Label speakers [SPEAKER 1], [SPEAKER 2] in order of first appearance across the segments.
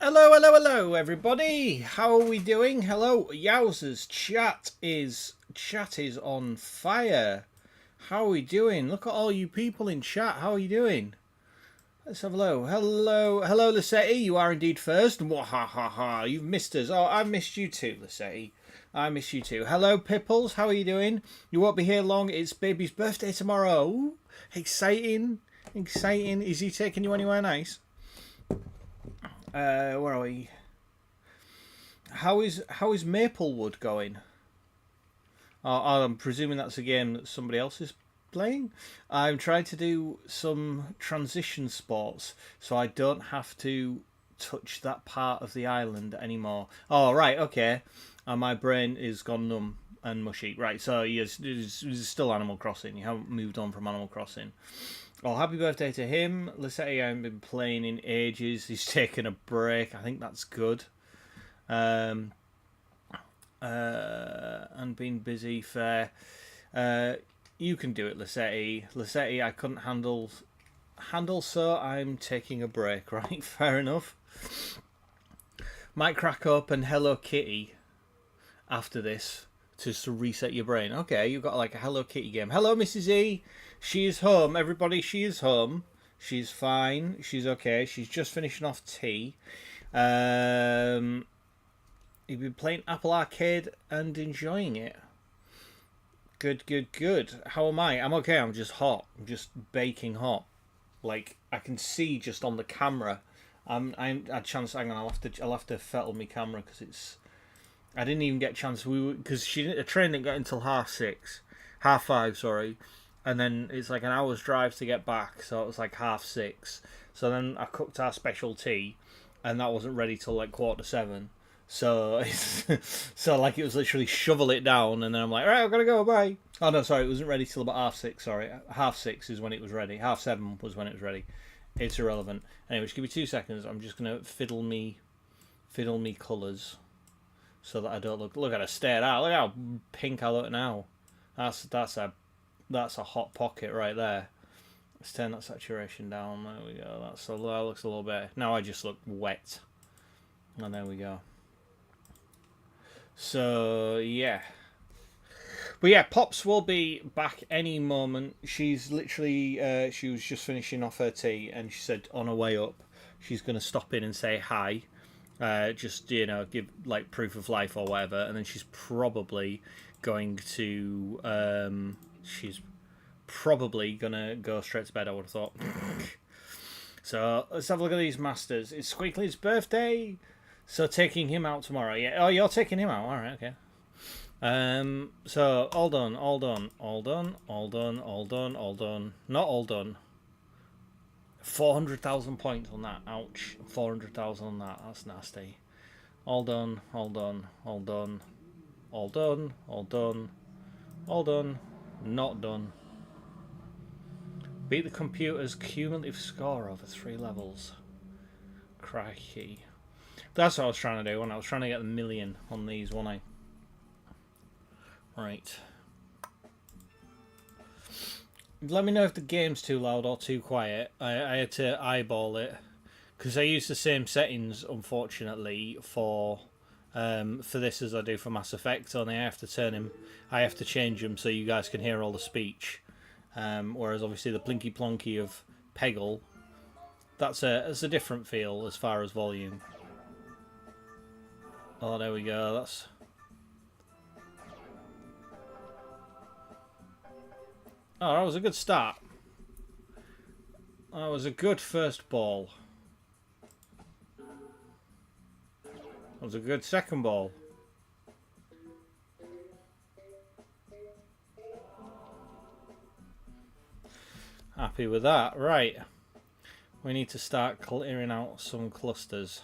[SPEAKER 1] Hello, hello, hello, everybody. How are we doing? Hello, yowzers. Chat is on fire. How are we doing? Look at all you people in chat. How are you doing? Let's have a hello. Hello, Lissetti. You are indeed first. Wahahaha. You've missed us. Oh, I missed you too, Lissetti. I miss you too. Hello, Pipples. How are you doing? You won't be here long. It's baby's birthday tomorrow. Ooh, exciting. Is he taking you anywhere nice? Where are we? How is Maplewood going? I'm presuming that's a game that somebody else is playing. I'm trying to do some transition sports, so I don't have to touch that part of the island anymore. Oh, right, okay. My brain is gone numb and mushy. Right, so yes, it's still Animal Crossing. You haven't moved on from Animal Crossing. Well, happy birthday to him. Lissetti, I haven't been playing in ages. He's taken a break. I think that's good. And been busy. Fair. You can do it, Lissetti. Lissetti, I couldn't handle, so I'm taking a break. Right, fair enough. Might crack up and Hello Kitty after this to reset your brain. Okay, you've got like a Hello Kitty game. Hello, Mrs. E. She is home, everybody. She is home. She's fine. She's okay. She's just finishing off tea. You've been playing Apple Arcade and enjoying it. Good. How am I? I'm okay. I'm just hot. I'm just baking hot. Like I can see just on the camera. I'm a chance. Hang on. I'll have to fettle my camera because it's. I didn't even get a chance. Because the train didn't get until 5:30. Sorry. And then it's like an hour's drive to get back, so it was like 6:30. So then I cooked our special tea, and that wasn't ready till like 7:15. So so like it was literally shovel it down, and then I'm like, all right, I've got to go, bye. Oh no, sorry, it wasn't ready till about 6:30. Sorry, 6:30 is when it was ready. 7:30 was when it was ready. It's irrelevant. Anyway, just give me 2 seconds. I'm just gonna fiddle me colours, so that I don't look at a stare out. Look how pink I look now. That's a hot pocket right there. Let's turn that saturation down. There we go. That looks a little better. Now I just look wet. And there we go. So, yeah. But yeah, Pops will be back any moment. She's literally, she was just finishing off her tea and she said on her way up, she's going to stop in and say hi. Just, give like proof of life or whatever. And then she's probably going to... she's probably gonna go straight to bed, I would have thought. So let's have a look at these masters. It's Squeakly's birthday, so taking him out tomorrow. Yeah. Oh, you're taking him out. All right. Okay. So all done. Not all done. 400,000 points on that. Ouch. 400,000 on that. That's nasty. All done. Not done. Beat the computer's cumulative score over 3 levels. Crikey. That's what I was trying to do when I was trying to get the million on these, wasn't I? Right. Let me know if the game's too loud or too quiet. I had to eyeball it. Because I use the same settings, unfortunately, for this as I do for Mass Effect, only I have to change them so you guys can hear all the speech. Whereas obviously the plinky plonky of Peggle, that's a different feel as far as volume. Oh, there we go. That's. Oh, that was a good start. That was a good first ball. That was a good second ball. Happy with that. Right. We need to start clearing out some clusters.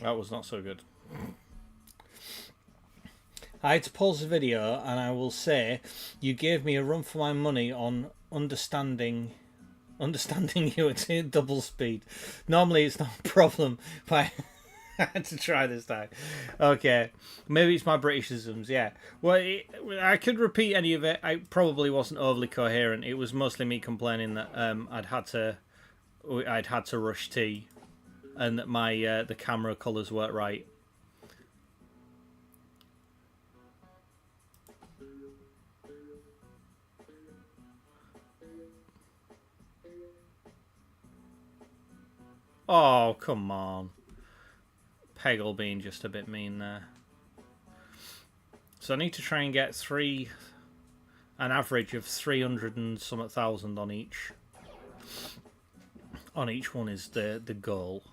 [SPEAKER 1] That was not so good. I had to pause the video, and I will say you gave me a run for my money on understanding understanding you at double speed. Normally it's not a problem, but I had to try this time. Okay, maybe it's my Britishisms. Yeah. Well, I could repeat any of it. I probably wasn't overly coherent. It was mostly me complaining that I'd had to rush tea, and that my the camera colours weren't right. Oh, come on. Peggle being just a bit mean there. So I need to try and get an average of 300 and some thousand on each. On each one is the goal.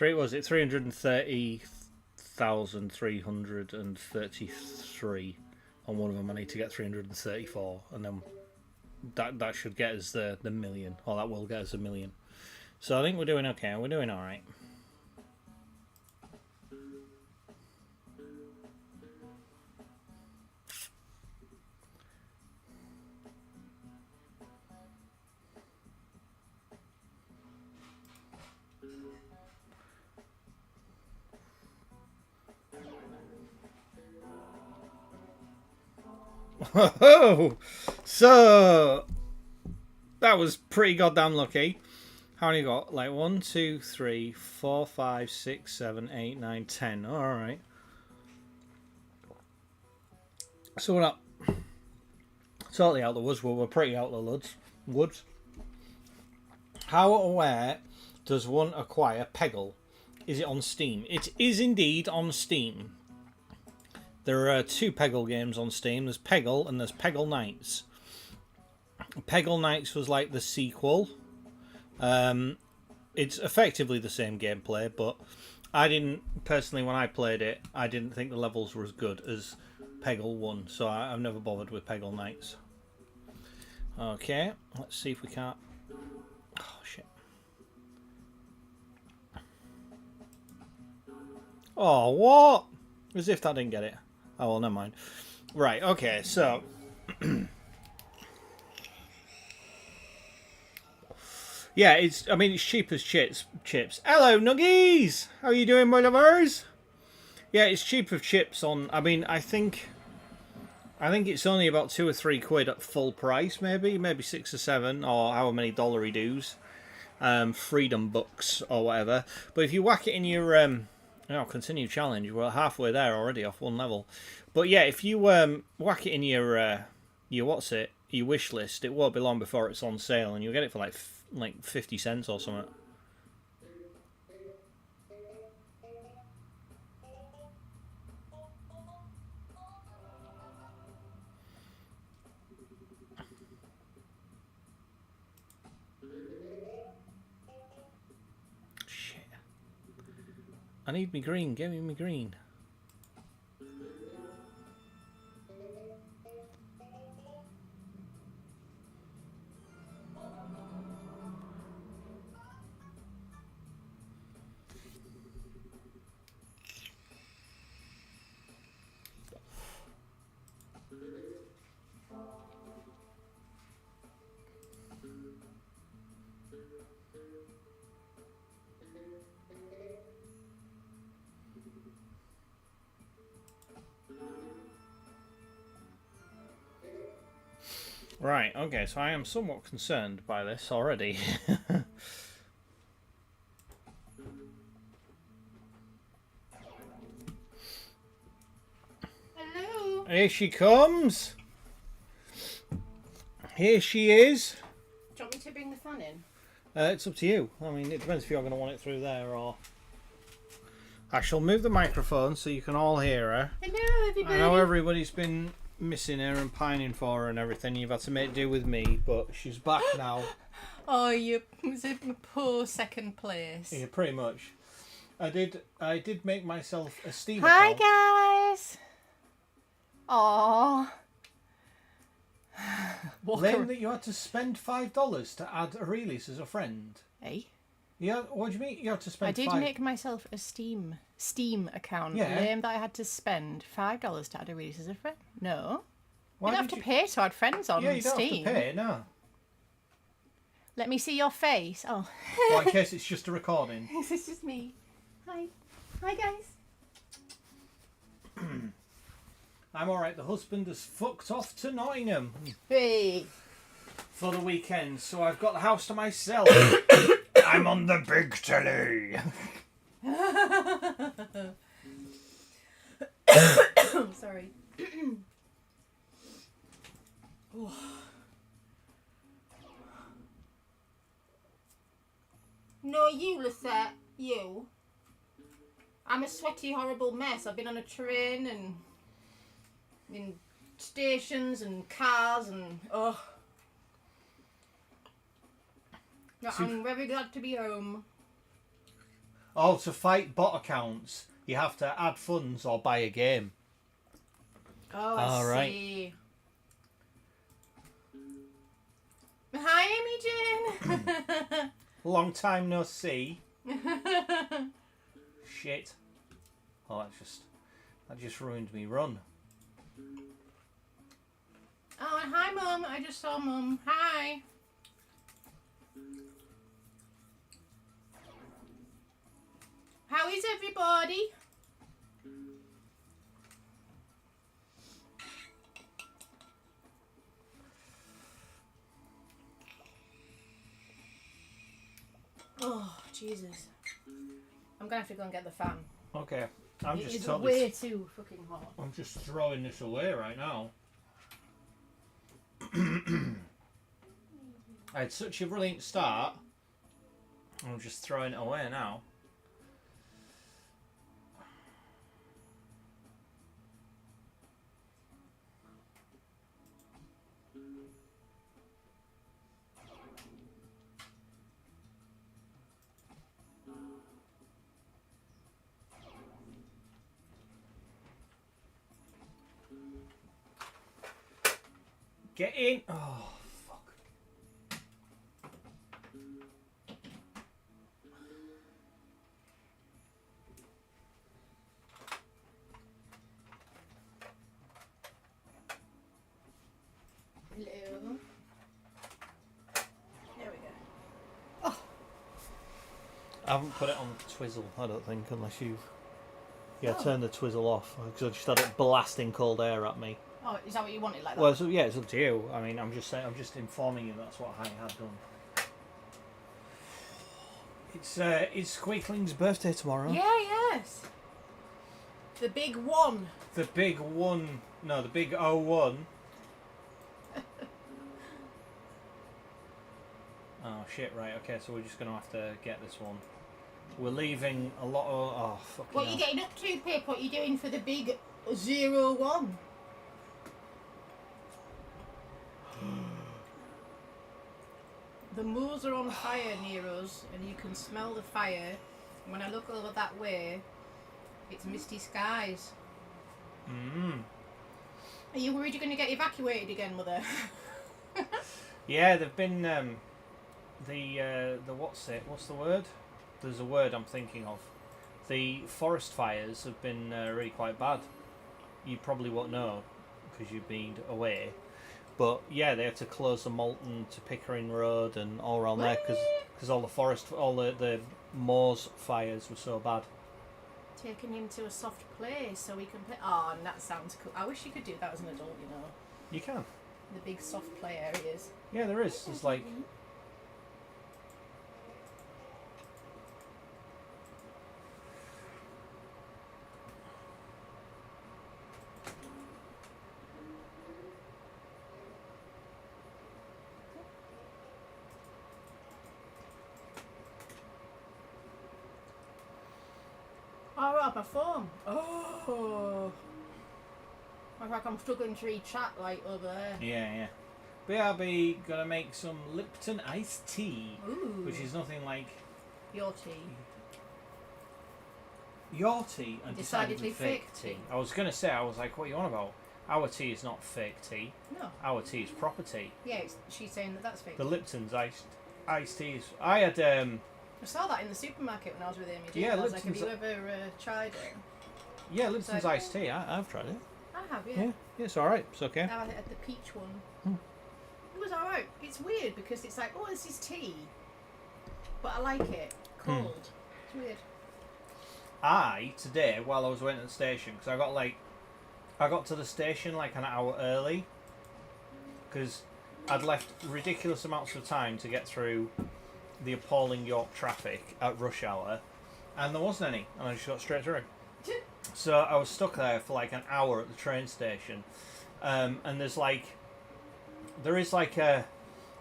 [SPEAKER 1] Was it 330,333 on one of them? I need to get 334, and then that should get us the million, or that will get us a million. So I think we're doing okay. We're doing all right. Oh, so that was pretty goddamn lucky. How many got? Like 1, 2, 3, 4, 5, 6, 7, 8, 9, 10. All right. So we're not totally out the woods. We're pretty out the woods. How or where does one acquire Peggle? Is it on Steam? It is indeed on Steam. There are 2 Peggle games on Steam. There's Peggle and there's Peggle Knights. Peggle Knights was like the sequel. It's effectively the same gameplay, but I didn't, personally, when I played it, I didn't think the levels were as good as Peggle 1, so I've never bothered with Peggle Knights. Okay, let's see if we can't... Oh, shit. Oh, what? As if that didn't get it. Oh, well, never mind. Right, okay, so... yeah, it's cheap as chips. Hello, Nuggies! How are you doing, my lovers? Yeah, it's cheap as chips on... I think it's only about 2 or 3 quid at full price, maybe 6 or 7, or however many dollary dues. Freedom bucks, or whatever. But if you whack it in your... continue challenge. We're halfway there already, off 1 level. But yeah, if you whack it in your wish list, it won't be long before it's on sale, and you'll get it for like 50 cents or something. Shit. I need me green. Give me me green. Right, okay, so I am somewhat concerned by this already.
[SPEAKER 2] Hello.
[SPEAKER 1] Here she comes. Here she is.
[SPEAKER 2] Do you want me to bring the fan in?
[SPEAKER 1] It's up to you. It depends if you're going to want it through there or... I shall move the microphone so you can all hear her.
[SPEAKER 2] Hello, everybody.
[SPEAKER 1] I know everybody's been missing her and pining for her and everything. You've had to make do with me, but she's back now.
[SPEAKER 2] Oh, you was a poor second place.
[SPEAKER 1] Yeah, pretty much. I did make myself a Steam
[SPEAKER 2] Hi,
[SPEAKER 1] account.
[SPEAKER 2] guys. Aww.
[SPEAKER 1] Lame that you had to spend $5 to add Aurelius as a friend.
[SPEAKER 2] Hey?
[SPEAKER 1] Yeah, what do you mean you had to spend
[SPEAKER 2] I did make myself a Steam account.
[SPEAKER 1] Yeah.
[SPEAKER 2] Lame that I had to spend $5 to add a release as a friend. No.
[SPEAKER 1] Why
[SPEAKER 2] you don't have to pay to add friends on
[SPEAKER 1] Yeah, you don't
[SPEAKER 2] Steam.
[SPEAKER 1] have to pay, no.
[SPEAKER 2] Let me see your face. Oh.
[SPEAKER 1] Well, in case it's just a recording.
[SPEAKER 2] This is just me. Hi. Hi, guys.
[SPEAKER 1] I'm alright, the husband has fucked off to Nottingham
[SPEAKER 2] Hey.
[SPEAKER 1] for the weekend, so I've got the house to myself. I'm on the big telly.
[SPEAKER 2] Sorry. No, you, Lisette. You. I'm a sweaty, horrible mess. I've been on a train and in stations and cars and I'm very glad to be home.
[SPEAKER 1] Oh, to fight bot accounts, you have to add funds or buy a game.
[SPEAKER 2] Oh, I
[SPEAKER 1] right.
[SPEAKER 2] see. Hi, Amy Jane.
[SPEAKER 1] Long time no see. Shit. Oh, that just ruined me run.
[SPEAKER 2] Oh, and hi, Mum. I just saw Mum. Hi. How is everybody? Oh, Jesus. I'm going to have to go and get the fan.
[SPEAKER 1] Okay. I'm
[SPEAKER 2] It
[SPEAKER 1] just
[SPEAKER 2] is
[SPEAKER 1] totally...
[SPEAKER 2] way too fucking hot.
[SPEAKER 1] I'm just throwing this away right now. I had such a brilliant start. I'm just throwing it away now. Get in! Oh, fuck.
[SPEAKER 2] Hello. There we go. Oh.
[SPEAKER 1] I haven't put it on twizzle, I don't think, unless you've... Yeah, turn the twizzle off, because I just had it blasting cold air at me.
[SPEAKER 2] Oh, is that what you wanted like that?
[SPEAKER 1] Well, so, yeah, it's up to you. I mean, I'm just saying, I'm just informing you that's what I had done. It's Squeakling's birthday tomorrow.
[SPEAKER 2] Yeah, yes. The big one.
[SPEAKER 1] The big one. No, the big 01. Oh shit! Right. Okay. So we're just gonna have to get this one. We're leaving a lot of. Oh fucking.
[SPEAKER 2] What are you getting up to, Pip? What are you doing for the big 01? The moors are on fire near us, and you can smell the fire. When I look over that way, it's misty skies. Are you worried you're going to get evacuated again, Mother?
[SPEAKER 1] Yeah, they've been the what's it? What's the word? There's a word I'm thinking of. The forest fires have been really quite bad. You probably won't know because you've been away. But yeah, they had to close the Malton to Pickering Road and all around there because all the forest, all the moors fires were so bad.
[SPEAKER 2] Taking him to a soft place so we can play. Oh, and that sounds cool. I wish you could do that as an adult, you know.
[SPEAKER 1] You can.
[SPEAKER 2] The big soft play areas.
[SPEAKER 1] Yeah, there is. There's like.
[SPEAKER 2] Oh, right, my phone. Oh. I feel like I'm struggling to read chat like over there.
[SPEAKER 1] Yeah. BRB gonna make some Lipton iced tea,
[SPEAKER 2] Ooh.
[SPEAKER 1] which is nothing like
[SPEAKER 2] Your tea.
[SPEAKER 1] your tea and
[SPEAKER 2] Decidedly
[SPEAKER 1] fake
[SPEAKER 2] fake
[SPEAKER 1] tea.
[SPEAKER 2] tea.
[SPEAKER 1] I was gonna say, I was like, what are you on about? Our tea is not fake tea.
[SPEAKER 2] No.
[SPEAKER 1] Our tea is proper tea.
[SPEAKER 2] Yeah, she's saying that that's fake.
[SPEAKER 1] The Lipton's iced teas. I had
[SPEAKER 2] I saw that in the supermarket when I was with Amy.
[SPEAKER 1] Yeah,
[SPEAKER 2] I was like, have
[SPEAKER 1] Lipton's-
[SPEAKER 2] you ever tried it?
[SPEAKER 1] yeah, Lipton's
[SPEAKER 2] like-
[SPEAKER 1] iced tea. I've tried it.
[SPEAKER 2] I have, yeah.
[SPEAKER 1] Yeah, it's alright. It's okay.
[SPEAKER 2] Now I had the peach one. was alright. It's weird because it's like, oh, this is tea, but I like it cold. It's weird.
[SPEAKER 1] Today, while I was waiting at the station, because I got to the station like an hour early, because I'd left ridiculous amounts of time to get through the appalling York traffic at rush hour, and there wasn't any, and I just got straight through. So I was stuck there for like an hour at the train station, and there is like a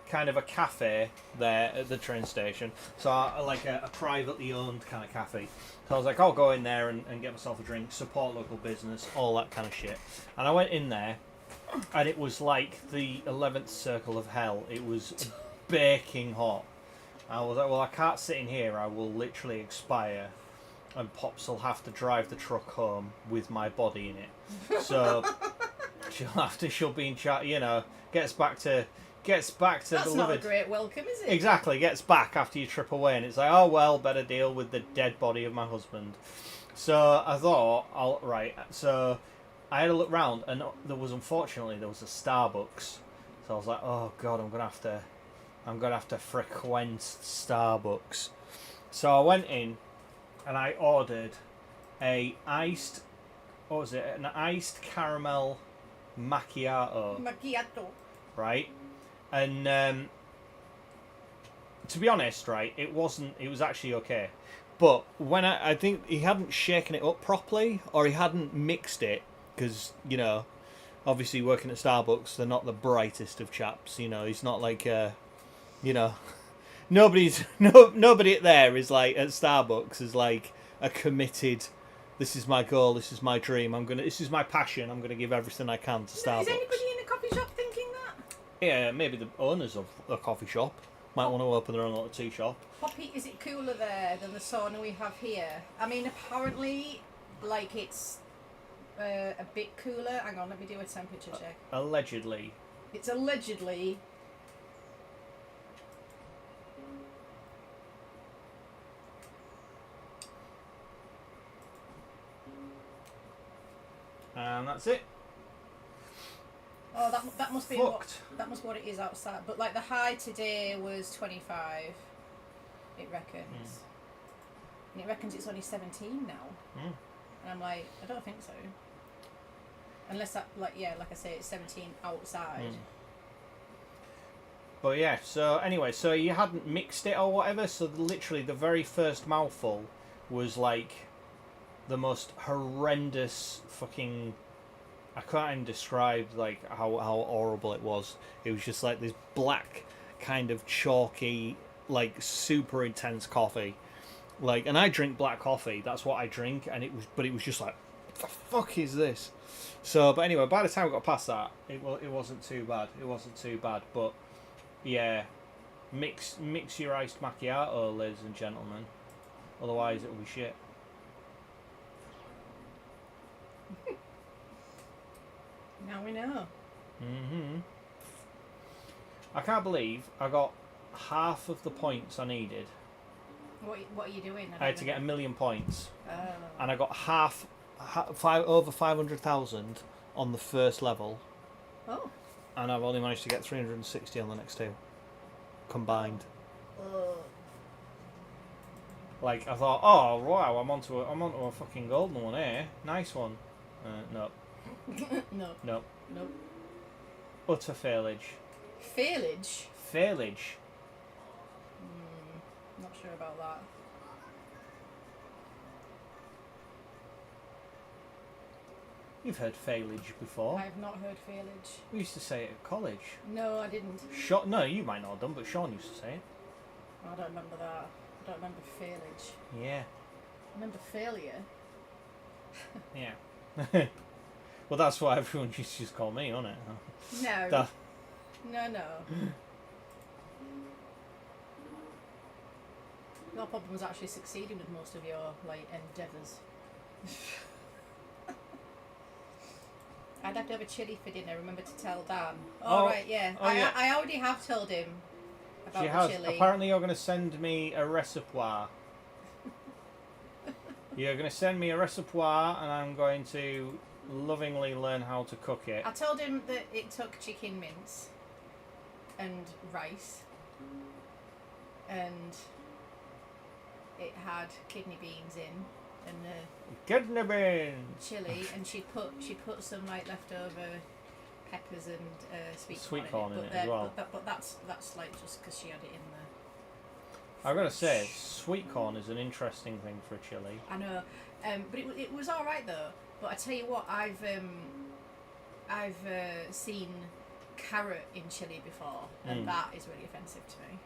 [SPEAKER 1] kind of a cafe there at the train station, so like a privately owned kind of cafe. So I was like, I'll go in there and get myself a drink, support local business, all that kind of shit. And I went in there, and it was like the 11th circle of hell. It was baking hot. I was like, well, I can't sit in here, I will literally expire, and Pops will have to drive the truck home with my body in it. So she'll be in charge, you know, gets back to
[SPEAKER 2] That's
[SPEAKER 1] delivered.
[SPEAKER 2] not a great welcome, is it?
[SPEAKER 1] Exactly, gets back after you trip away, and it's like, oh well, better deal with the dead body of my husband. So I thought, so I had a look round, and there was a Starbucks. So I was like, oh god, I'm gonna have to frequent Starbucks. So I went in, and I ordered an iced caramel macchiato.
[SPEAKER 2] Macchiato.
[SPEAKER 1] Right? And to be honest, right, it was actually okay. But when I think he hadn't shaken it up properly, or he hadn't mixed it, because, you know, obviously working at Starbucks, they're not the brightest of chaps, you know, he's not like, you know, nobody there is like, at Starbucks is like a committed, this is my goal, this is my dream, this is my passion, I'm gonna give everything I can to Starbucks.
[SPEAKER 2] Is anybody in a coffee shop thinking that?
[SPEAKER 1] Yeah, maybe the owners of a coffee shop might want to open their own little tea shop.
[SPEAKER 2] Poppy, is it cooler there than the sauna we have here? I mean, apparently, like, it's a bit cooler. Hang on, let me do a temperature check.
[SPEAKER 1] Allegedly.
[SPEAKER 2] It's allegedly...
[SPEAKER 1] And that's it.
[SPEAKER 2] Oh, that must be
[SPEAKER 1] Fucked.
[SPEAKER 2] that must be what it is outside. But like the high today was 25. It reckons. And it reckons it's only 17 now. And I'm like, I don't think so. Unless that, like I say, it's 17 outside.
[SPEAKER 1] But yeah, so anyway, so you hadn't mixed it or whatever, so literally the very first mouthful was like the most horrendous fucking... I can't even describe like how horrible it was. It was just like this black kind of chalky, like super intense coffee. Like, and I drink black coffee. That's what I drink, and it was just like, what the fuck is this? So, but anyway, by the time we got past that, it wasn't too bad. It wasn't too bad, but yeah, mix your iced macchiato, ladies and gentlemen. Otherwise, it will be shit.
[SPEAKER 2] Now we know.
[SPEAKER 1] I can't believe I got half of the points I needed.
[SPEAKER 2] What are you doing?
[SPEAKER 1] I had to get 1 million points,
[SPEAKER 2] Oh.
[SPEAKER 1] and I got over 500,000 on the first level.
[SPEAKER 2] Oh.
[SPEAKER 1] And I've only managed to get 360 on the next two combined. Like, I thought, oh wow, I'm onto a fucking golden one here. Nice one. No.
[SPEAKER 2] No.
[SPEAKER 1] No.
[SPEAKER 2] Nope.
[SPEAKER 1] Utter failage.
[SPEAKER 2] Failage?
[SPEAKER 1] Failage.
[SPEAKER 2] Not sure about that.
[SPEAKER 1] You've heard failage before.
[SPEAKER 2] I have not heard failage.
[SPEAKER 1] We used to say it at college.
[SPEAKER 2] No, I didn't.
[SPEAKER 1] No, you might not have done, but Sean used to say it.
[SPEAKER 2] I don't remember that. I don't remember failage.
[SPEAKER 1] Yeah.
[SPEAKER 2] I remember failure.
[SPEAKER 1] Yeah. Well, that's what everyone used to just call me, isn't it?
[SPEAKER 2] No. No. Your problem was actually succeeding with most of your endeavours. I'd have to have a chilli for dinner. Remember to tell Dan. Right, yeah.
[SPEAKER 1] Yeah.
[SPEAKER 2] I already have told him about the chilli.
[SPEAKER 1] Apparently, you're going to send me a reservoir. You're going to send me a reservoir, and I'm going to lovingly learn how to cook it.
[SPEAKER 2] I told him that it took chicken mince. and rice, and it had kidney beans in, and
[SPEAKER 1] kidney beans,
[SPEAKER 2] chili, and she'd put some like leftover peppers and sweet
[SPEAKER 1] corn in it as well.
[SPEAKER 2] But that's like just because she had it in there.
[SPEAKER 1] I've got to say, sweet corn is an interesting thing for a chili.
[SPEAKER 2] I know, but it was all right though. But I tell you what, I've seen carrot in chili before, and that is really offensive to me.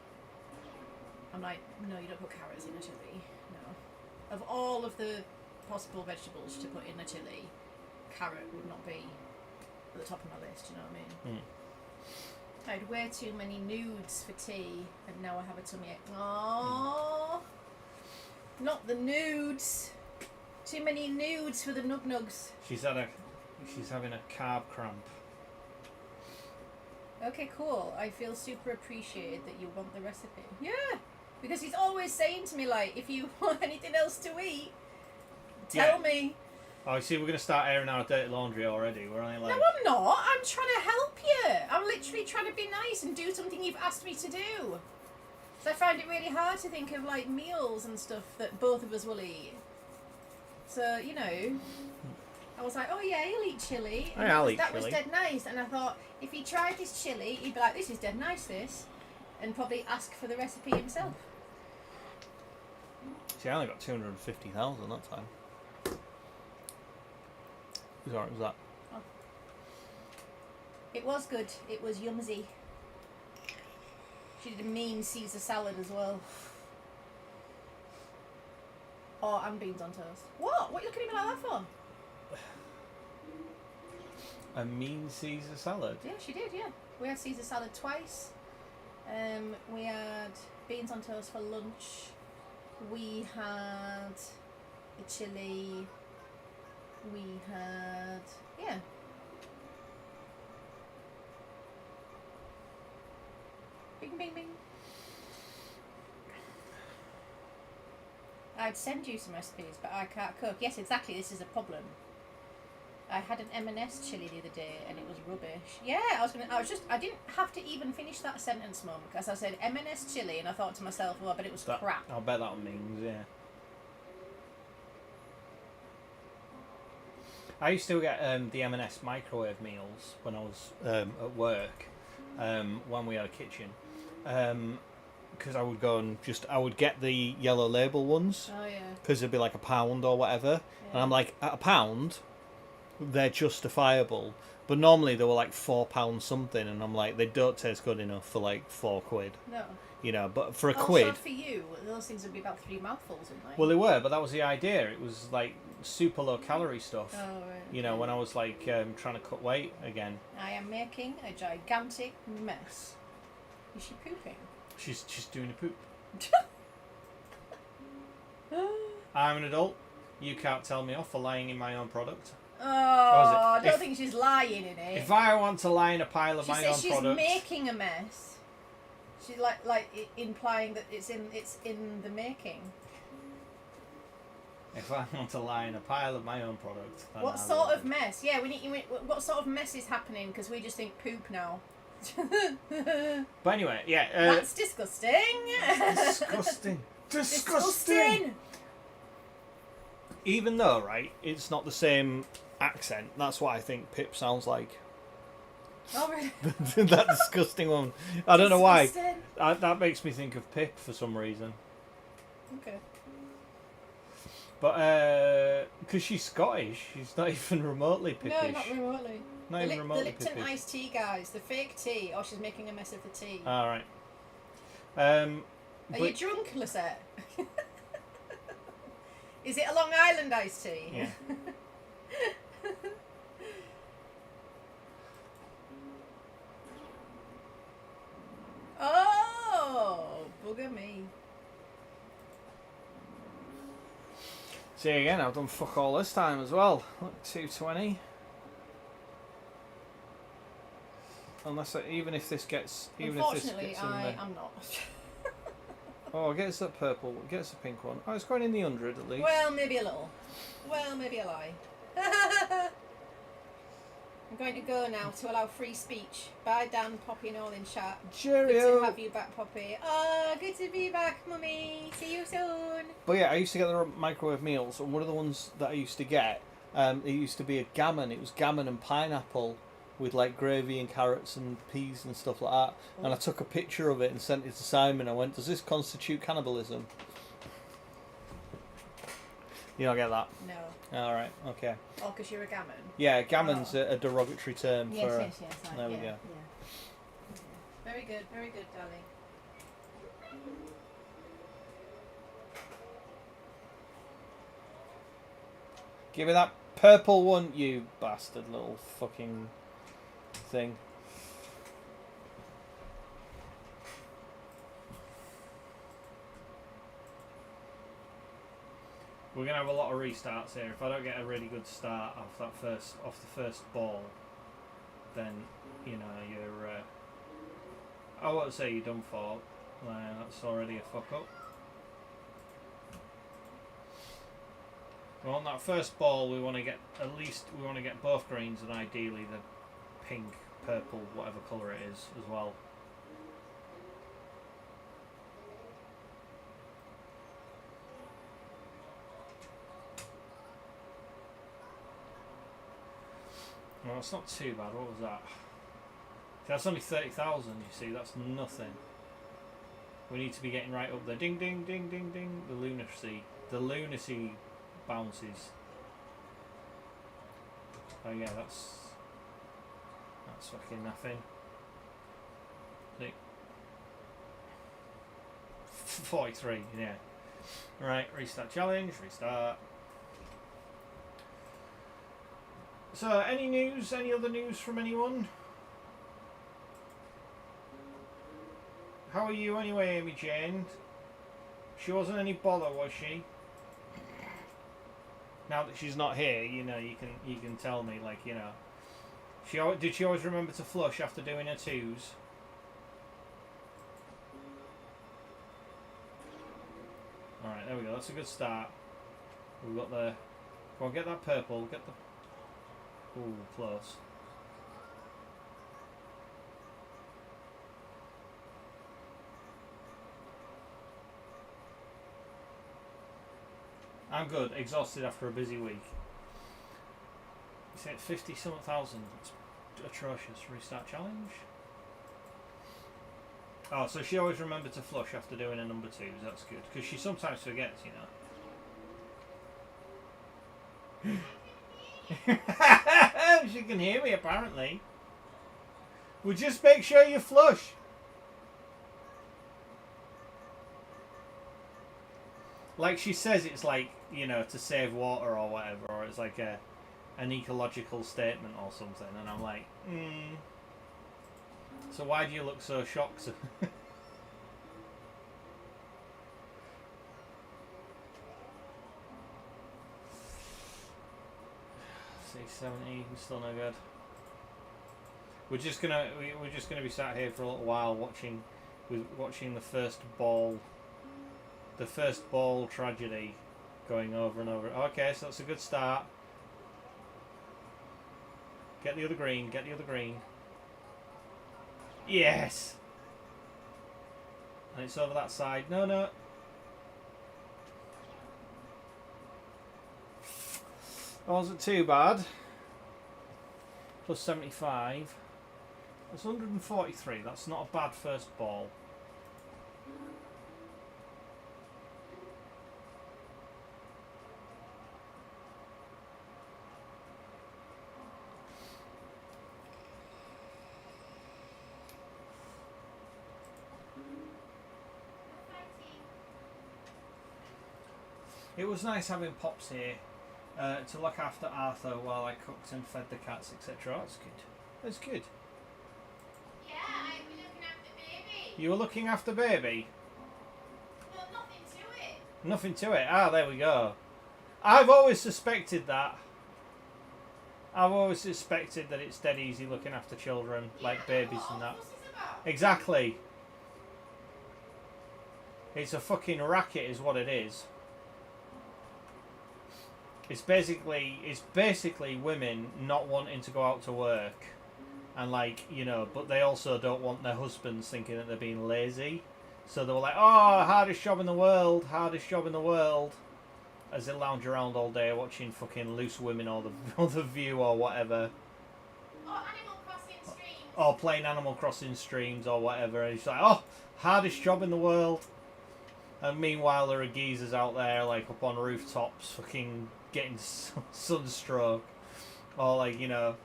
[SPEAKER 2] I'm like, no, you don't put carrots in a chili. No. Of all of the possible vegetables to put in a chili, carrot would not be at the top of my list. You know what I mean? I had way too many nudes for tea, and now I have a tummy ache. Aww. Not the nudes. Too many nudes for the nug nugs.
[SPEAKER 1] She's having a carb cramp.
[SPEAKER 2] Okay, cool. I feel super appreciated that you want the recipe. Yeah, because he's always saying to me like, if you want anything else to eat, tell me.
[SPEAKER 1] Oh, you see, we're going to start airing our dirty laundry already. We're only like...
[SPEAKER 2] No, I'm not. I'm trying to help you. I'm literally trying to be nice and do something you've asked me to do. So I find it really hard to think of like meals and stuff that both of us will eat. So, you know, I was like, oh yeah, he'll eat chili. And that was dead nice. And I thought, if he tried this chili, he'd be like, this is dead nice, this. And probably ask for the recipe himself.
[SPEAKER 1] See, I only got 250,000 that time. Sorry, was that?
[SPEAKER 2] Oh. It was good. It was yumsy. She did a mean Caesar salad as well. Oh, and beans on toast. What? What are you looking at me like that for?
[SPEAKER 1] A mean Caesar salad?
[SPEAKER 2] Yeah, she did, yeah. We had Caesar salad twice. We had beans on toast for lunch. We had the chili. We had... yeah. Bing, bing, bing. I'd send you some recipes, but I can't cook. Yes, exactly, this is a problem. I had an M&S chili the other day, and it was rubbish. Yeah, I didn't have to even finish that sentence, Mum, because I said M&S chili, and I thought to myself, well, I bet it was crap.
[SPEAKER 1] I'll bet that means, yeah. I used to get the M&S microwave meals when I was at work, when we had a kitchen. Because I would go and I would get the yellow label ones.
[SPEAKER 2] Oh, yeah.
[SPEAKER 1] Because it'd be like £1 or whatever. Yeah. And I'm like, at £1, they're justifiable. But normally they were like £4 something. And I'm like, they don't taste good enough for like £4. No. You know, but for a quid.
[SPEAKER 2] Also for you, those things would be about 3 mouthfuls, wouldn't they?
[SPEAKER 1] Well, they were, but that was the idea. It was like super low calorie stuff.
[SPEAKER 2] Oh, right.
[SPEAKER 1] You know, when I was like trying to cut weight again.
[SPEAKER 2] I am making a gigantic mess. Is she pooping?
[SPEAKER 1] She's doing a poop. I'm an adult. You can't tell me off for lying in my own product.
[SPEAKER 2] Oh, I don't think she's lying in it.
[SPEAKER 1] If I want to lie in a pile of my own
[SPEAKER 2] she's
[SPEAKER 1] product...
[SPEAKER 2] she's making a mess. She's like implying that it's in the making.
[SPEAKER 1] If I want to lie in a pile of my own product...
[SPEAKER 2] What sort of mess? Yeah, what sort of mess is happening? Because we just think poop now.
[SPEAKER 1] But anyway, yeah.
[SPEAKER 2] That's disgusting.
[SPEAKER 1] Disgusting. Disgusting. Even though, right, it's not the same accent. That's what I think Pip sounds like.
[SPEAKER 2] Oh, really?
[SPEAKER 1] That disgusting one. I don't know why. That makes me think of Pip for some reason.
[SPEAKER 2] Okay.
[SPEAKER 1] But because she's Scottish, she's not even remotely Pippish.
[SPEAKER 2] No, not remotely.
[SPEAKER 1] Not even remotely
[SPEAKER 2] Lipton
[SPEAKER 1] Pippish.
[SPEAKER 2] iced tea, guys. The fake tea. Oh, she's making a mess of the tea.
[SPEAKER 1] All right.
[SPEAKER 2] Are you drunk, Lisette? Is it a Long Island iced tea?
[SPEAKER 1] Yeah.
[SPEAKER 2] Oh, bugger me.
[SPEAKER 1] See again, I've done fuck all this time as well. Look, 220. Unless even if this gets
[SPEAKER 2] Unfortunately, I'm not.
[SPEAKER 1] Oh, it gets that purple. It gets the pink one. Oh, it's going in the 100 at least.
[SPEAKER 2] Well, maybe a little. Well, maybe a lie. I'm going to go now to allow free speech. Bye, Dan, Poppy, and all in chat.
[SPEAKER 1] Cheerio.
[SPEAKER 2] Good to have you back, Poppy. Oh, good to be back, Mummy. See you soon.
[SPEAKER 1] But yeah, I used to get the microwave meals, and one of the ones that I used to get, it used to be a gammon. It was gammon and pineapple with like gravy and carrots and peas and stuff like that. Oh. And I took a picture of it and sent it to Simon. I went, "Does this constitute cannibalism?" You don't get that?
[SPEAKER 2] No.
[SPEAKER 1] All right. Okay.
[SPEAKER 2] Oh, because you're a gammon.
[SPEAKER 1] Yeah, gammon's a derogatory term for.
[SPEAKER 2] Yes.
[SPEAKER 1] There we go.
[SPEAKER 2] Yeah. Very good, darling.
[SPEAKER 1] Give me that purple one, you bastard little fucking thing. We're gonna have a lot of restarts here. If I don't get a really good start off the first ball, then you know you're. I won't say you're done for. That's already a fuck up. Well, on that first ball, we want to get both greens and ideally the pink, purple, whatever colour it is as well. Well, it's not too bad. What was that? That's only 30,000. You see, that's nothing. We need to be getting right up there. Ding, ding, ding, ding, ding. The lunacy bounces. Oh yeah, that's fucking nothing. See, 43. Yeah. Right. Restart challenge. Restart. So, any news? Any other news from anyone? How are you anyway, Amy Jane? She wasn't any bother, was she? Now that she's not here, you know, you can tell me, like, you know, did she always remember to flush after doing her twos? All right, there we go. That's a good start. We've got the. Go on, get that purple. Get the. Ooh, close. I'm good. Exhausted after a busy week. You said 50-something thousand. It's atrocious. Restart challenge. Oh, so she always remembered to flush after doing a number twos. That's good. Because she sometimes forgets, you know. She can hear me, apparently. Well, just make sure you flush. Like she says, it's like, you know, to save water or whatever, or it's like an ecological statement or something, and I'm like, So why do you look so shocked? C70, still no good. We're just gonna be sat here for a little while watching the first ball tragedy going over and over. Okay, so that's a good start. Get the other green. Get the other green. Yes. And it's over that side. No, no. Wasn't too bad. Plus 75. That's 143. That's not a bad first ball. It was nice having Pops here to look after Arthur while I cooked and fed the cats, etc. That's good. That's good.
[SPEAKER 2] Yeah, I was looking after baby.
[SPEAKER 1] You were looking after baby?
[SPEAKER 2] Well, nothing to it.
[SPEAKER 1] Nothing to it. Ah, there we go. I've always suspected that. I've always suspected that it's dead easy looking after children, like babies and that. Exactly. It's a fucking racket is what it is. It's basically women not wanting to go out to work, and like, you know, but they also don't want their husbands thinking that they're being lazy. So they were like, oh, hardest job in the world, as they lounge around all day watching fucking Loose Women or the View or whatever.
[SPEAKER 2] Or Animal Crossing streams.
[SPEAKER 1] Or playing Animal Crossing streams or whatever. And it's like, oh, hardest job in the world. And meanwhile, there are geezers out there, like, up on rooftops, fucking getting sunstroke. Or, like, you know,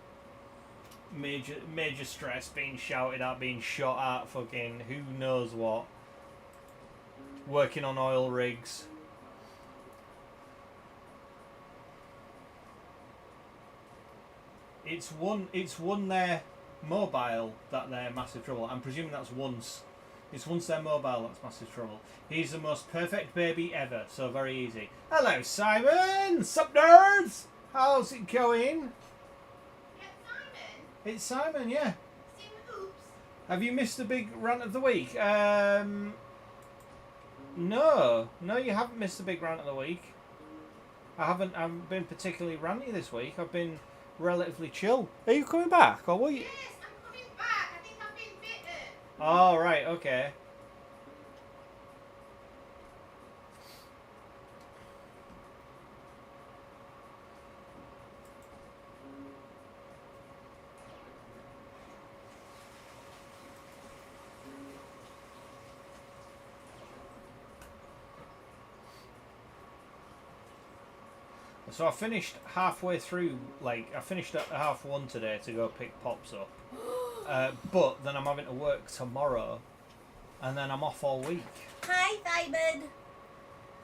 [SPEAKER 1] major stress, being shouted at, being shot at, fucking who knows what. Working on oil rigs. It's one their mobile that they're massive trouble. I'm presuming that's once. It's once their mobile that's massive trouble. He's the most perfect baby ever, so very easy. Hello, Simon! Sup, nerds? How's it going?
[SPEAKER 2] Yeah, Simon.
[SPEAKER 1] It's Simon, yeah.
[SPEAKER 2] Simon, oops.
[SPEAKER 1] Have you missed the big rant of the week? No, you haven't missed the big rant of the week. I haven't been particularly ranty this week. I've been relatively chill. Are you coming back, or what?
[SPEAKER 2] Yes, I'm coming back. I think I've been bitten.
[SPEAKER 1] Oh, right, okay. So I finished halfway through, like, I finished at 1:30 today to go pick Pops up. But then I'm having to work tomorrow, and then I'm off all week.
[SPEAKER 2] Hi, Simon.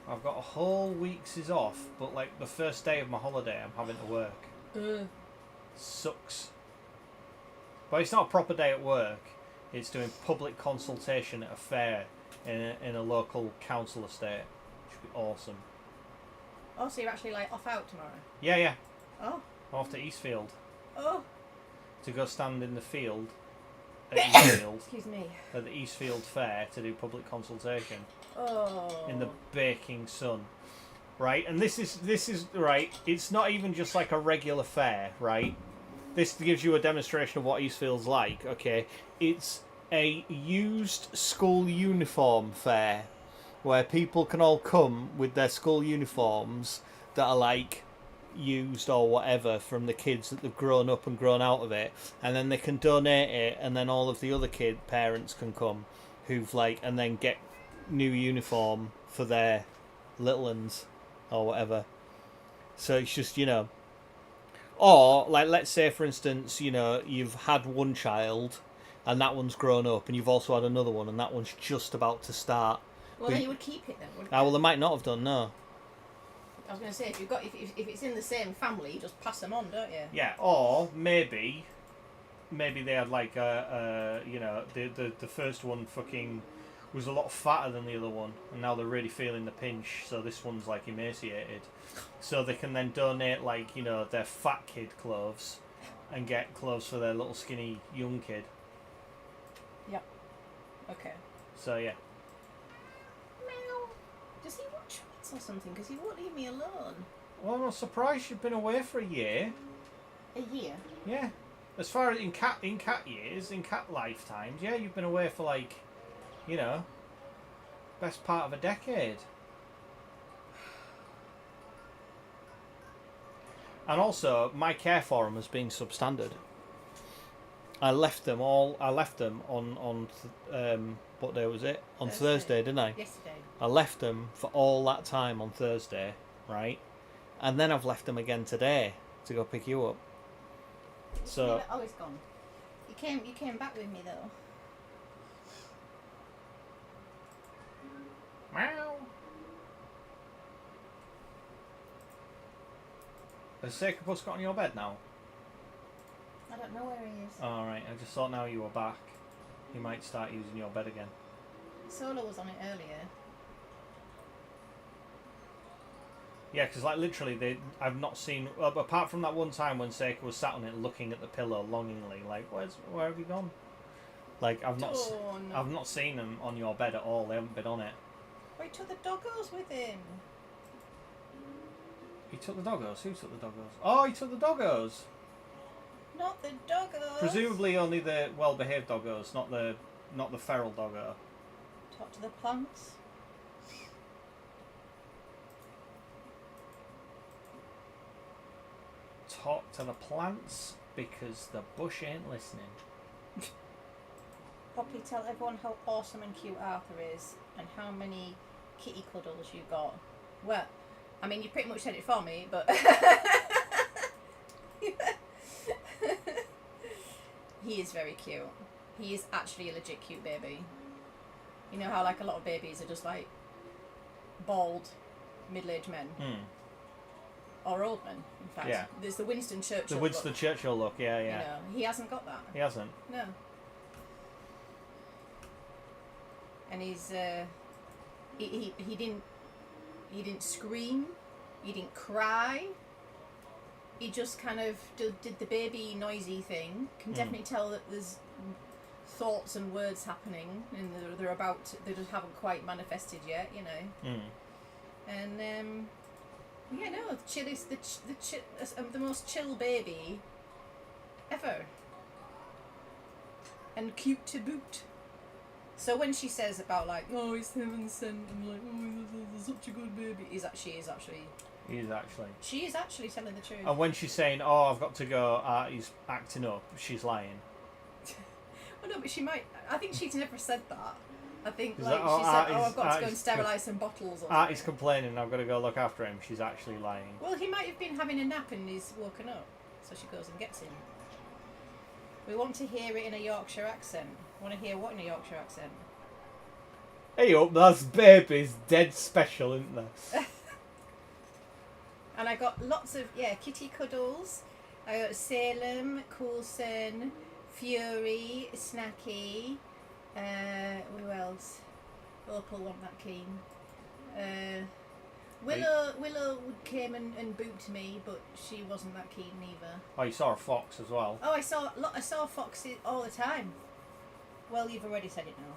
[SPEAKER 1] I've got a whole week's is off, but like the first day of my holiday I'm having to work. Sucks. But it's not a proper day at work. It's doing public consultation at a fair in a local council estate. Which would be awesome.
[SPEAKER 2] Oh, so you're actually like off out tomorrow?
[SPEAKER 1] Yeah.
[SPEAKER 2] Oh.
[SPEAKER 1] I'm off to Eastfield
[SPEAKER 2] Oh.
[SPEAKER 1] to go stand in the field at Eastfield.
[SPEAKER 2] Excuse me.
[SPEAKER 1] At the Eastfield Fair to do public consultation
[SPEAKER 2] Oh.
[SPEAKER 1] in the baking sun. Right, and this is right. It's not even just like a regular fair, right? This gives you a demonstration of what Eastfield's like. Okay, it's a used school uniform fair where people can all come with their school uniforms that are like used or whatever from the kids that have grown up and grown out of it, and then they can donate it, and then all of the other parents can come who've like, and then get new uniform for their little ones or whatever. So it's just, you know, or like, let's say for instance, you know, you've had one child and that one's grown up, and you've also had another one and that one's just about to start.
[SPEAKER 2] Well, then you would keep it then, wouldn't you?
[SPEAKER 1] Well, they might not have done, no.
[SPEAKER 2] I was going to say, if it's in the same family, you just pass them on, don't you?
[SPEAKER 1] Yeah, or maybe they had like you know, the first one fucking was a lot fatter than the other one, and now they're really feeling the pinch, so this one's like emaciated. So they can then donate, like, you know, their fat kid clothes and get clothes for their little skinny young kid.
[SPEAKER 2] Yep. Okay.
[SPEAKER 1] So yeah.
[SPEAKER 2] Meow. Does he want treats or something? Because he won't leave me alone.
[SPEAKER 1] Well, I'm not surprised you've been away for a year.
[SPEAKER 2] A year?
[SPEAKER 1] Yeah. As far as in cat years, in cat lifetimes, yeah, you've been away for like, you know, best part of a decade. And also, my care for them has been substandard. I left them on what day was it? On Thursday, didn't I?
[SPEAKER 2] Yesterday.
[SPEAKER 1] I left them for all that time on Thursday, right? And then I've left them again today to go pick you up. So.
[SPEAKER 2] Oh, it's gone. You came back with me though.
[SPEAKER 1] Meow. Has Seikapus got on your bed now?
[SPEAKER 2] I don't know where he is.
[SPEAKER 1] Alright, I just thought now you were back, you might start using your bed again.
[SPEAKER 2] Solo was on it earlier.
[SPEAKER 1] Yeah, because like literally, I've not seen, apart from that one time when Seika was sat on it looking at the pillow longingly, like, where have you gone? Like, I've not seen them on your bed at all. They haven't been on it.
[SPEAKER 2] Wait till the doggos with him.
[SPEAKER 1] He took the doggos. Who took the doggos? Oh, he took the doggos.
[SPEAKER 2] Not the doggos.
[SPEAKER 1] Presumably only the well-behaved doggos, not the feral doggo.
[SPEAKER 2] Talk to the plants.
[SPEAKER 1] Talk to the plants because the bush ain't listening.
[SPEAKER 2] Poppy, tell everyone how awesome and cute Arthur is and how many kitty cuddles you got. Well, I mean, you pretty much said it for me, but he is very cute. He is actually a legit cute baby. You know how like a lot of babies are just like bald, middle-aged men. Or old men, in fact.
[SPEAKER 1] Yeah.
[SPEAKER 2] There's the Winston Churchill
[SPEAKER 1] The Winston
[SPEAKER 2] look.
[SPEAKER 1] Churchill look, yeah.
[SPEAKER 2] You know, he hasn't got that.
[SPEAKER 1] He hasn't.
[SPEAKER 2] No. And he's he didn't scream, he didn't cry. He just kind of did the baby noisy thing. Can definitely tell that there's thoughts and words happening, and they just haven't quite manifested yet, you know. And yeah, no, the chillest, the most chill baby ever, and cute to boot. So when she says about like, oh, he's heaven sent, and like, oh, he's such a good baby, she is actually telling the truth.
[SPEAKER 1] And when she's saying, oh, I've got to go, he's acting up, she's lying.
[SPEAKER 2] Oh no, but she might. I think she's never said that. I think
[SPEAKER 1] Is
[SPEAKER 2] like
[SPEAKER 1] that- oh,
[SPEAKER 2] she said,
[SPEAKER 1] Art
[SPEAKER 2] I've got to go
[SPEAKER 1] is-
[SPEAKER 2] and sterilise some bottles or
[SPEAKER 1] Artie's
[SPEAKER 2] something.
[SPEAKER 1] complaining, I've got to go look after him, she's actually lying.
[SPEAKER 2] Well, he might have been having a nap and he's woken up, so she goes and gets him. We want to hear it in a Yorkshire accent. Want to hear what in a Yorkshire accent?
[SPEAKER 1] Hey up, that's babies, dead special, isn't there?
[SPEAKER 2] And I got lots of, kitty cuddles. I got Salem, Coulson, Fury, Snacky. Who else? Opal wasn't that keen. Willow came and booped me, but she wasn't that keen either.
[SPEAKER 1] Oh, you saw a fox as well.
[SPEAKER 2] Oh, I saw foxes all the time. Well, you've already said it now.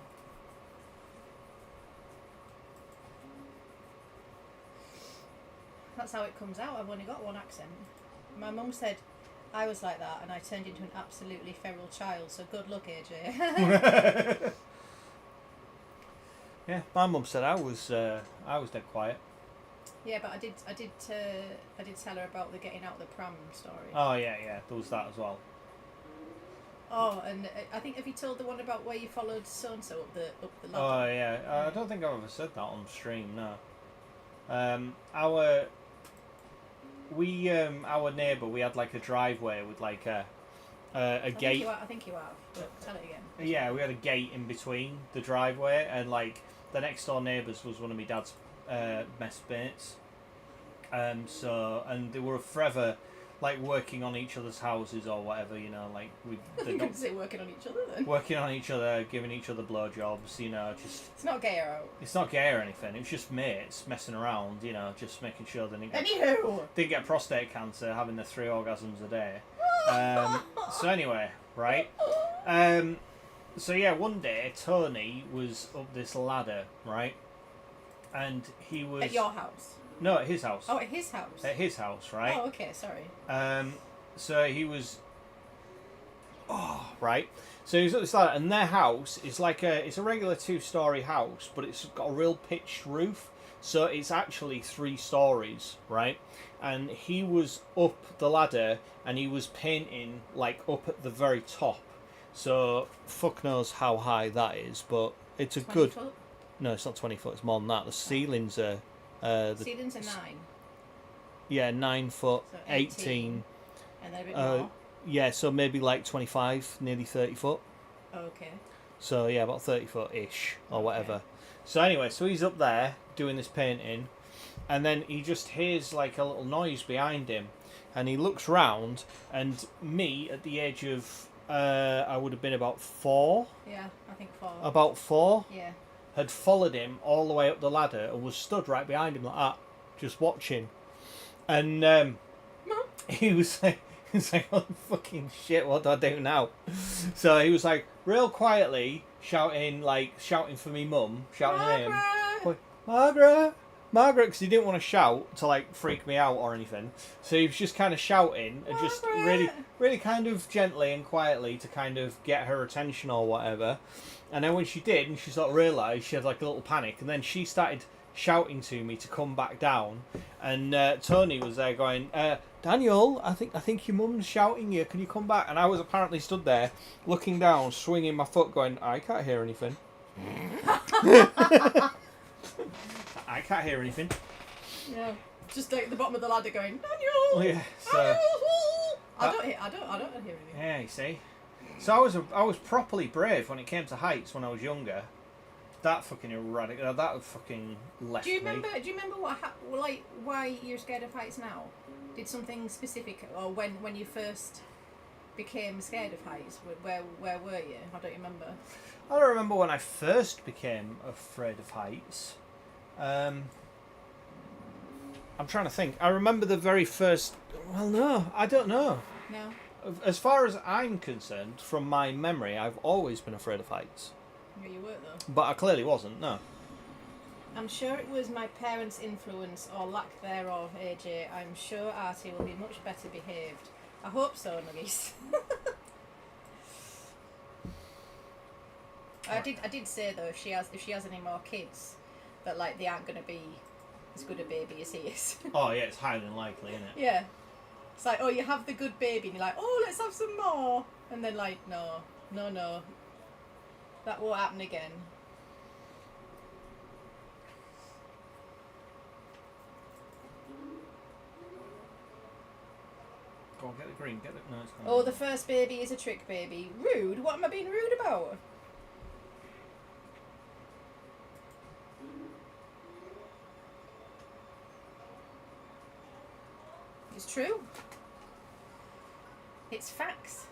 [SPEAKER 2] That's how it comes out. I've only got one accent. My mum said I was like that, and I turned into an absolutely feral child. So good luck, AJ.
[SPEAKER 1] Yeah, my mum said I was dead quiet.
[SPEAKER 2] Yeah, but I did tell her about the getting out of the pram story.
[SPEAKER 1] Oh yeah, there was that as well.
[SPEAKER 2] Oh, and I think, have you told the one about where you followed so and so up the ladder?
[SPEAKER 1] Oh yeah, I don't think I've ever said that on stream. No. Our neighbour, we had like a driveway with like a gate.
[SPEAKER 2] I think you have. But tell it again.
[SPEAKER 1] Yeah, we had a gate in between the driveway, and like the next door neighbours was one of my dad's messmates. So they were forever like working on each other's houses or whatever, you know, like
[SPEAKER 2] You could say working on each other then.
[SPEAKER 1] working on each other, giving each other blowjobs, you know, just.
[SPEAKER 2] It's not gay or out.
[SPEAKER 1] It's not gay or anything. It was just mates messing around, you know, just making sure they
[SPEAKER 2] Anywho.
[SPEAKER 1] didn't get prostate cancer, having the 3 orgasms a day. So anyway, right. So yeah, one day Tony was up this ladder, right, and he was
[SPEAKER 2] At your house?
[SPEAKER 1] No, at his house.
[SPEAKER 2] Oh, at his house?
[SPEAKER 1] At his house, right?
[SPEAKER 2] Oh, okay, sorry.
[SPEAKER 1] So he was. Oh, right. So he was at this ladder, and their house is like it's a regular 2-story house, but it's got a real pitched roof, so it's actually 3 stories, right? And he was up the ladder, and he was painting like up at the very top. So fuck knows how high that is, but it's a
[SPEAKER 2] 20
[SPEAKER 1] good.
[SPEAKER 2] foot?
[SPEAKER 1] No, it's not 20 foot. It's more than that. The ceilings are.
[SPEAKER 2] Ceilings are 9.
[SPEAKER 1] Yeah, 9 foot,
[SPEAKER 2] So
[SPEAKER 1] 18.
[SPEAKER 2] And then a bit more?
[SPEAKER 1] Yeah, so maybe like 25, nearly 30 foot.
[SPEAKER 2] Oh, okay.
[SPEAKER 1] So yeah, about 30 foot-ish or
[SPEAKER 2] Okay.
[SPEAKER 1] whatever. So anyway, so he's up there doing this painting, and then he just hears like a little noise behind him, and he looks round, and me at the age of, I would have been about 4.
[SPEAKER 2] Yeah, I think 4.
[SPEAKER 1] About 4.
[SPEAKER 2] Yeah.
[SPEAKER 1] Had followed him all the way up the ladder and was stood right behind him like that, just watching. And he was like, oh fucking shit, what do I do now? So he was like real quietly shouting for me mum, shouting at him,
[SPEAKER 2] Margaret!
[SPEAKER 1] like, Margaret, Margaret, because he didn't want to shout to like freak me out or anything, so he was just kind of shouting and just really kind of gently and quietly to kind of get her attention or whatever. And then when she did, and she sort of realised, she had like a little panic, and then she started shouting to me to come back down. And Tony was there going, Daniel, I think your mum's shouting you. Can you come back? And I was apparently stood there, looking down, swinging my foot, going, I can't hear anything. I can't hear anything.
[SPEAKER 2] Yeah, just like at the bottom of the ladder going, Daniel.
[SPEAKER 1] Oh, yeah, so
[SPEAKER 2] I don't hear anything.
[SPEAKER 1] yeah, you see. So I was properly brave when it came to heights when I was younger. That fucking erratic. That fucking left
[SPEAKER 2] Do you
[SPEAKER 1] me.
[SPEAKER 2] remember why you're scared of heights now? Did something specific, or when you first became scared of heights? Where were you? I don't remember.
[SPEAKER 1] I don't remember when I first became afraid of heights. I'm trying to think. I remember the very first. Well, no, I don't know.
[SPEAKER 2] No.
[SPEAKER 1] As far as I'm concerned, from my memory, I've always been afraid of heights.
[SPEAKER 2] Yeah, you were though.
[SPEAKER 1] But I clearly wasn't. No.
[SPEAKER 2] I'm sure it was my parents' influence or lack thereof, AJ. I'm sure Artie will be much better behaved. I hope so, Nuggies. I did say though, if she has any more kids, that like they aren't going to be as good a baby as he is.
[SPEAKER 1] Oh yeah, it's highly unlikely, isn't it?
[SPEAKER 2] Yeah. It's like, oh, you have the good baby, and you're like, oh, let's have some more, and then like, no, that won't happen again.
[SPEAKER 1] Go on, get the green, get the... No, it's gone.
[SPEAKER 2] Oh, the first baby is a trick baby. Rude? What am I being rude about? It's true. It's facts.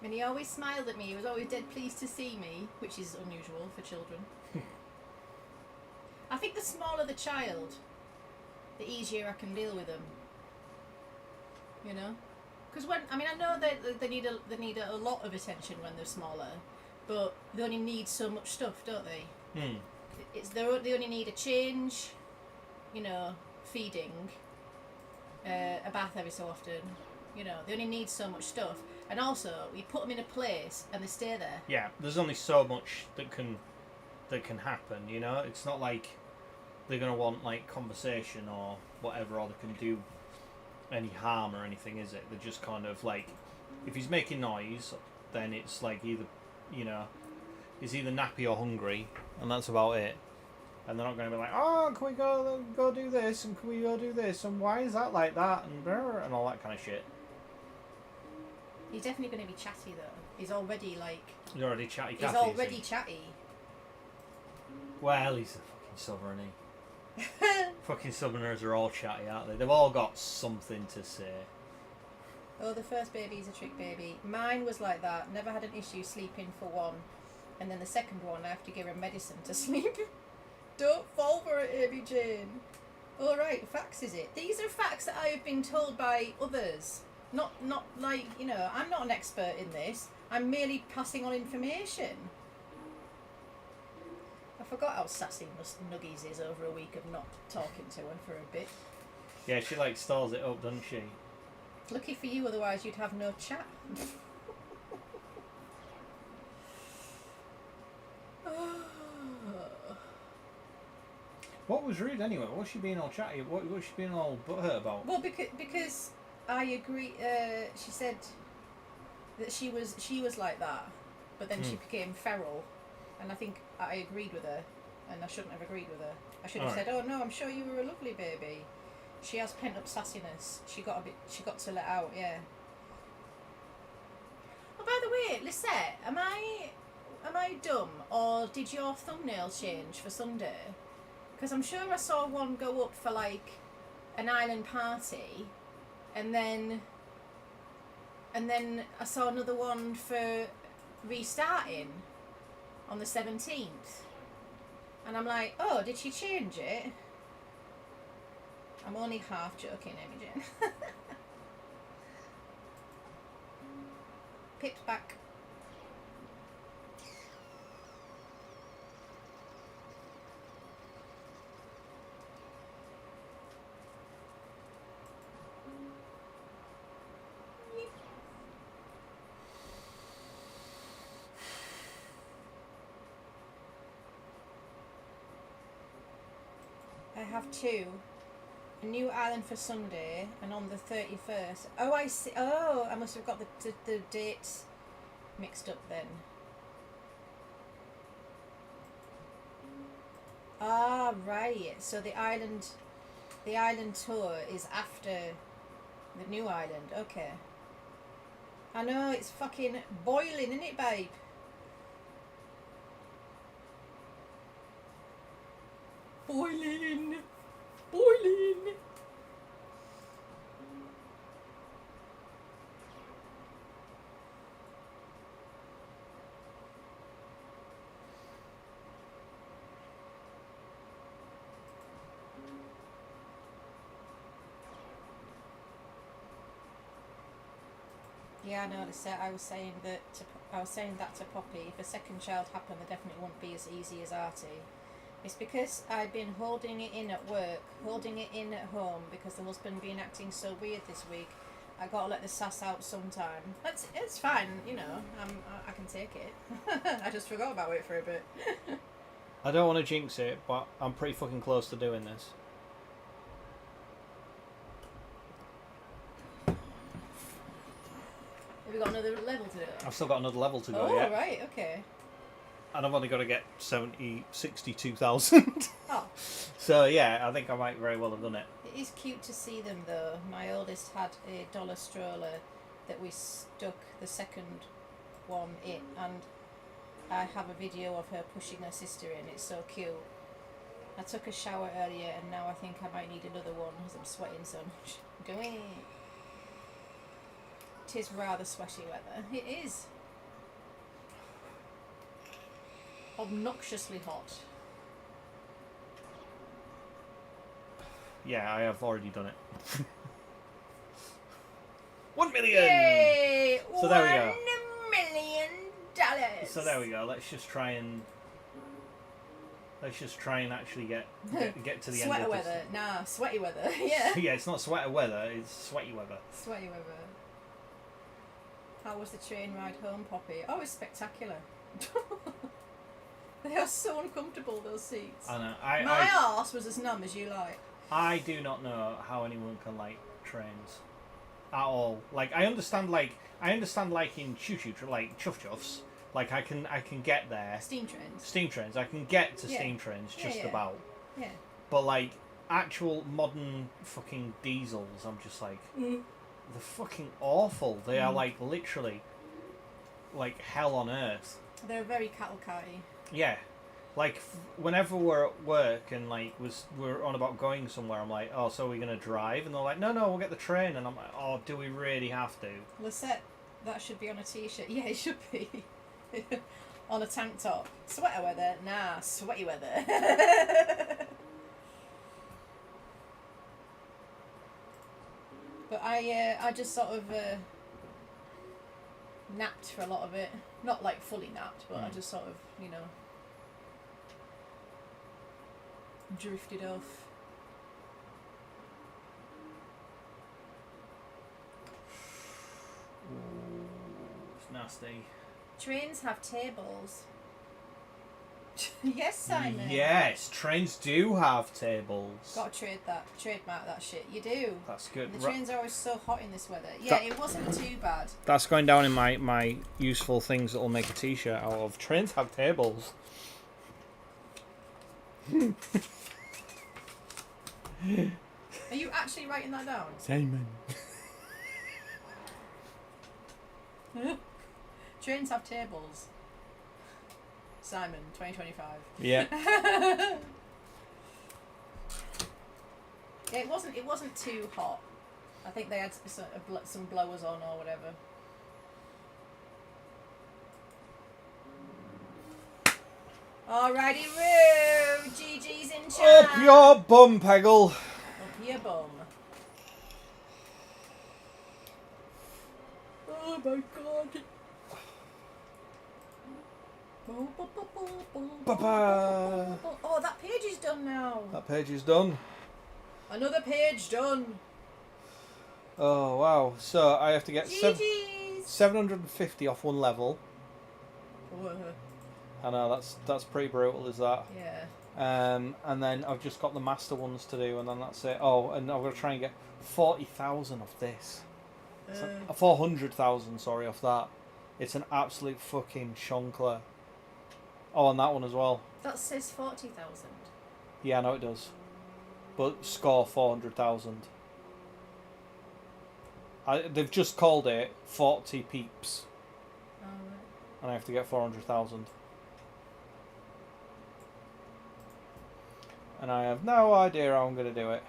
[SPEAKER 2] And he always smiled at me. He was always dead pleased to see me, which is unusual for children. I think the smaller the child, the easier I can deal with them. You know? Because I know that they need a lot of attention when they're smaller, but they only need so much stuff, don't they? They only need a change, you know, feeding, a bath every so often. You know, they only need so much stuff, and also you put them in a place and they stay there. Yeah,
[SPEAKER 1] there's only so much that can happen. You know, it's not like they're gonna want like conversation or whatever, or they can do any harm or anything, is it? They're just kind of like, if he's making noise, then it's like either, you know, he's either nappy or hungry, and that's about it. And they're not going to be like, oh, can we go do this, and can we go do this, and why is that like that, and all that kind of shit.
[SPEAKER 2] He's definitely going to be chatty though. He's already like.
[SPEAKER 1] He's already chatty.
[SPEAKER 2] He's already chatty.
[SPEAKER 1] Well, he's a fucking sovereign. Fucking Southerners are all chatty, aren't they? They've all got something to say.
[SPEAKER 2] Oh, the first baby's a trick baby. Mine was like that. Never had an issue sleeping for one. And then the second one, I have to give her medicine to sleep. Don't fall for it, Amy Jane. Alright, facts is it? These are facts that I have been told by others. Not like, you know, I'm not an expert in this. I'm merely passing on information. I forgot how sassy Nuggies is over a week of not talking to her for a bit.
[SPEAKER 1] Yeah, she like stalls it up, doesn't she?
[SPEAKER 2] Lucky for you, otherwise you'd have no chat.
[SPEAKER 1] What was rude anyway? What was she being all chatty? What was she being all butthurt about?
[SPEAKER 2] Well, because I agree. She said that she was like that, but then she became feral, and I think I agreed with her, and I shouldn't have agreed with her. I should have said, "Oh no, I'm sure you were a lovely baby." She has pent up sassiness. She got to let out. Yeah. Oh, by the way, Lisette, am I dumb, or did your thumbnail change for Sunday? Because I'm sure I saw one go up for like an island party, and then I saw another one for restarting on the 17th. And I'm like, oh, did she change it? I'm only half joking, Amy Jane. Pip's back. I have two. A new island for Sunday and on the 31st. Oh, I see. Oh, I must have got the dates mixed up then. Ah, right. So the island tour is after the new island. Okay. I know, it's fucking boiling, isn't it, babe? Boiling. Boiling. Yeah, I noticed that. I was saying that to Poppy. If a second child happened, they definitely won't be as easy as Artie. It's because I've been holding it in at work, holding it in at home, because the husband been acting so weird this week. I gotta let the sass out sometime. It's fine, you know. I can take it. I just forgot about it for a bit.
[SPEAKER 1] I don't want to jinx it, but I'm pretty fucking close to doing this.
[SPEAKER 2] Have we got another level to do?
[SPEAKER 1] I've still got another level to go.
[SPEAKER 2] Oh,
[SPEAKER 1] yet.
[SPEAKER 2] Right, okay.
[SPEAKER 1] And I've only got to get 62,000.
[SPEAKER 2] Oh.
[SPEAKER 1] So yeah, I think I might very well have done it.
[SPEAKER 2] It is cute to see them though. My oldest had a dollar stroller that we stuck the second one in, and I have a video of her pushing her sister in. It's so cute. I took a shower earlier and now I think I might need another one because I'm sweating so much. Going. It is rather sweaty weather. It is. Obnoxiously hot.
[SPEAKER 1] Yeah, I have already done it. 1 million!
[SPEAKER 2] Yay!
[SPEAKER 1] So there we go.
[SPEAKER 2] $1 million!
[SPEAKER 1] So there we go. Let's just try and actually get to the end
[SPEAKER 2] Sweater
[SPEAKER 1] of this.
[SPEAKER 2] weather. Nah, sweaty weather. Yeah.
[SPEAKER 1] Yeah, it's not sweater weather, it's sweaty weather.
[SPEAKER 2] Sweaty weather. How was the train ride home, Poppy? Oh, it's spectacular. They are so uncomfortable, those seats.
[SPEAKER 1] I know.
[SPEAKER 2] My arse was as numb as you like.
[SPEAKER 1] I do not know how anyone can like trains at all. Like I understand like in choo-choo like chuff-chuffs. Like I can get there.
[SPEAKER 2] Steam trains.
[SPEAKER 1] Steam trains. I can get to
[SPEAKER 2] Yeah.
[SPEAKER 1] steam trains just
[SPEAKER 2] Yeah.
[SPEAKER 1] about.
[SPEAKER 2] Yeah.
[SPEAKER 1] But like actual modern fucking diesels, I'm just like they're fucking awful. They are like literally like hell on earth.
[SPEAKER 2] They're very cattle carty.
[SPEAKER 1] Yeah. Like whenever we're at work and like we're on about going somewhere, I'm like, oh, so we're gonna drive, and they're like, no, we'll get the train, and I'm like, oh, do we really have to?
[SPEAKER 2] Lisette, that should be on a t-shirt. Yeah, it should be. On a tank top. Sweater weather? Nah, sweaty weather. But I just sort of napped for a lot of it. Not like fully napped, but I just sort of, you know, drifted off.
[SPEAKER 1] Ooh, it's nasty.
[SPEAKER 2] Trains have tables. Yes, Simon.
[SPEAKER 1] Yes, trains do have tables.
[SPEAKER 2] Gotta trademark that shit. You do.
[SPEAKER 1] That's good.
[SPEAKER 2] The trains are always so hot in this weather. Yeah, it wasn't too bad.
[SPEAKER 1] That's going down in my useful things that will make a t-shirt out of. Trains have tables.
[SPEAKER 2] Are you actually writing that down?
[SPEAKER 1] Simon.
[SPEAKER 2] Trains have tables. Simon, 2025.
[SPEAKER 1] Yeah.
[SPEAKER 2] It wasn't too hot. I think they had some blowers on or whatever. Alrighty, Roo! GG's in chat!
[SPEAKER 1] Up your bum, Peggle!
[SPEAKER 2] Up your bum. Oh my god.
[SPEAKER 1] Ba-ba.
[SPEAKER 2] Oh, that page is done now.
[SPEAKER 1] That page is done.
[SPEAKER 2] Another page done.
[SPEAKER 1] Oh wow! So I have to get
[SPEAKER 2] GG's.
[SPEAKER 1] 750 off one level.
[SPEAKER 2] Whoa.
[SPEAKER 1] I know that's pretty brutal, is that?
[SPEAKER 2] Yeah.
[SPEAKER 1] And then I've just got the master ones to do, and then that's it. Oh, and I've got to try and get 40,000 off this. 400,000, sorry, off that. It's an absolute fucking shonkler. Oh, and that one as well.
[SPEAKER 2] That says 40,000.
[SPEAKER 1] Yeah, I know it does. But score 400,000. They've just called it 40 peeps.
[SPEAKER 2] Oh, right.
[SPEAKER 1] And I have to get 400,000. And I have no idea how I'm going to do it.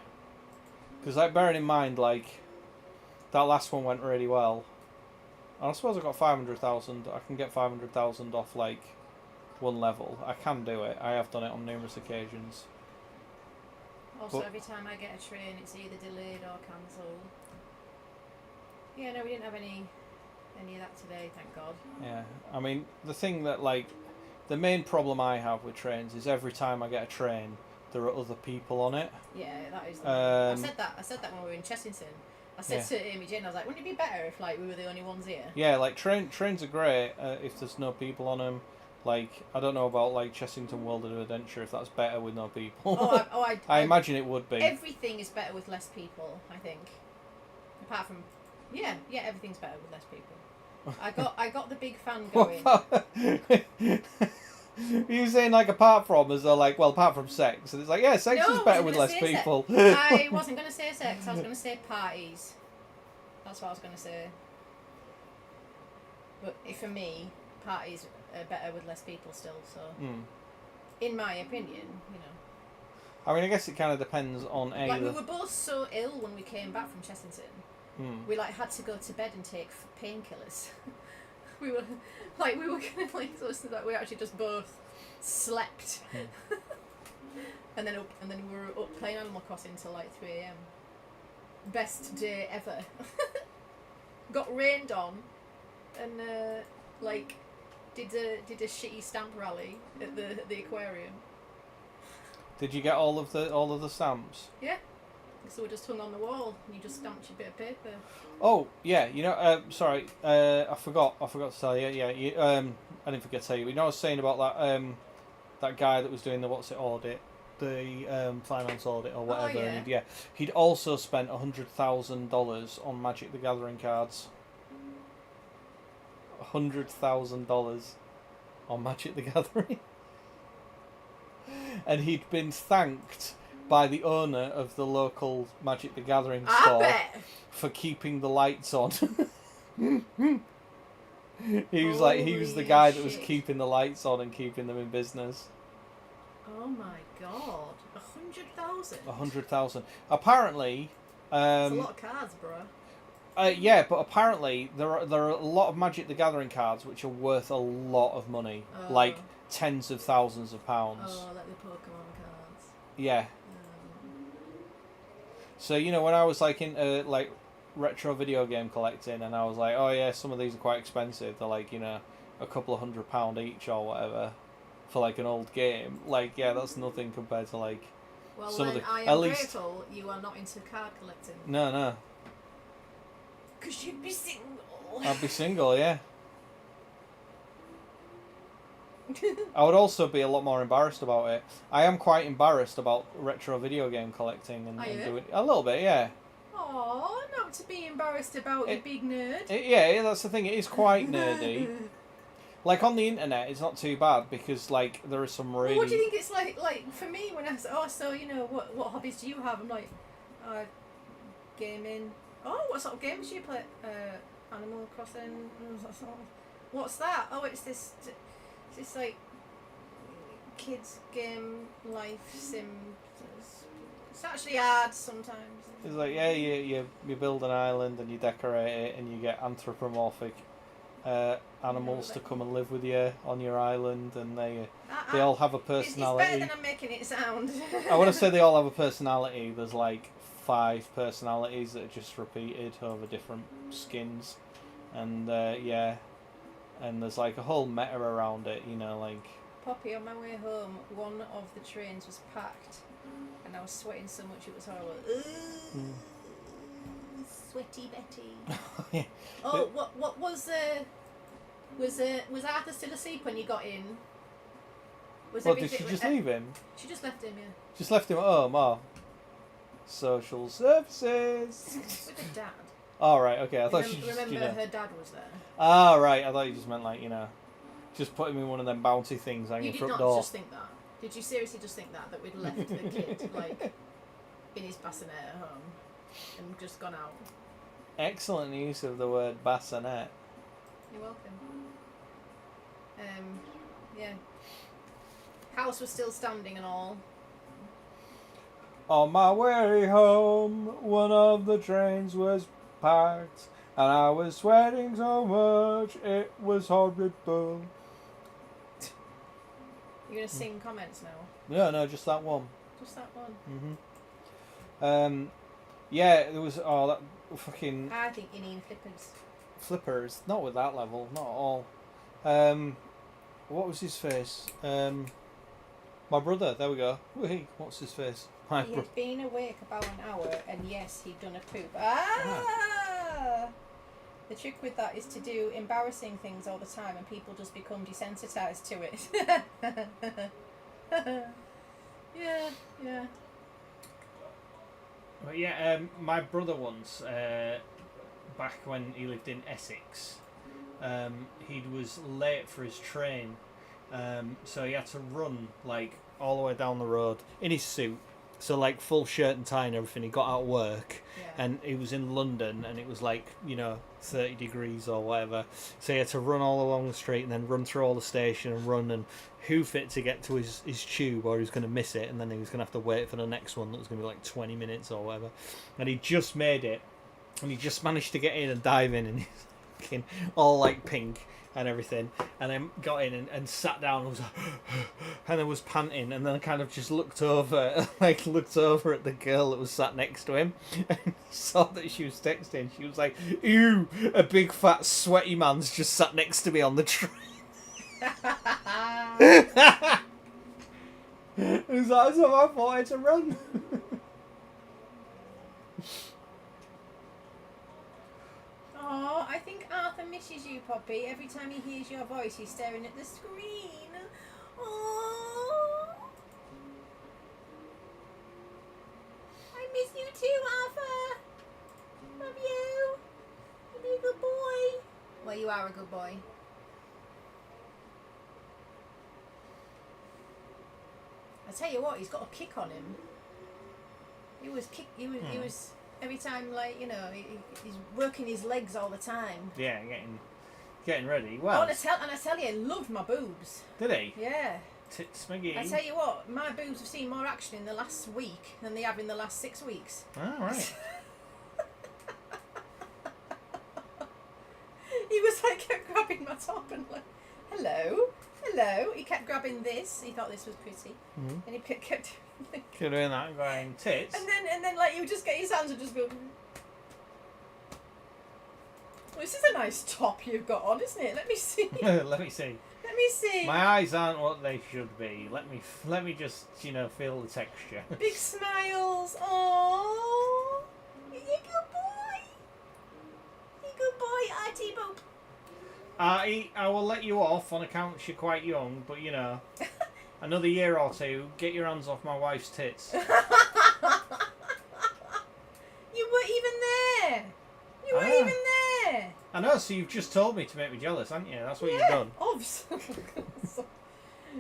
[SPEAKER 1] Because, like, bearing in mind, like, that last one went really well. And I suppose I got 500,000. I can get 500,000 off, like, one level. I can do it. I have done it on numerous occasions.
[SPEAKER 2] Also,
[SPEAKER 1] But
[SPEAKER 2] every time I get a train, it's either delayed or cancelled. Yeah, no, we didn't have any of that today, thank God.
[SPEAKER 1] yeah, I mean, the thing that, like, the main problem I have with trains is every time I get a train, there are other people on it.
[SPEAKER 2] Yeah, that is. I said that when we were in Chessington. I said to Amy Jane, I was like, wouldn't it be better if like we were the only ones here?
[SPEAKER 1] Yeah, like trains are great if there's no people on them. Like, I don't know about like Chessington World of Adventure, if that's better with no people. I imagine it would be.
[SPEAKER 2] Everything is better with less people, I think. Apart from, yeah, everything's better with less people. I got the big fan going.
[SPEAKER 1] Are you saying like apart from, as though like, well, apart from sex, and it's like, yeah, sex is better with less people.
[SPEAKER 2] I wasn't going to say sex. I was going to say parties. That's what I was going to say. But for me, parties are better with less people still. So, in my opinion, you know.
[SPEAKER 1] I mean, I guess it kind of depends on
[SPEAKER 2] Like we were both so ill when we came back from Chessington. We like had to go to bed and take painkillers. we were gonna like so that we actually just both slept. and then we were up playing Animal Crossing till like 3 AM. Best day ever. Got rained on, and like did a shitty stamp rally at the aquarium.
[SPEAKER 1] Did you get all of the stamps?
[SPEAKER 2] Yeah. So we just hung on the wall, and you just stamped your bit of paper.
[SPEAKER 1] Oh yeah, you know. Sorry, I forgot to tell you. Yeah, I didn't forget to tell you. You know, I was saying about that guy that was doing the audit, the finance audit or whatever.
[SPEAKER 2] Oh, yeah.
[SPEAKER 1] And he'd also spent $100,000 on Magic the Gathering cards. $100,000 on Magic the Gathering, and he'd been thanked by the owner of the local Magic the Gathering store for keeping the lights on. He was the guy that was keeping the lights on and keeping them in business.
[SPEAKER 2] Oh my God, 100,000.
[SPEAKER 1] 100,000. Apparently,
[SPEAKER 2] that's a lot of cards, bro.
[SPEAKER 1] Yeah, but apparently there are a lot of Magic the Gathering cards which are worth a lot of money, like tens of thousands of pounds.
[SPEAKER 2] Oh, like the Pokemon cards.
[SPEAKER 1] Yeah. So, you know, when I was like into like retro video game collecting, and I was like, oh yeah, some of these are quite expensive. They're like, you know, a couple of £100 each or whatever for like an old game. Like, yeah, that's nothing compared to like some of the.
[SPEAKER 2] I am grateful you are not into card collecting.
[SPEAKER 1] No.
[SPEAKER 2] Because you'd be single.
[SPEAKER 1] I'd be single, yeah. I would also be a lot more embarrassed about it. I am quite embarrassed about retro video game collecting and doing a little bit, yeah.
[SPEAKER 2] Oh, not to be embarrassed about, you big nerd.
[SPEAKER 1] Yeah, that's the thing. It is quite nerdy. Like on the internet, it's not too bad because like there are some really.
[SPEAKER 2] Well, what do you think it's like? Like for me, when I say, oh, so you know, what hobbies do you have? I'm like, gaming. Oh, what sort of games do you play? Animal Crossing. What's that? Oh, it's this like kids game life sim. It's actually hard sometimes.
[SPEAKER 1] It's like, yeah, you build an island and you decorate it and you get anthropomorphic animals to come and live with you on your island, and they all have a personality.
[SPEAKER 2] It's better than I'm making it sound.
[SPEAKER 1] I want to say they all have a personality. There's like 5 personalities that are just repeated over different skins, and yeah. and there's like a whole meta around it, you know, like.
[SPEAKER 2] Poppy, on my way home, one of the trains was packed, and I was sweating so much it was horrible. Ooh, sweaty Betty.
[SPEAKER 1] Yeah.
[SPEAKER 2] Oh, what was Arthur still asleep when you got in? Was
[SPEAKER 1] Well, did she just leave him?
[SPEAKER 2] She just left him, yeah.
[SPEAKER 1] Just left him at home. Oh, social services.
[SPEAKER 2] With her dad.
[SPEAKER 1] Oh, right, okay. I thought she just,
[SPEAKER 2] remember
[SPEAKER 1] you know.
[SPEAKER 2] her dad was there.
[SPEAKER 1] Oh, right. I thought you just meant like, you know, just put him in one of them bouncy things hanging
[SPEAKER 2] You did
[SPEAKER 1] front
[SPEAKER 2] not
[SPEAKER 1] door.
[SPEAKER 2] just think that. Did you seriously just think that we'd left the kid like in his bassinet at home and just gone out?
[SPEAKER 1] Excellent use of the word bassinet.
[SPEAKER 2] You're welcome. Yeah. House was still standing and all.
[SPEAKER 1] On my way home, one of the trains was packed, and I was sweating so much it was horrible.
[SPEAKER 2] You're gonna sing comments now.
[SPEAKER 1] No, just that one.
[SPEAKER 2] Just that one.
[SPEAKER 1] Yeah, there was that fucking
[SPEAKER 2] I think you need flippers.
[SPEAKER 1] flippers. Not with that level, not at all. What was his face? My brother. There we go. Whee, what's his face? My
[SPEAKER 2] He
[SPEAKER 1] brother.
[SPEAKER 2] had been awake about an hour, and yes, he'd done a poop. Ah! The trick with that is to do embarrassing things all the time, and people just become desensitized to it. Yeah.
[SPEAKER 1] But yeah, my brother once, back when he lived in Essex, he was late for his train, so he had to run like all the way down the road in his suit, so like full shirt and tie and everything. He got out of work, and he was in London, and it was like, you know, 30 degrees or whatever, so he had to run all along the street and then run through all the station and run and hoof it to get to his tube, or he was going to miss it, and then he was going to have to wait for the next one that was going to be like 20 minutes or whatever, and he just made it, and he just managed to get in and dive in, and he's fucking all like pink and everything, and then got in and sat down and was like, and then was panting, and then I kind of just looked over at the girl that was sat next to him, and saw that she was texting. She was like, "Ew, a big fat sweaty man's just sat next to me on the train." It was like, so I thought I had to run.
[SPEAKER 2] Oh, I think Arthur misses you, Poppy. Every time he hears your voice, he's staring at the screen. Oh, I miss you too, Arthur. Love you. You're a good boy. Well, you are a good boy. I tell you what, he's got a kick on him. He was every time, like, you know, he's working his legs all the time.
[SPEAKER 1] Yeah, getting ready. Well,
[SPEAKER 2] I tell you, he loved my boobs.
[SPEAKER 1] did he?
[SPEAKER 2] Yeah.
[SPEAKER 1] Tits McGee.
[SPEAKER 2] I tell you what, my boobs have seen more action in the last week than they have in the last 6 weeks.
[SPEAKER 1] Oh, right.
[SPEAKER 2] He was like, kept grabbing my top and like, hello. He kept grabbing this. He thought this was pretty, and he kept
[SPEAKER 1] doing that, going tits.
[SPEAKER 2] And then like you would just get his hands and just go. Well, this is a nice top you've got on, isn't it? Let me see.
[SPEAKER 1] Let me see.
[SPEAKER 2] Let me see.
[SPEAKER 1] My eyes aren't what they should be. Let me just, you know, feel the texture.
[SPEAKER 2] Big smiles. Oh, you're a good boy. You're a good boy, Artie Boop.
[SPEAKER 1] I will let you off on account you're quite young, but you know, another year or two, get your hands off my wife's tits.
[SPEAKER 2] You weren't even there. You weren't even there.
[SPEAKER 1] I know, so you've just told me to make me jealous, haven't you? That's what you've done.
[SPEAKER 2] Obviously.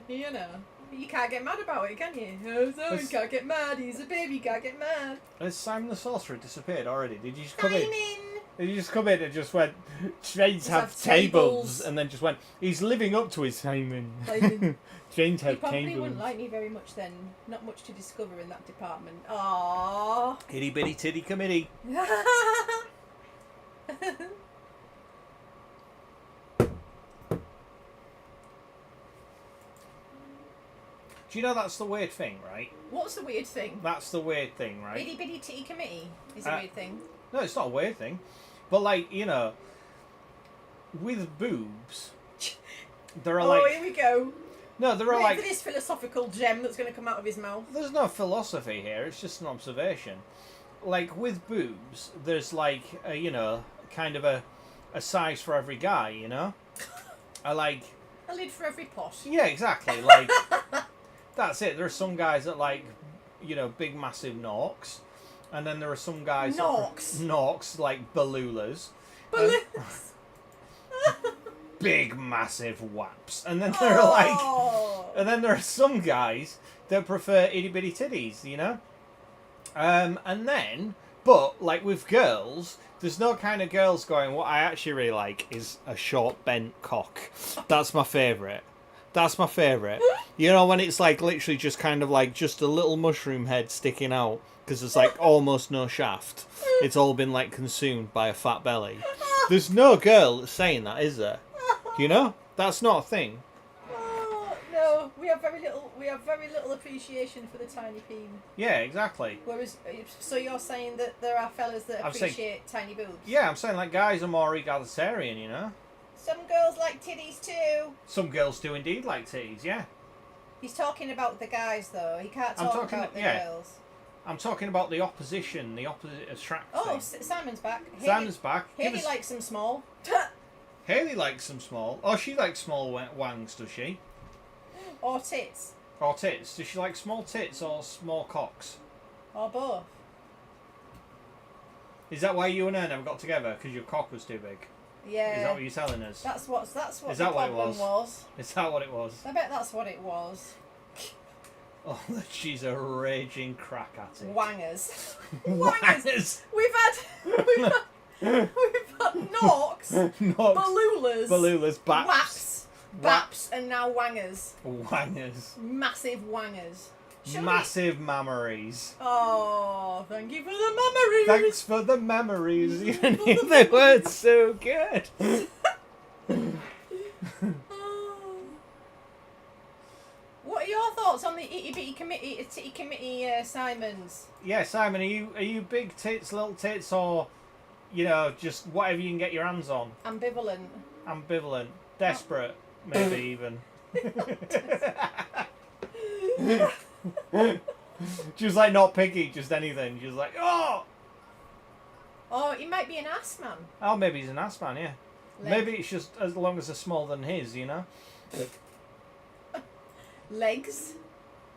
[SPEAKER 2] You know, you can't get mad about it, can you? Oh, so you can't get mad. He's a baby, you can't get mad.
[SPEAKER 1] Has Simon the Sorcerer disappeared already? Did you just come in?
[SPEAKER 2] Simon!
[SPEAKER 1] Did you just come in and just went, trains have tables, and then just went, he's living up to his Simon. Trains have
[SPEAKER 2] He probably
[SPEAKER 1] tables.
[SPEAKER 2] wouldn't like me very much then. Not much to discover in that department. Aww.
[SPEAKER 1] Itty bitty titty committee. Do you know that's the weird thing, right?
[SPEAKER 2] What's the weird thing?
[SPEAKER 1] That's the weird thing, right?
[SPEAKER 2] Itty bitty titty committee is a weird thing.
[SPEAKER 1] No, it's not a weird thing. But, like, you know, with boobs, there are
[SPEAKER 2] Oh,
[SPEAKER 1] like
[SPEAKER 2] here we go.
[SPEAKER 1] no, there are
[SPEAKER 2] Wait
[SPEAKER 1] like
[SPEAKER 2] for this philosophical gem that's going to come out of his mouth.
[SPEAKER 1] there's no philosophy here. It's just an observation. Like with boobs, there's like you know, kind of a size for every guy. You know, I like.
[SPEAKER 2] A lid for every pot.
[SPEAKER 1] Yeah, exactly. Like that's it. There are some guys that like, you know, big massive norks, and then there are some guys norks like belulas.
[SPEAKER 2] Balloons.
[SPEAKER 1] Big massive waps, and then there are like,
[SPEAKER 2] Oh.
[SPEAKER 1] and then there are some guys that prefer itty bitty titties, you know. And then, but like with girls, there's no kind of girls going, what I actually really like is a short bent cock. That's my favourite. That's my favourite. You know, when it's like literally just kind of like just a little mushroom head sticking out because there's like almost no shaft. It's all been like consumed by a fat belly. There's no girl that's saying that, is there? You know? That's not a thing.
[SPEAKER 2] Oh, no, we have very little appreciation for the tiny peen.
[SPEAKER 1] Yeah, exactly.
[SPEAKER 2] Whereas, so you're saying that there are fellas that appreciate tiny boobs?
[SPEAKER 1] Yeah, I'm saying like guys are more egalitarian, you know?
[SPEAKER 2] Some girls like titties too.
[SPEAKER 1] Some girls do indeed like titties, yeah.
[SPEAKER 2] He's talking about the guys though. He can't talk about the girls.
[SPEAKER 1] I'm talking about the opposition, the opposite attract
[SPEAKER 2] Oh,
[SPEAKER 1] thing.
[SPEAKER 2] Simon's back.
[SPEAKER 1] Simon's back.
[SPEAKER 2] Haley likes them small.
[SPEAKER 1] Haley likes some small. Oh, she likes small wangs, does she?
[SPEAKER 2] Or tits.
[SPEAKER 1] Or tits. Does she like small tits or small cocks?
[SPEAKER 2] Or both.
[SPEAKER 1] Is that why you and her never got together? Because your cock was too big?
[SPEAKER 2] Yeah.
[SPEAKER 1] Is that what you're telling us?
[SPEAKER 2] That's what
[SPEAKER 1] Is
[SPEAKER 2] the
[SPEAKER 1] that what it
[SPEAKER 2] problem
[SPEAKER 1] was?
[SPEAKER 2] was.
[SPEAKER 1] Is that what it was?
[SPEAKER 2] I bet that's what it was.
[SPEAKER 1] Oh, she's a raging crack at it.
[SPEAKER 2] Wangers.
[SPEAKER 1] Wangers.
[SPEAKER 2] We've had Norks, Belulas, Baps, and now Wangers.
[SPEAKER 1] Wangers.
[SPEAKER 2] Massive Wangers.
[SPEAKER 1] Massive memories.
[SPEAKER 2] Oh, thank you for the memories.
[SPEAKER 1] Thanks for the memories. Even if they weren't so good.
[SPEAKER 2] What are your thoughts on the itty bitty titty committee, Simons?
[SPEAKER 1] Yeah, Simon, are you big tits, little tits, or you know, just whatever you can get your hands on?
[SPEAKER 2] Ambivalent.
[SPEAKER 1] Desperate, maybe even. Just like not picky, just anything. Just like oh.
[SPEAKER 2] Oh, he might be an ass man.
[SPEAKER 1] Oh, maybe he's an ass man, yeah. Maybe it's just as long as they're smaller than his, you know.
[SPEAKER 2] Legs.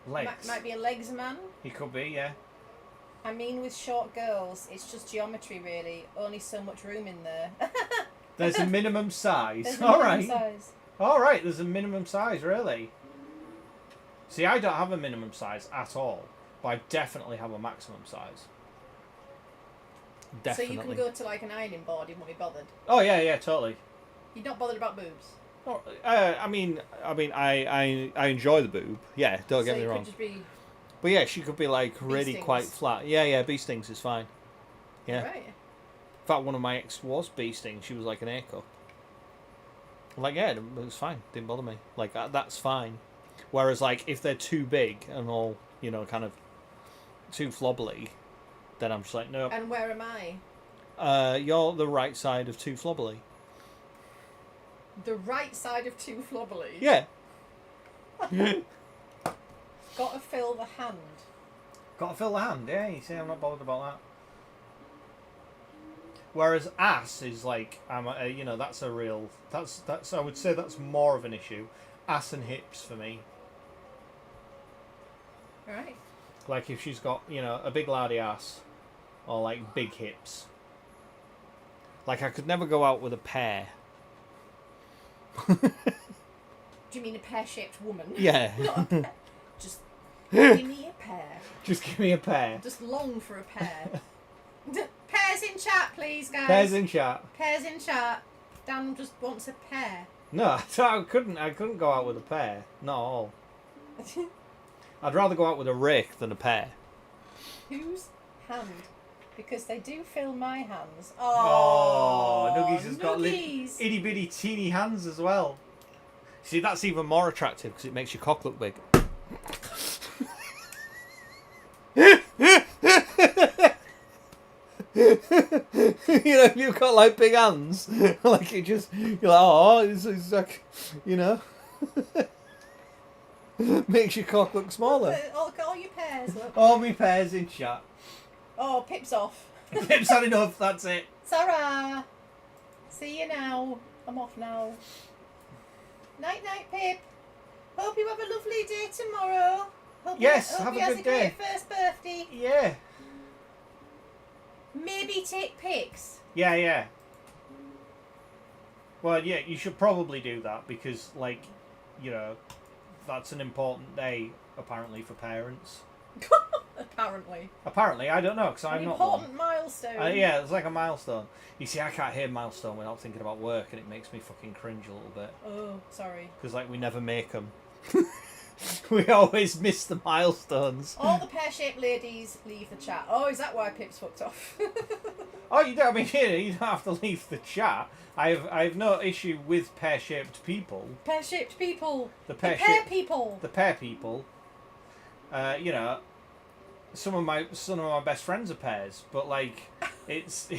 [SPEAKER 1] Legs.
[SPEAKER 2] Might be a legs man.
[SPEAKER 1] He could be, yeah.
[SPEAKER 2] I mean, with short girls, it's just geometry, really. Only so much room in there.
[SPEAKER 1] There's a minimum size.
[SPEAKER 2] There's a minimum size.
[SPEAKER 1] All right. There's a minimum size, really. See, I don't have a minimum size at all, but I definitely have a maximum size. Definitely.
[SPEAKER 2] So you can go to like an ironing board, you won't be bothered.
[SPEAKER 1] Oh yeah, totally.
[SPEAKER 2] You're not bothered about boobs.
[SPEAKER 1] Oh, I enjoy the boob. Yeah, don't get me wrong.
[SPEAKER 2] Could just be
[SPEAKER 1] But yeah, she could be like really
[SPEAKER 2] stings.
[SPEAKER 1] quite flat. Yeah, bee stings is fine. Yeah.
[SPEAKER 2] Right.
[SPEAKER 1] In fact, one of my ex was bee sting. She was like an A cup. Like yeah, it was fine. Didn't bother me. Like that's fine. Whereas like if they're too big and all, you know, kind of too flobbly, then I'm just like nope.
[SPEAKER 2] And where am I?
[SPEAKER 1] You're the right side of too flobbly.
[SPEAKER 2] The right side of too flobbly.
[SPEAKER 1] Yeah.
[SPEAKER 2] Gotta fill the hand.
[SPEAKER 1] Got to fill the hand. Yeah, you see, I'm not bothered about that. Whereas ass is like, you know, that's a real. That's. I would say that's more of an issue. Ass and hips for me.
[SPEAKER 2] Right.
[SPEAKER 1] Like if she's got, you know, a big lardy ass, or like big hips. Like I could never go out with a pair.
[SPEAKER 2] Do you mean a pear-shaped woman?
[SPEAKER 1] Yeah.
[SPEAKER 2] Not a pear. Just give me a pair.
[SPEAKER 1] Just give me a pair.
[SPEAKER 2] Just long for a pair. Pairs in chat, please, guys.
[SPEAKER 1] Pairs in chat.
[SPEAKER 2] Pairs in chat. Dan just wants a pair.
[SPEAKER 1] No, I couldn't go out with a pair. Not at all. I'd rather go out with a rake than a pair.
[SPEAKER 2] Whose hand? Because they do fill my hands.
[SPEAKER 1] Oh, Nuggies has got
[SPEAKER 2] Nuggies.
[SPEAKER 1] itty bitty teeny hands as well. See, that's even more attractive because it makes your cock look big. You know, if you've got like big hands, like it just, you're like, oh, it's like, you know, makes your cock look smaller.
[SPEAKER 2] All your pairs, look.
[SPEAKER 1] All my pairs in chat.
[SPEAKER 2] Oh, Pip's off.
[SPEAKER 1] Pip's had enough, that's it.
[SPEAKER 2] Sarah! See you now. I'm off now. Night night, Pip. Hope you have a lovely day tomorrow. Hope
[SPEAKER 1] Yes,
[SPEAKER 2] hope
[SPEAKER 1] have
[SPEAKER 2] he
[SPEAKER 1] a
[SPEAKER 2] has
[SPEAKER 1] good day.
[SPEAKER 2] Great first birthday.
[SPEAKER 1] Yeah.
[SPEAKER 2] Maybe take pics.
[SPEAKER 1] Yeah. Well, yeah, you should probably do that because, like, you know, that's an important day, apparently, for parents. Apparently, I don't know, because I'm not one.
[SPEAKER 2] An important milestone.
[SPEAKER 1] Yeah, it's like a milestone. You see, I can't hear milestone without thinking about work, and it makes me fucking cringe a little bit.
[SPEAKER 2] Oh, sorry.
[SPEAKER 1] Because, like, we never make them. We always miss the milestones.
[SPEAKER 2] All the pear-shaped ladies leave the chat. Oh, is that why Pip's fucked off?
[SPEAKER 1] Oh, you don't. I mean, you don't have to leave the chat. I have no issue with pear-shaped people.
[SPEAKER 2] Pear-shaped people.
[SPEAKER 1] The
[SPEAKER 2] pear people.
[SPEAKER 1] The pear people. You know, some of my best friends are pears, but like, it's.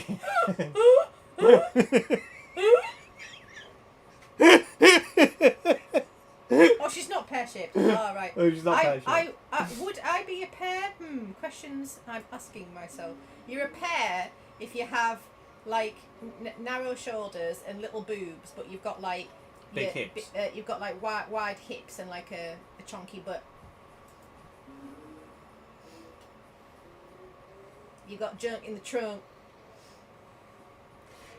[SPEAKER 2] Oh, she's not pear-shaped. Oh, right.
[SPEAKER 1] Oh, she's not pear-shaped.
[SPEAKER 2] Would I be a pear? Questions I'm asking myself. You're a pear if you have, like, narrow shoulders and little boobs, but you've got, like...
[SPEAKER 1] Big hips.
[SPEAKER 2] You've got, like, wide hips and, like, a chunky butt. You got junk in the trunk.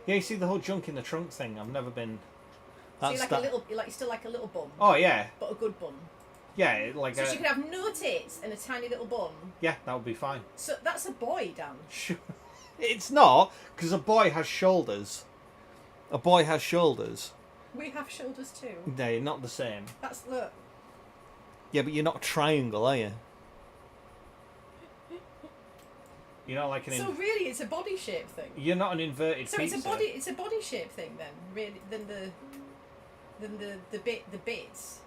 [SPEAKER 1] Yeah, you see the whole junk in the trunk thing. I've never been...
[SPEAKER 2] So you're still like a little bum.
[SPEAKER 1] Oh yeah.
[SPEAKER 2] But a good bum.
[SPEAKER 1] Yeah, like.
[SPEAKER 2] So she could have no tits and a tiny little bum.
[SPEAKER 1] Yeah, that would be fine.
[SPEAKER 2] So that's a boy, Dan.
[SPEAKER 1] Sure. It's not, because a boy has shoulders. A boy has shoulders.
[SPEAKER 2] We have shoulders too.
[SPEAKER 1] They're not the same.
[SPEAKER 2] That's look.
[SPEAKER 1] Yeah, but you're not a triangle, are you? You're not like an.
[SPEAKER 2] So really, it's a body shape thing.
[SPEAKER 1] You're not an inverted
[SPEAKER 2] so
[SPEAKER 1] pizza.
[SPEAKER 2] It's a body shape thing then, really, than the bits.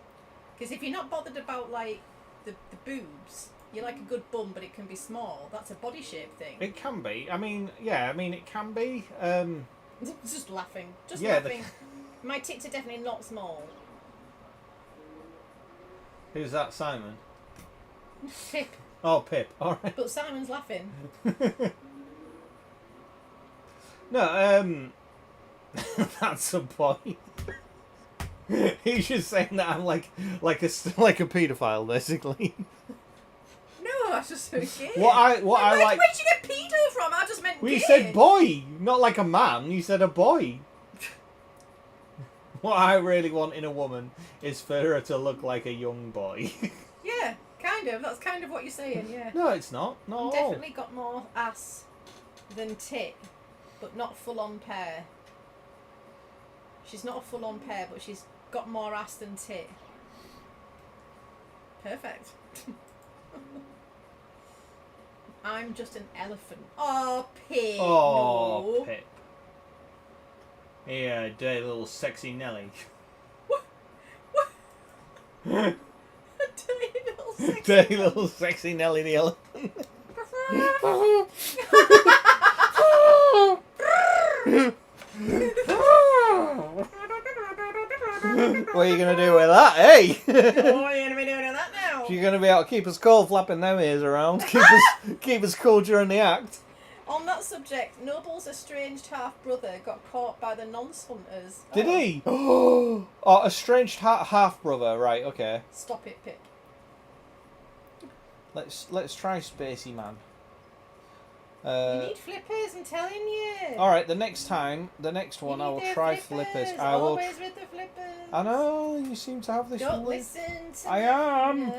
[SPEAKER 2] Because if you're not bothered about like the boobs, you like a good bum, but it can be small. That's a body shape thing.
[SPEAKER 1] It can be. I mean, yeah. I mean, it can be.
[SPEAKER 2] Just laughing. Just
[SPEAKER 1] yeah,
[SPEAKER 2] laughing. My tits are definitely not small.
[SPEAKER 1] Who's that, Simon?
[SPEAKER 2] Pip.
[SPEAKER 1] Oh, Pip. All right.
[SPEAKER 2] But Simon's laughing.
[SPEAKER 1] No, that's a boy. He's just saying that I'm like a paedophile, basically.
[SPEAKER 2] No, I was just so gay.
[SPEAKER 1] I like.
[SPEAKER 2] Where'd you get pedo from? I just meant
[SPEAKER 1] Well,
[SPEAKER 2] gay.
[SPEAKER 1] you said boy, not like a man. You said a boy. What I really want in a woman is for her to look like a young boy.
[SPEAKER 2] Yeah, kind of. That's kind of what you're saying, yeah.
[SPEAKER 1] No, it's not. Not at all.
[SPEAKER 2] Definitely got more ass than tit, but not full-on pear. She's not a full-on pear, but she's got more ass than tit. Perfect. I'm just an elephant. Oh, Pip.
[SPEAKER 1] Oh,
[SPEAKER 2] no.
[SPEAKER 1] Pip. Yeah, dirty little sexy Nelly. Dirty little sexy Nelly the elephant. What are you going to do with that, eh?
[SPEAKER 2] What are you going to be doing with that now?
[SPEAKER 1] You're going to be able to keep us cool flapping them ears around. Keep us cool during the act.
[SPEAKER 2] On that subject, Noble's estranged half-brother got caught by the nonce hunters.
[SPEAKER 1] Did he? Oh, estranged half-brother. Right, okay.
[SPEAKER 2] Stop it, Pip.
[SPEAKER 1] Let's try Spacey Man.
[SPEAKER 2] You need flippers, I'm telling you.
[SPEAKER 1] Alright, the next one I will try flippers. I will.
[SPEAKER 2] Always with the flippers.
[SPEAKER 1] I know, you seem to have this.
[SPEAKER 2] Don't listen to
[SPEAKER 1] I
[SPEAKER 2] me.
[SPEAKER 1] am.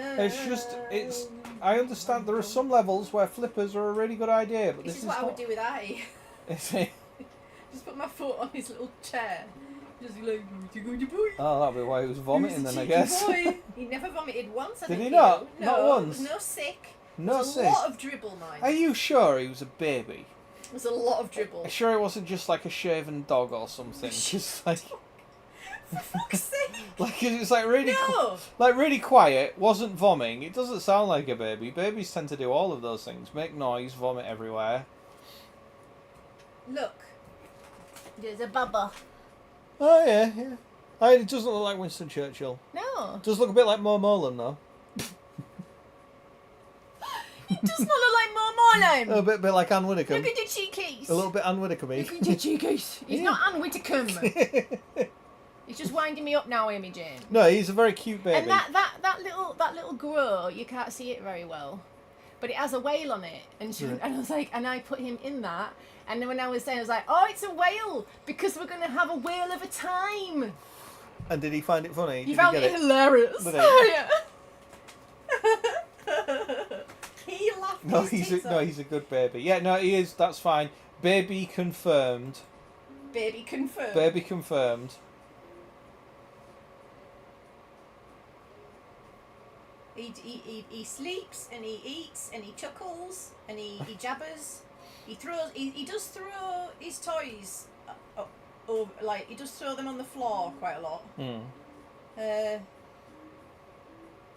[SPEAKER 1] I understand there are some levels where flippers are a really good idea, but
[SPEAKER 2] this is what I would do with I.
[SPEAKER 1] Is it?
[SPEAKER 2] Just put my foot on his little chair. Just be like, good boy.
[SPEAKER 1] Oh, that'd be why he was vomiting then, I guess.
[SPEAKER 2] Boy. He never vomited once, I
[SPEAKER 1] Did
[SPEAKER 2] think.
[SPEAKER 1] he not?
[SPEAKER 2] No,
[SPEAKER 1] Not once?
[SPEAKER 2] No sick.
[SPEAKER 1] No
[SPEAKER 2] There's
[SPEAKER 1] sick.
[SPEAKER 2] a lot of dribble, mind.
[SPEAKER 1] Are you sure he was a baby?
[SPEAKER 2] There's a lot of dribble.
[SPEAKER 1] Are you sure it wasn't just like a shaven dog or something? Just like.
[SPEAKER 2] For fuck's sake.
[SPEAKER 1] Like it's like really,
[SPEAKER 2] No.
[SPEAKER 1] really quiet. Wasn't vomiting. It doesn't sound like a baby. Babies tend to do all of those things. Make noise, vomit everywhere.
[SPEAKER 2] Look, There's a bubba.
[SPEAKER 1] Oh yeah, yeah. It doesn't look like Winston Churchill.
[SPEAKER 2] No.
[SPEAKER 1] It does look a bit like Mo Molan though.
[SPEAKER 2] It does not look like Mo Molan.
[SPEAKER 1] A bit like Anne Widdecombe.
[SPEAKER 2] Look at the cheekies.
[SPEAKER 1] A little bit Anne Widdecombe.
[SPEAKER 2] Look at the cheekies. He's not Anne Whitcomb. He's just winding me up now, Amy Jane.
[SPEAKER 1] No, he's a very cute baby.
[SPEAKER 2] And that little grow, you can't see it very well, but it has a whale on it. And and I was like, and I put him in that. And then when I was saying, I was like, oh, it's a whale because we're gonna have a whale of a time.
[SPEAKER 1] And did he find it funny?
[SPEAKER 2] He found it hilarious.
[SPEAKER 1] Did he?
[SPEAKER 2] Yeah. He laughed.
[SPEAKER 1] No, he's a good baby. Yeah, no, he is. That's fine. Baby confirmed.
[SPEAKER 2] Baby confirmed.
[SPEAKER 1] Baby confirmed.
[SPEAKER 2] He sleeps and he eats and he chuckles and he jabbers. He does throw his toys over, like he does throw them on the floor quite a lot.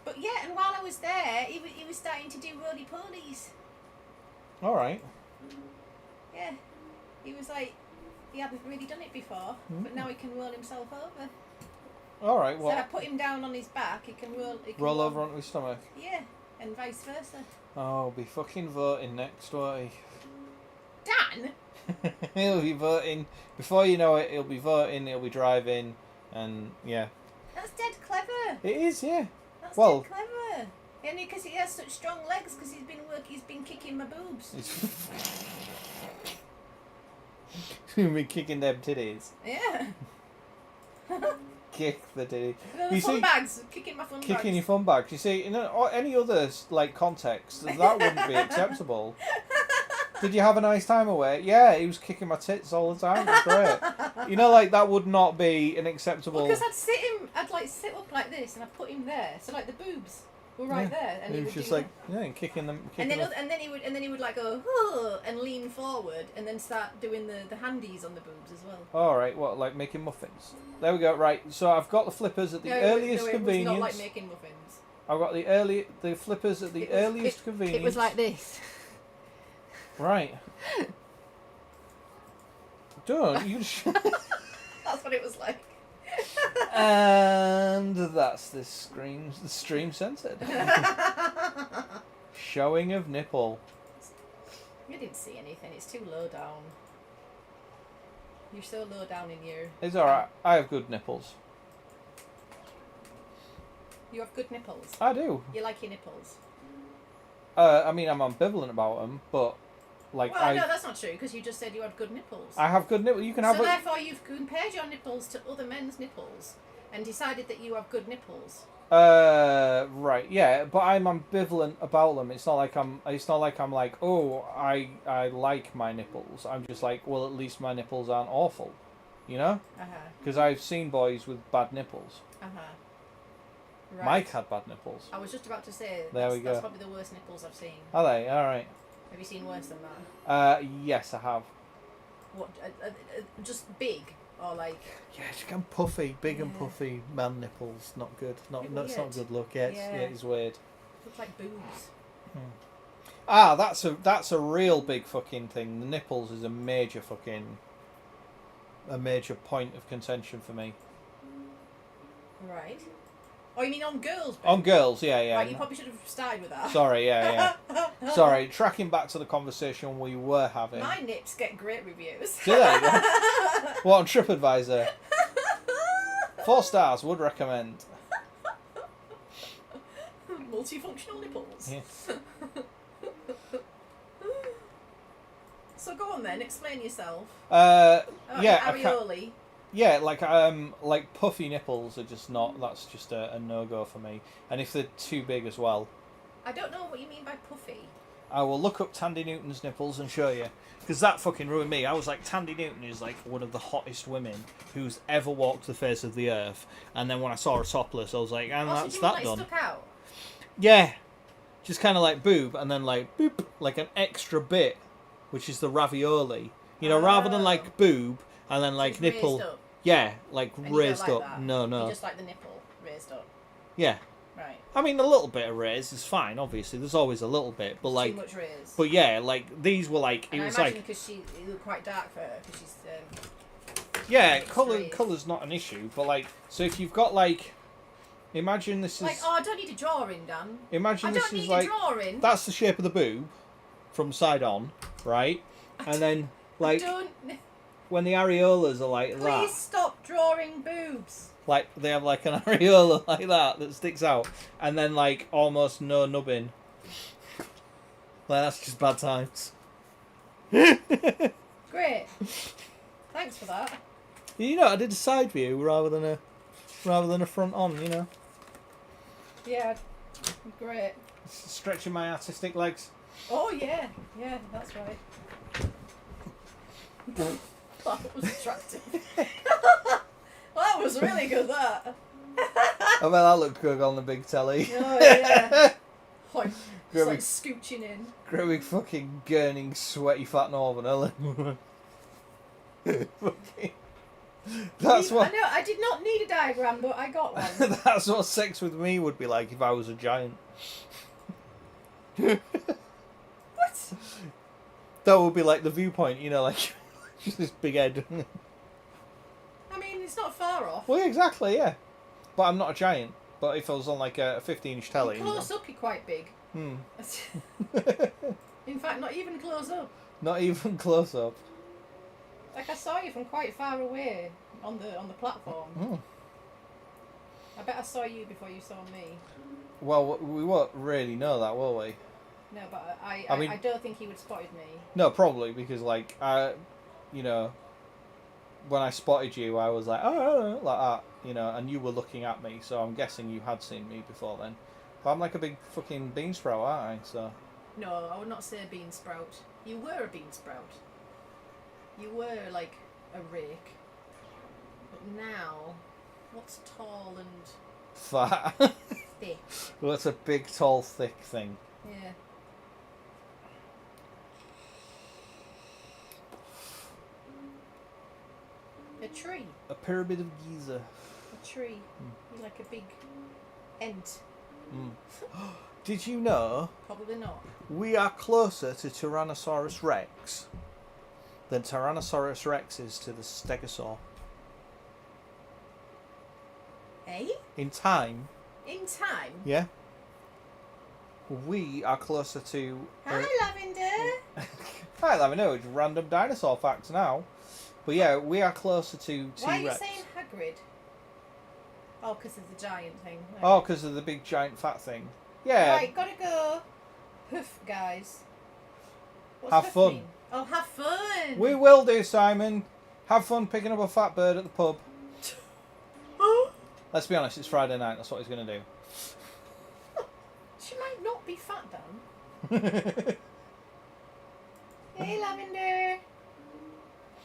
[SPEAKER 2] But yeah, and while I was there, he was starting to do roly polies.
[SPEAKER 1] All right.
[SPEAKER 2] Yeah, he was like, he hadn't really done it before, but now he can roll himself over.
[SPEAKER 1] All right. Well,
[SPEAKER 2] so I put him down on his back. He can
[SPEAKER 1] roll over onto his stomach.
[SPEAKER 2] Yeah, and vice versa.
[SPEAKER 1] Oh, be fucking voting next, won't he?
[SPEAKER 2] Dan.
[SPEAKER 1] He'll be voting before you know it. He'll be voting. He'll be driving, and yeah.
[SPEAKER 2] That's dead clever.
[SPEAKER 1] It is, yeah.
[SPEAKER 2] That's dead clever. Only because he has such strong legs. Because he's been kicking my boobs.
[SPEAKER 1] He's been kicking them titties.
[SPEAKER 2] Yeah.
[SPEAKER 1] Kick the titties.
[SPEAKER 2] The fun bags. Kicking my fun bags.
[SPEAKER 1] Kicking your fun bags. You see, in any other like context, that wouldn't be acceptable. Did you have a nice time away? Yeah, he was kicking my tits all the time. It was great. You know, like that would not be an acceptable.
[SPEAKER 2] Because I'd like sit up like this, and I'd put him there, so like the boobs were right there, and
[SPEAKER 1] he was just like and kicking them.
[SPEAKER 2] And then he would like go and lean forward, and then start doing the handies on the boobs as well.
[SPEAKER 1] All right, what like making muffins? There we go. Right, so I've got the flippers at the earliest convenience.
[SPEAKER 2] It was not like making muffins.
[SPEAKER 1] I've got the flippers at the earliest convenience.
[SPEAKER 2] It was like this.
[SPEAKER 1] Right. Don't you?
[SPEAKER 2] That's what it was like.
[SPEAKER 1] And that's the stream censored. Showing of nipple.
[SPEAKER 2] You didn't see anything. It's too low down. You're so low down in your...
[SPEAKER 1] It's alright. I have good nipples.
[SPEAKER 2] You have good nipples?
[SPEAKER 1] I do.
[SPEAKER 2] You like your nipples?
[SPEAKER 1] I mean, I'm ambivalent about them, but... Like
[SPEAKER 2] well, no, that's not true, because you just said you had good nipples.
[SPEAKER 1] I have good nipples. You can have.
[SPEAKER 2] So therefore, you've compared your nipples to other men's nipples, and decided that you have good nipples.
[SPEAKER 1] Right, yeah, but I'm ambivalent about them. It's not like I'm like, oh, I like my nipples. I'm just like, well, at least my nipples aren't awful, you know? Because I've seen boys with bad nipples.
[SPEAKER 2] Right.
[SPEAKER 1] Mike had bad nipples.
[SPEAKER 2] I was just about to say.
[SPEAKER 1] There we go.
[SPEAKER 2] That's probably the worst nipples I've seen.
[SPEAKER 1] Are they? All right.
[SPEAKER 2] Have you seen worse than that?
[SPEAKER 1] Yes, I have.
[SPEAKER 2] What? Just big, or like?
[SPEAKER 1] Yeah, just kind of puffy, big and puffy man nipples. Not good. It's not a good look. Yeah, it's weird.
[SPEAKER 2] Looks like boobs.
[SPEAKER 1] Ah, that's a real big fucking thing. The nipples is a major point of contention for me.
[SPEAKER 2] Right. Oh, you mean on girls? Ben?
[SPEAKER 1] On girls, yeah.
[SPEAKER 2] Right, you probably should have started with that.
[SPEAKER 1] Sorry, yeah. Sorry, tracking back to the conversation we were having.
[SPEAKER 2] My nips get great reviews.
[SPEAKER 1] Do they? What, on TripAdvisor? 4 stars, would recommend.
[SPEAKER 2] Multifunctional nipples.
[SPEAKER 1] Yeah.
[SPEAKER 2] So go on then, explain yourself.
[SPEAKER 1] Areoli. Yeah, like puffy nipples are just not. That's just a no-go for me. And if they're too big as well.
[SPEAKER 2] I don't know what you mean by puffy.
[SPEAKER 1] I will look up Tandy Newton's nipples and show you. Because that fucking ruined me. I was like, Tandy Newton is like one of the hottest women who's ever walked the face of the earth. And then when I saw her topless, I was like, and that's
[SPEAKER 2] so
[SPEAKER 1] that
[SPEAKER 2] like
[SPEAKER 1] done.
[SPEAKER 2] Stuck out?
[SPEAKER 1] Yeah. Just kind of like boob, and then like boop, like an extra bit, which is the ravioli. You know, rather than like boob, and then like nipple.
[SPEAKER 2] Raised up.
[SPEAKER 1] Yeah, like
[SPEAKER 2] and
[SPEAKER 1] raised
[SPEAKER 2] you don't
[SPEAKER 1] up.
[SPEAKER 2] Like that.
[SPEAKER 1] No.
[SPEAKER 2] You just like the nipple raised up.
[SPEAKER 1] Yeah.
[SPEAKER 2] Right.
[SPEAKER 1] I mean, a little bit of raise is fine. Obviously, there's always a little bit, but like.
[SPEAKER 2] Too much raise.
[SPEAKER 1] But yeah, like these were like
[SPEAKER 2] and
[SPEAKER 1] it was
[SPEAKER 2] I imagine
[SPEAKER 1] like.
[SPEAKER 2] because it looked quite dark for her because she's
[SPEAKER 1] Yeah,
[SPEAKER 2] It's
[SPEAKER 1] colour's not an issue, but like, so if you've got like, imagine this is
[SPEAKER 2] like, oh, I don't need a drawing, Dan.
[SPEAKER 1] Imagine
[SPEAKER 2] I
[SPEAKER 1] this
[SPEAKER 2] don't
[SPEAKER 1] is
[SPEAKER 2] need
[SPEAKER 1] like
[SPEAKER 2] a drawing.
[SPEAKER 1] that's the shape of the boob from side on, right? And then like when the areolas are like
[SPEAKER 2] Please
[SPEAKER 1] that,
[SPEAKER 2] stop drawing boobs.
[SPEAKER 1] like they have like an areola like that sticks out, and then like almost no nubbing. Like that's just bad times.
[SPEAKER 2] Great. Thanks for that.
[SPEAKER 1] You know, I did a side view rather than a front on. You know.
[SPEAKER 2] Yeah. Great.
[SPEAKER 1] Stretching my artistic legs.
[SPEAKER 2] Oh yeah, yeah, that's right. That was attractive. Well, that was really good. That.
[SPEAKER 1] I bet that looked good on the big telly.
[SPEAKER 2] Oh yeah. Like,
[SPEAKER 1] Great
[SPEAKER 2] it's like
[SPEAKER 1] big-
[SPEAKER 2] scooching in.
[SPEAKER 1] Great big fucking gurning, sweaty fat Northern. Fucking. That's what.
[SPEAKER 2] I know. I did not need a diagram, but I got one.
[SPEAKER 1] That's what sex with me would be like if I was a giant.
[SPEAKER 2] What?
[SPEAKER 1] That would be like the viewpoint, you know, like just this big head.
[SPEAKER 2] I mean, it's not far off.
[SPEAKER 1] Well, yeah, exactly, yeah. But I'm not a giant. But if I was on like a 15-inch telly,
[SPEAKER 2] Close up, you're quite big.
[SPEAKER 1] Hmm.
[SPEAKER 2] In fact, not even close up.
[SPEAKER 1] Not even close up.
[SPEAKER 2] Like I saw you from quite far away on the platform.
[SPEAKER 1] Hmm.
[SPEAKER 2] I bet I saw you before you saw me.
[SPEAKER 1] Well, we won't really know that, will we?
[SPEAKER 2] No, but
[SPEAKER 1] I mean-
[SPEAKER 2] I don't think he would have spotted me.
[SPEAKER 1] No, probably because like you know, when I spotted you, I was like, oh, like that, you know, and you were looking at me, so I'm guessing you had seen me before then. But I'm like a big fucking bean sprout, aren't I? So.
[SPEAKER 2] No, I would not say a bean sprout. You were a bean sprout. You were like a rake. But now, what's tall and
[SPEAKER 1] Fat.
[SPEAKER 2] thick?
[SPEAKER 1] Well, it's a big, tall, thick thing.
[SPEAKER 2] Yeah. A tree.
[SPEAKER 1] A pyramid of Giza.
[SPEAKER 2] A tree. You're like a big ent.
[SPEAKER 1] Mm. Did you know
[SPEAKER 2] Probably not.
[SPEAKER 1] we are closer to Tyrannosaurus Rex than Tyrannosaurus Rex is to the Stegosaur?
[SPEAKER 2] Eh?
[SPEAKER 1] In time,
[SPEAKER 2] In time?
[SPEAKER 1] yeah? We are closer to...
[SPEAKER 2] Hi, Lavender.
[SPEAKER 1] I don't know, it's random dinosaur facts now. But yeah, we are closer to T-Rex.
[SPEAKER 2] Why are you saying Hagrid? Oh, because of the giant thing. Right.
[SPEAKER 1] Oh, because of the big, giant, fat thing. Yeah.
[SPEAKER 2] Right, gotta go. Hoof, guys. What's
[SPEAKER 1] Have
[SPEAKER 2] hoof
[SPEAKER 1] fun.
[SPEAKER 2] mean? Oh, have fun.
[SPEAKER 1] We will do, Simon. Have fun picking up a fat bird at the pub. Let's be honest, it's Friday night. That's what he's going to do.
[SPEAKER 2] She might not be fat, Dan. Hey, Lavender.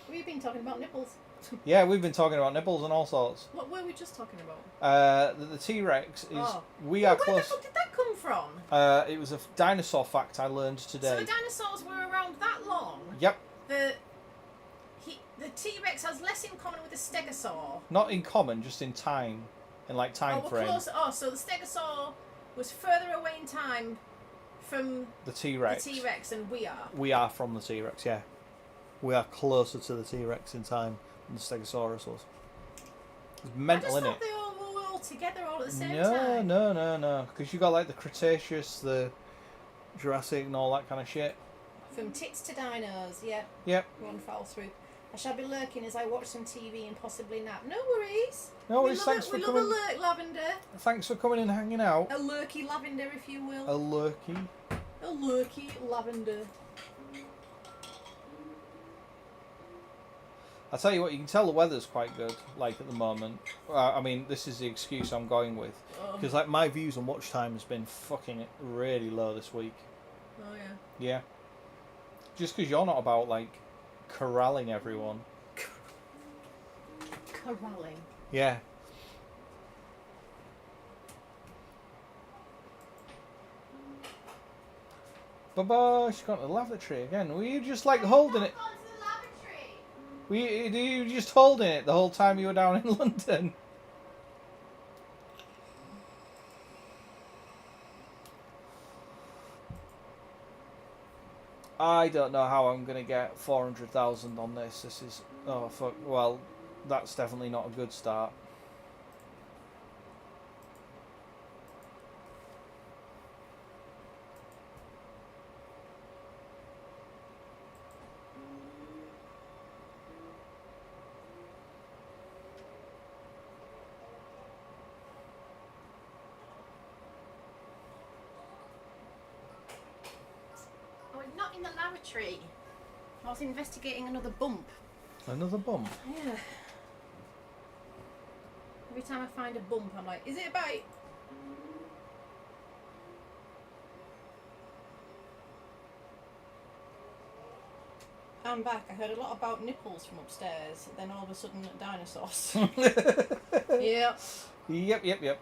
[SPEAKER 2] We've been talking about nipples.
[SPEAKER 1] Yeah, we've been talking about nipples and all sorts.
[SPEAKER 2] What were we just talking about?
[SPEAKER 1] The T-Rex is...
[SPEAKER 2] Oh.
[SPEAKER 1] We
[SPEAKER 2] Where
[SPEAKER 1] are
[SPEAKER 2] the
[SPEAKER 1] close...
[SPEAKER 2] fuck did that come from?
[SPEAKER 1] It was a dinosaur fact I learned today.
[SPEAKER 2] So the dinosaurs were around that long?
[SPEAKER 1] Yep.
[SPEAKER 2] The T-Rex has less in common with the Stegosaur.
[SPEAKER 1] Not in common, just in time. In like time
[SPEAKER 2] we're
[SPEAKER 1] frame.
[SPEAKER 2] close. Oh, so the Stegosaur was further away in time from
[SPEAKER 1] The T-Rex.
[SPEAKER 2] the T-Rex than we are.
[SPEAKER 1] We are from the T-Rex, yeah. We are closer to the T-Rex in time than the Stegosaurus was. It's mental,
[SPEAKER 2] I just
[SPEAKER 1] innit?
[SPEAKER 2] thought they were all together all at the same time.
[SPEAKER 1] No. Because you got like the Cretaceous, the Jurassic, and all that kind of shit.
[SPEAKER 2] From tits to dinos, yeah.
[SPEAKER 1] Yep.
[SPEAKER 2] One fell through. I shall be lurking as I watch some TV and possibly nap. No worries.
[SPEAKER 1] No
[SPEAKER 2] we
[SPEAKER 1] worries,
[SPEAKER 2] love
[SPEAKER 1] thanks
[SPEAKER 2] it.
[SPEAKER 1] for
[SPEAKER 2] We
[SPEAKER 1] coming.
[SPEAKER 2] love a lurk, Lavender.
[SPEAKER 1] Thanks for coming and hanging out.
[SPEAKER 2] A lurky Lavender, if you will.
[SPEAKER 1] A lurky.
[SPEAKER 2] A lurky Lavender.
[SPEAKER 1] I tell you what, you can tell the weather's quite good, like at the moment. I mean, this is the excuse I'm going with. Because like my views on watch time has been fucking really low this week.
[SPEAKER 2] Oh yeah.
[SPEAKER 1] Yeah. Just because you're not about like corralling everyone.
[SPEAKER 2] Corralling.
[SPEAKER 1] Yeah. Baba, she's gone to the lavatory again. Were you just like holding it? Were you just holding it the whole time you were down in London? I don't know how I'm going to get 400,000 on this. This is... Oh, fuck. Well, that's definitely not a good start.
[SPEAKER 2] Oh, I'm not in the lavatory. I was investigating another bump.
[SPEAKER 1] Another bump?
[SPEAKER 2] Yeah. Every time I find a bump, I'm like, is it a bite? I'm back. I heard a lot about nipples from upstairs. Then all of a sudden, dinosaurs. Yep.
[SPEAKER 1] Yep.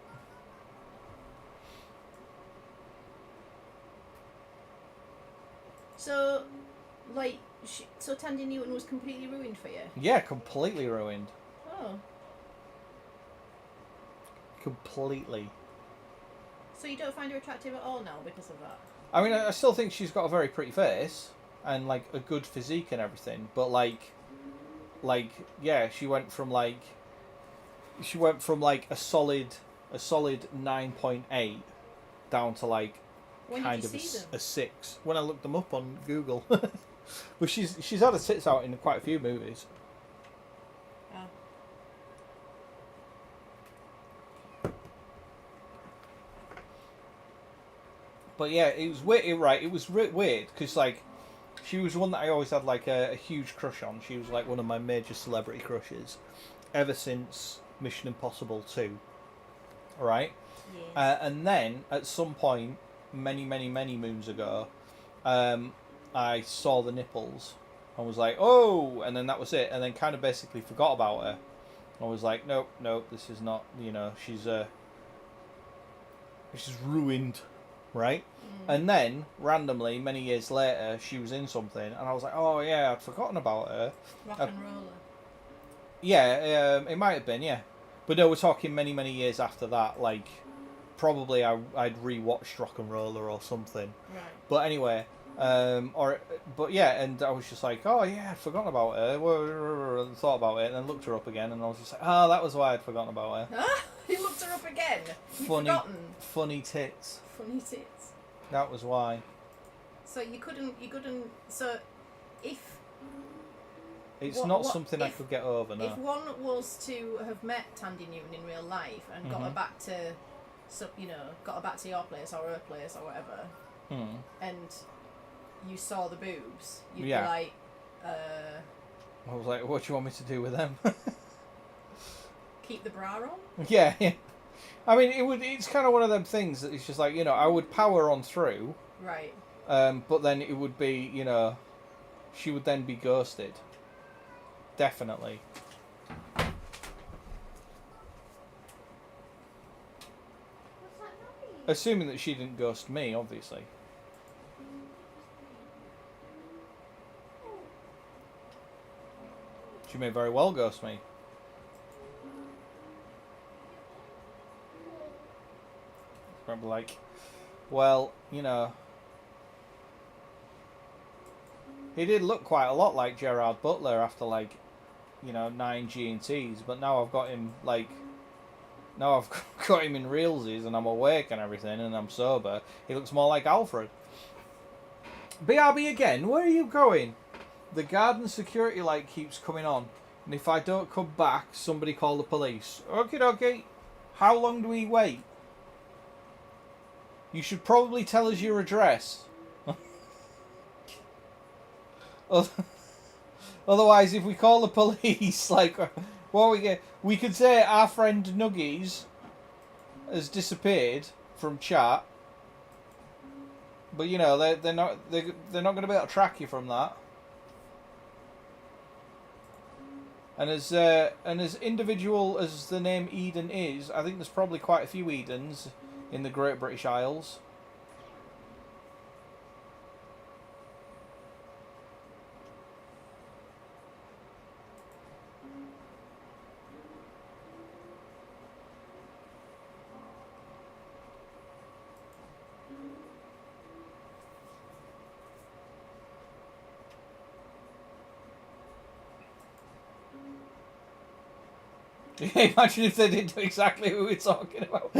[SPEAKER 2] So, like, so Tandy Newton was completely ruined for you?
[SPEAKER 1] Yeah, completely ruined.
[SPEAKER 2] Oh.
[SPEAKER 1] Completely.
[SPEAKER 2] So you don't find her attractive at all now because of that?
[SPEAKER 1] I mean, I still think she's got a very pretty face and like a good physique and everything, but like yeah, she went from like a solid 9.8 down to like
[SPEAKER 2] When
[SPEAKER 1] kind
[SPEAKER 2] did you
[SPEAKER 1] of
[SPEAKER 2] see them?
[SPEAKER 1] a 6 when I looked them up on Google. But she's had her tits out in quite a few movies.
[SPEAKER 2] Oh.
[SPEAKER 1] But yeah, it was weird. Right, it was weird because like she was one that I always had like a huge crush on. She was like one of my major celebrity crushes ever since Mission Impossible 2. Right,
[SPEAKER 2] Yes.
[SPEAKER 1] and then at some point, many moons ago, I saw the nipples and was like, oh, and then that was it, and then kind of basically forgot about her. I was like, nope, this is not, she's ruined, right? And then randomly, many years later, she was in something, and I was like, oh yeah, I'd forgotten about her.
[SPEAKER 2] Rock and roller.
[SPEAKER 1] Yeah, it might have been, yeah, but no, we're talking many years after that. Like, probably I'd rewatched Rock and Roller or something.
[SPEAKER 2] Right.
[SPEAKER 1] But anyway, but yeah, and I was just like, oh yeah, I'd forgotten about her. Thought about it, and then looked her up again, and I was just like, oh, that was why I'd forgotten about her.
[SPEAKER 2] You looked her up again? You've
[SPEAKER 1] Funny,
[SPEAKER 2] forgotten?
[SPEAKER 1] funny tits.
[SPEAKER 2] Funny tits.
[SPEAKER 1] That was why.
[SPEAKER 2] So you couldn't, so if...
[SPEAKER 1] It's not something I could get over, no.
[SPEAKER 2] If one was to have met Tandy Newton in real life and got her back to, got her back to your place or her place or whatever, and you saw the boobs, you'd be like,
[SPEAKER 1] I was like, what do you want me to do with them?
[SPEAKER 2] keep the bra on?
[SPEAKER 1] Yeah. I mean, it's kind of one of them things that it's just like, I would power on through.
[SPEAKER 2] Right.
[SPEAKER 1] But then it would be, she would then be ghosted. Definitely.
[SPEAKER 2] What's that noise?
[SPEAKER 1] Assuming that she didn't ghost me, obviously. She may very well ghost me. Probably like, well, he did look quite a lot like Gerard Butler after 9 G&Ts, but now I've got him now I've got him in realsies and I'm awake and everything and I'm sober. He looks more like Alfred. BRB again, where are you going? The garden security light keeps coming on, and if I don't come back, somebody call the police. Okie dokie. How long do we wait? You should probably tell us your address. Otherwise, if we call the police, we could say our friend Nuggies has disappeared from chat, but they're not going to be able to track you from that. And as individual as the name Eden is, I think there's probably quite a few Edens in the Great British Isles. Imagine if they didn't know exactly who we're talking about.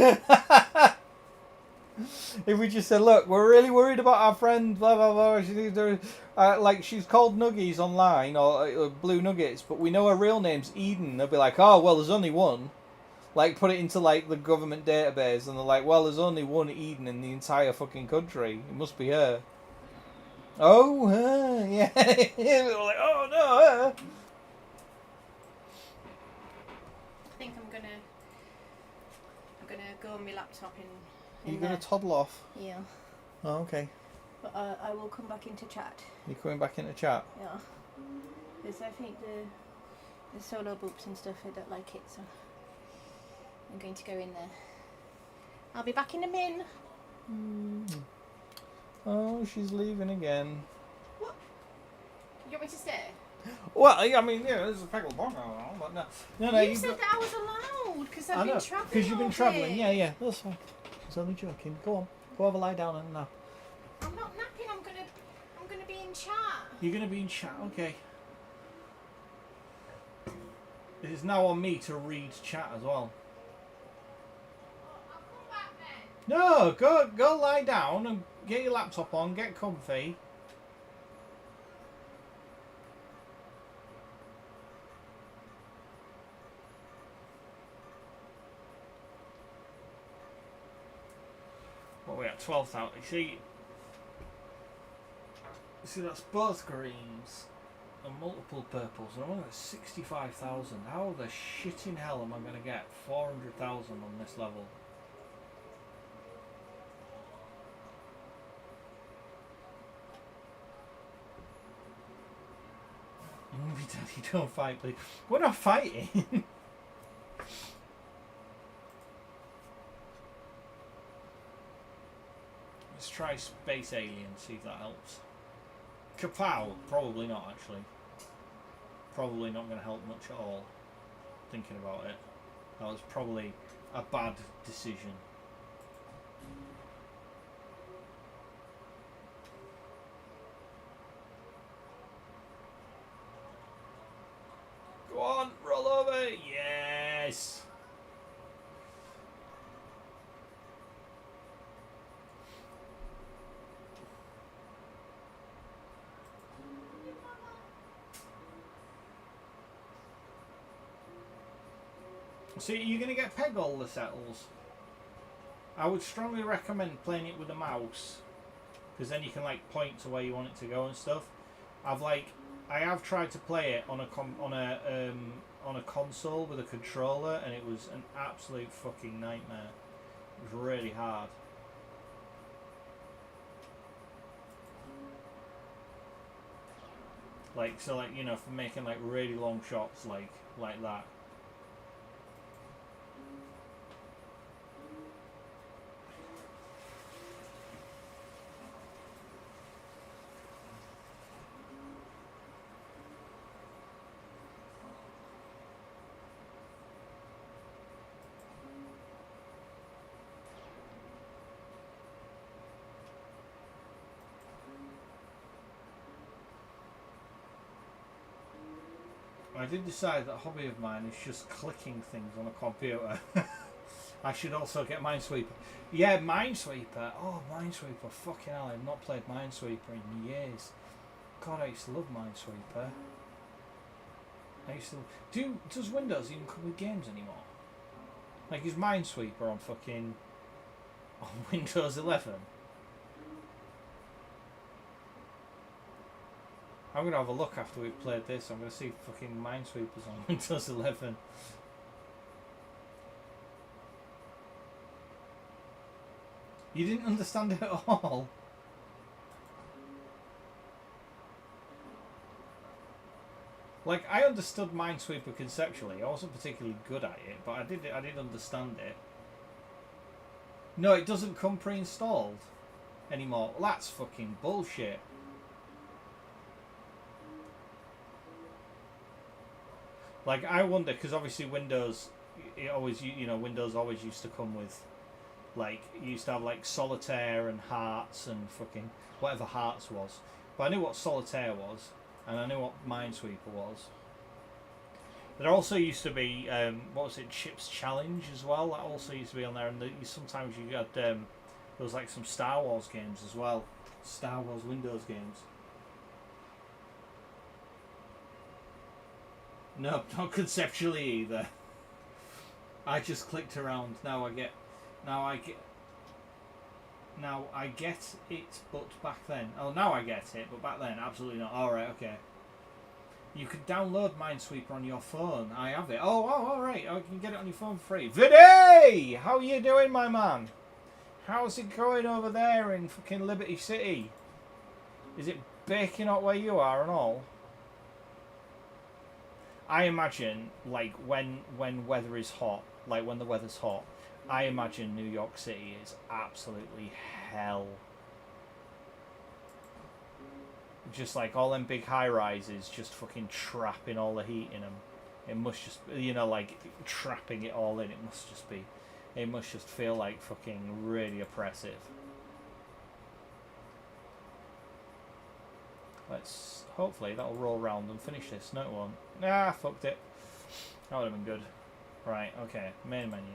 [SPEAKER 1] If we just said, look, we're really worried about our friend, blah, blah, blah. Like, she's called Nuggies online, or Blue Nuggets, but we know her real name's Eden. They'll be like, oh, well, there's only one. Like, put it into, like, the government database, and they're like, well, there's only one Eden in the entire fucking country. It must be her. Oh, her, yeah. We're like, oh, no, her.
[SPEAKER 2] I think I'm gonna go on my laptop in
[SPEAKER 1] You're going to toddle off?
[SPEAKER 2] Yeah.
[SPEAKER 1] Oh, okay.
[SPEAKER 2] But I will come back into chat.
[SPEAKER 1] You're coming back into chat?
[SPEAKER 2] Yeah. Because I think the solo boops and stuff, I don't like it, so I'm going to go in there. I'll be back in a min.
[SPEAKER 1] Oh, she's leaving again.
[SPEAKER 2] What? You want me to stay?
[SPEAKER 1] Well, I mean, yeah, there's a Peggle Bongo, but no.
[SPEAKER 2] You said that I was allowed because I've been travelling.
[SPEAKER 1] Because you've been travelling, yeah, that's fine. I was only joking. Go on, go have a lie down and nap.
[SPEAKER 2] I'm not napping. I'm gonna be in chat.
[SPEAKER 1] You're gonna be in chat, okay. It is now on me to read chat as well.
[SPEAKER 2] I'll come back then.
[SPEAKER 1] No, go lie down and get your laptop on, get comfy. What are we at? 12,000. See, that's both greens and multiple purples. And I'm only at 65,000. How the shit in hell am I going to get 400,000 on this level? Mummy, Daddy, don't fight, please. We're not fighting. Let's try Space Alien, see if that helps. Kapow! Probably not, actually. Probably not going to help much at all. Thinking about it. That was probably a bad decision. Go on, roll over! Yes! So you're going to get Peggle the settles. I would strongly recommend playing it with a mouse, because then you can like point to where you want it to go and stuff. I have tried to play it on a console with a controller, and it was an absolute fucking nightmare. It was really hard. Like, so like, you know, for making like really long shots like that. I did decide that a hobby of mine is just clicking things on a computer. I should also get Minesweeper. Yeah, Minesweeper. Oh, Minesweeper. Fucking hell, I've not played Minesweeper in years. God, I used to love Minesweeper. Does Windows even come with games anymore? Like, is Minesweeper on Windows 11? I'm going to have a look after we've played this. I'm going to see fucking Minesweepers on Windows 11. You didn't understand it at all? Like, I understood Minesweeper conceptually. I wasn't particularly good at it, but I did understand it. No, it doesn't come pre-installed anymore. Well, that's fucking bullshit. Like, I wonder, because obviously Windows, Windows always used to come with, like, you used to have, like, Solitaire and Hearts and fucking whatever Hearts was. But I knew what Solitaire was, and I knew what Minesweeper was. There also used to be what was it, Chips Challenge as well. That also used to be on there, and sometimes you had there was like some Star Wars games as well, Star Wars Windows games. No, not conceptually either. I just clicked around. Now I get it, but back then. Oh, now I get it, but back then, absolutely not. All right, okay. You could download Minesweeper on your phone. I have it. Oh, all right. Oh, you can get it on your phone for free. Viday! How you doing, my man? How's it going over there in fucking Liberty City? Is it baking hot where you are and all? I imagine, like, when weather is hot, like when the weather's hot, I imagine New York City is absolutely hell. Just like all them big high rises, just fucking trapping all the heat in them. It must just, you know, like trapping it all in. It must just feel like fucking really oppressive. Let's, hopefully that'll roll round and finish this. No, it won't. Ah, fucked it. That would have been good. Right, okay. Main menu.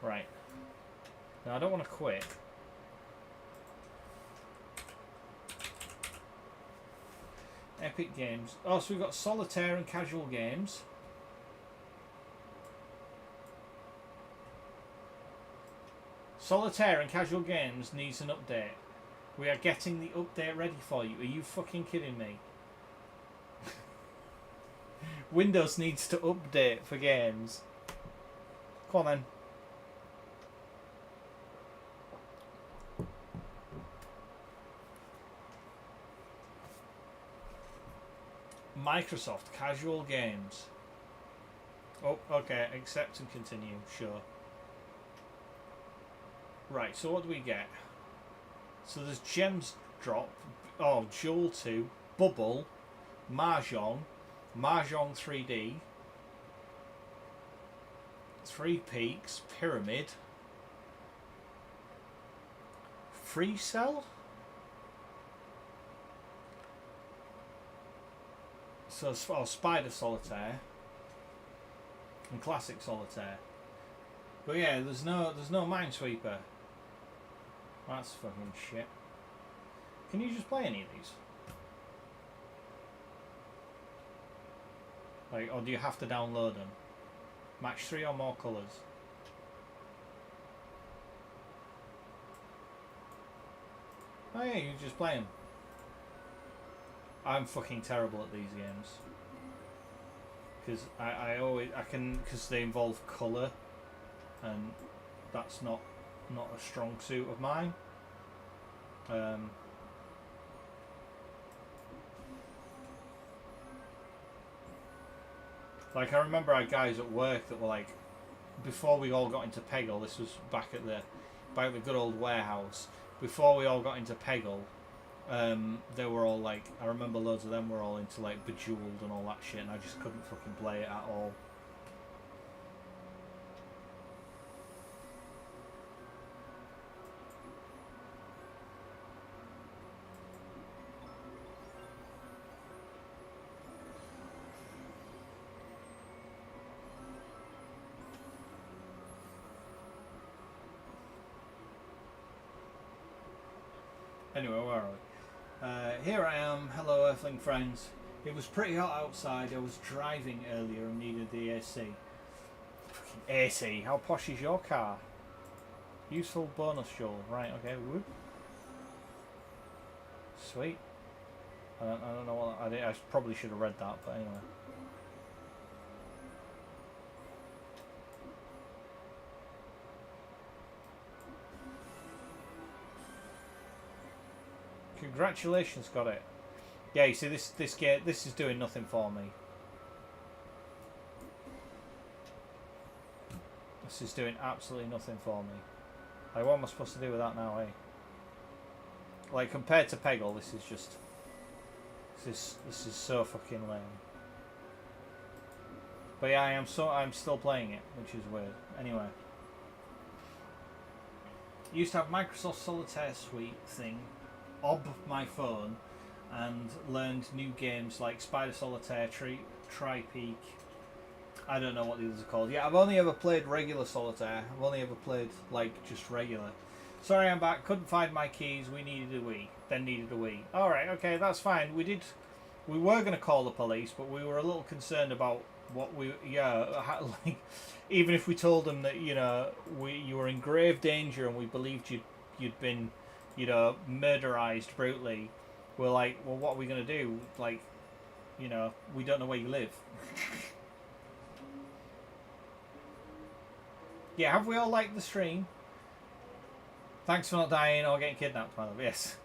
[SPEAKER 1] Right. Now I don't want to quit. Epic Games. Oh, so we've got solitaire and casual games. Solitaire and casual games needs an update. We are getting the update ready for you. Are you fucking kidding me? Windows needs to update for games. Come on then. Microsoft casual games. Oh, okay. Accept and continue. Sure. Right. So what do we get? So there's Gems Drop. Oh, Joule 2, Bubble, Mahjong, Mahjong 3D, Three Peaks, Pyramid, Free Cell. So, Spider Solitaire and Classic Solitaire. But yeah, there's no Minesweeper. That's fucking shit. Can you just play any of these? Like, or do you have to download them? Match 3 or more colours. Oh yeah, you just play them. I'm fucking terrible at these games. Because because they involve colour, and that's not a strong suit of mine. Like, I remember I had guys at work that were like, before we all got into Peggle, this was back at the good old warehouse, before we all got into Peggle, they were all like, I remember loads of them were all into like Bejeweled and all that shit, and I just couldn't fucking play it at all. Anyway, where are we? Here I am. Hello, Earthling friends. It was pretty hot outside. I was driving earlier and needed the AC. Fucking AC. How posh is your car? Useful bonus Joel. Right, okay. Whoop. Sweet. I don't know what I probably should have read that, but anyway. Congratulations, got it. Yeah, you see, this game, this is doing nothing for me. This is doing absolutely nothing for me. Like, what am I supposed to do with that now, eh? Like, compared to Peggle, this is just... This is so fucking lame. But yeah, I'm still playing it, which is weird. Anyway. Used to have Microsoft Solitaire Suite thing on my phone, and learned new games like Spider Solitaire, Tri-Peak, I don't know what the others are called. Yeah, I've only ever played regular solitaire. I've only ever played, like, just regular. Sorry, I'm back. Couldn't find my keys. We needed a Wii. Then needed a Wii. Alright, okay, that's fine. We were going to call the police, but we were a little concerned about what we... Yeah, like, even if we told them that, you know, you were in grave danger and we believed you'd been, you know, murderized brutally, we're like, well, what are we going to do? Like, you know, we don't know where you live. Yeah, have we all liked the stream? Thanks for not dying or getting kidnapped, by the way. Yes.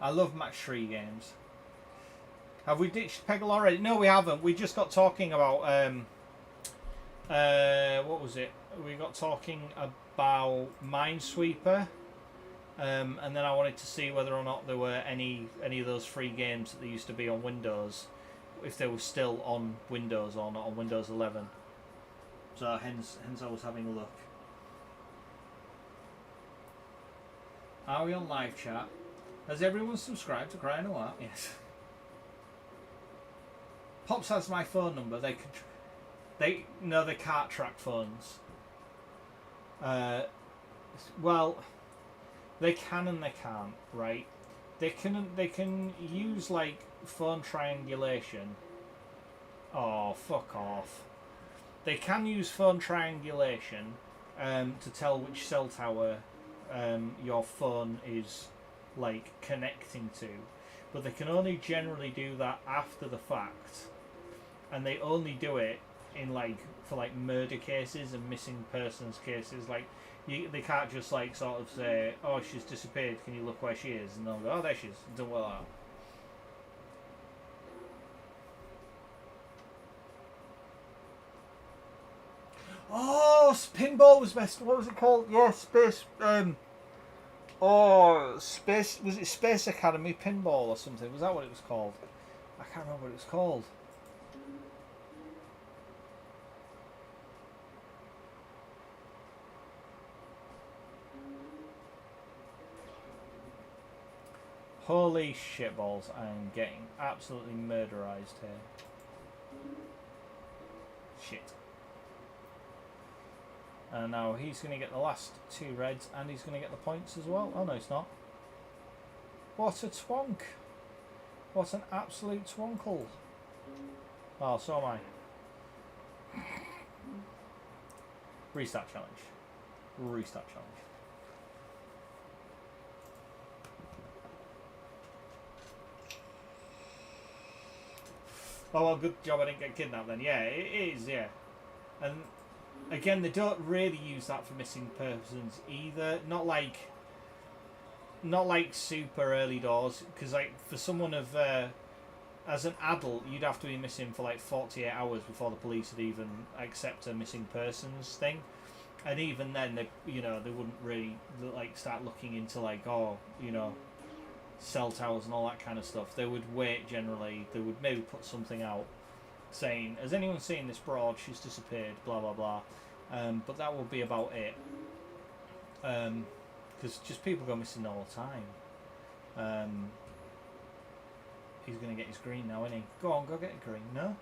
[SPEAKER 1] I love match 3 games. Have we ditched Peggle already? No, we haven't. We just got talking about... what was it? We got talking about Minesweeper. And then I wanted to see whether or not there were any of those free games that there used to be on Windows. If they were still on Windows or not on Windows 11. So hence I was having a look. Are we on live chat? Has everyone subscribed to Cryonoir? Yes. Pops has my phone number. They can't track phones. Well, they can and they can't, right? They can use like phone triangulation. Oh, fuck off. They can use phone triangulation to tell which cell tower your phone is like connecting to, but they can only generally do that after the fact, and they only do it in like for like murder cases and missing persons cases. Like they can't just like sort of say, oh, she's disappeared, can you look where she is, and they'll go, oh, there she is. Don't worry about that. Oh, pinball was best. What was it called? Yeah, Space. Space. Was it Space Academy Pinball or something? Was that what it was called? I can't remember what it was called. Holy shitballs! I am getting absolutely murderized here. Shit. And now he's going to get the last 2 reds, and he's going to get the points as well. Oh no, he's not. What a twonk! What an absolute twonkle! Oh, so am I. Restart challenge. Restart challenge. Oh well, good job I didn't get kidnapped then. Yeah, it is, yeah. And again, they don't really use that for missing persons either. Not like super early doors, because like for someone of as an adult, you'd have to be missing for like 48 hours before the police would even accept a missing persons thing. And even then, they wouldn't really like start looking into like, oh, you know, cell towers and all that kind of stuff. They would wait generally. They would maybe put something out saying, has anyone seen this broad? She's disappeared, blah blah blah. But that will be about it. Because just people go missing all the time. He's going to get his green now, isn't he? Go on, go get a green. No?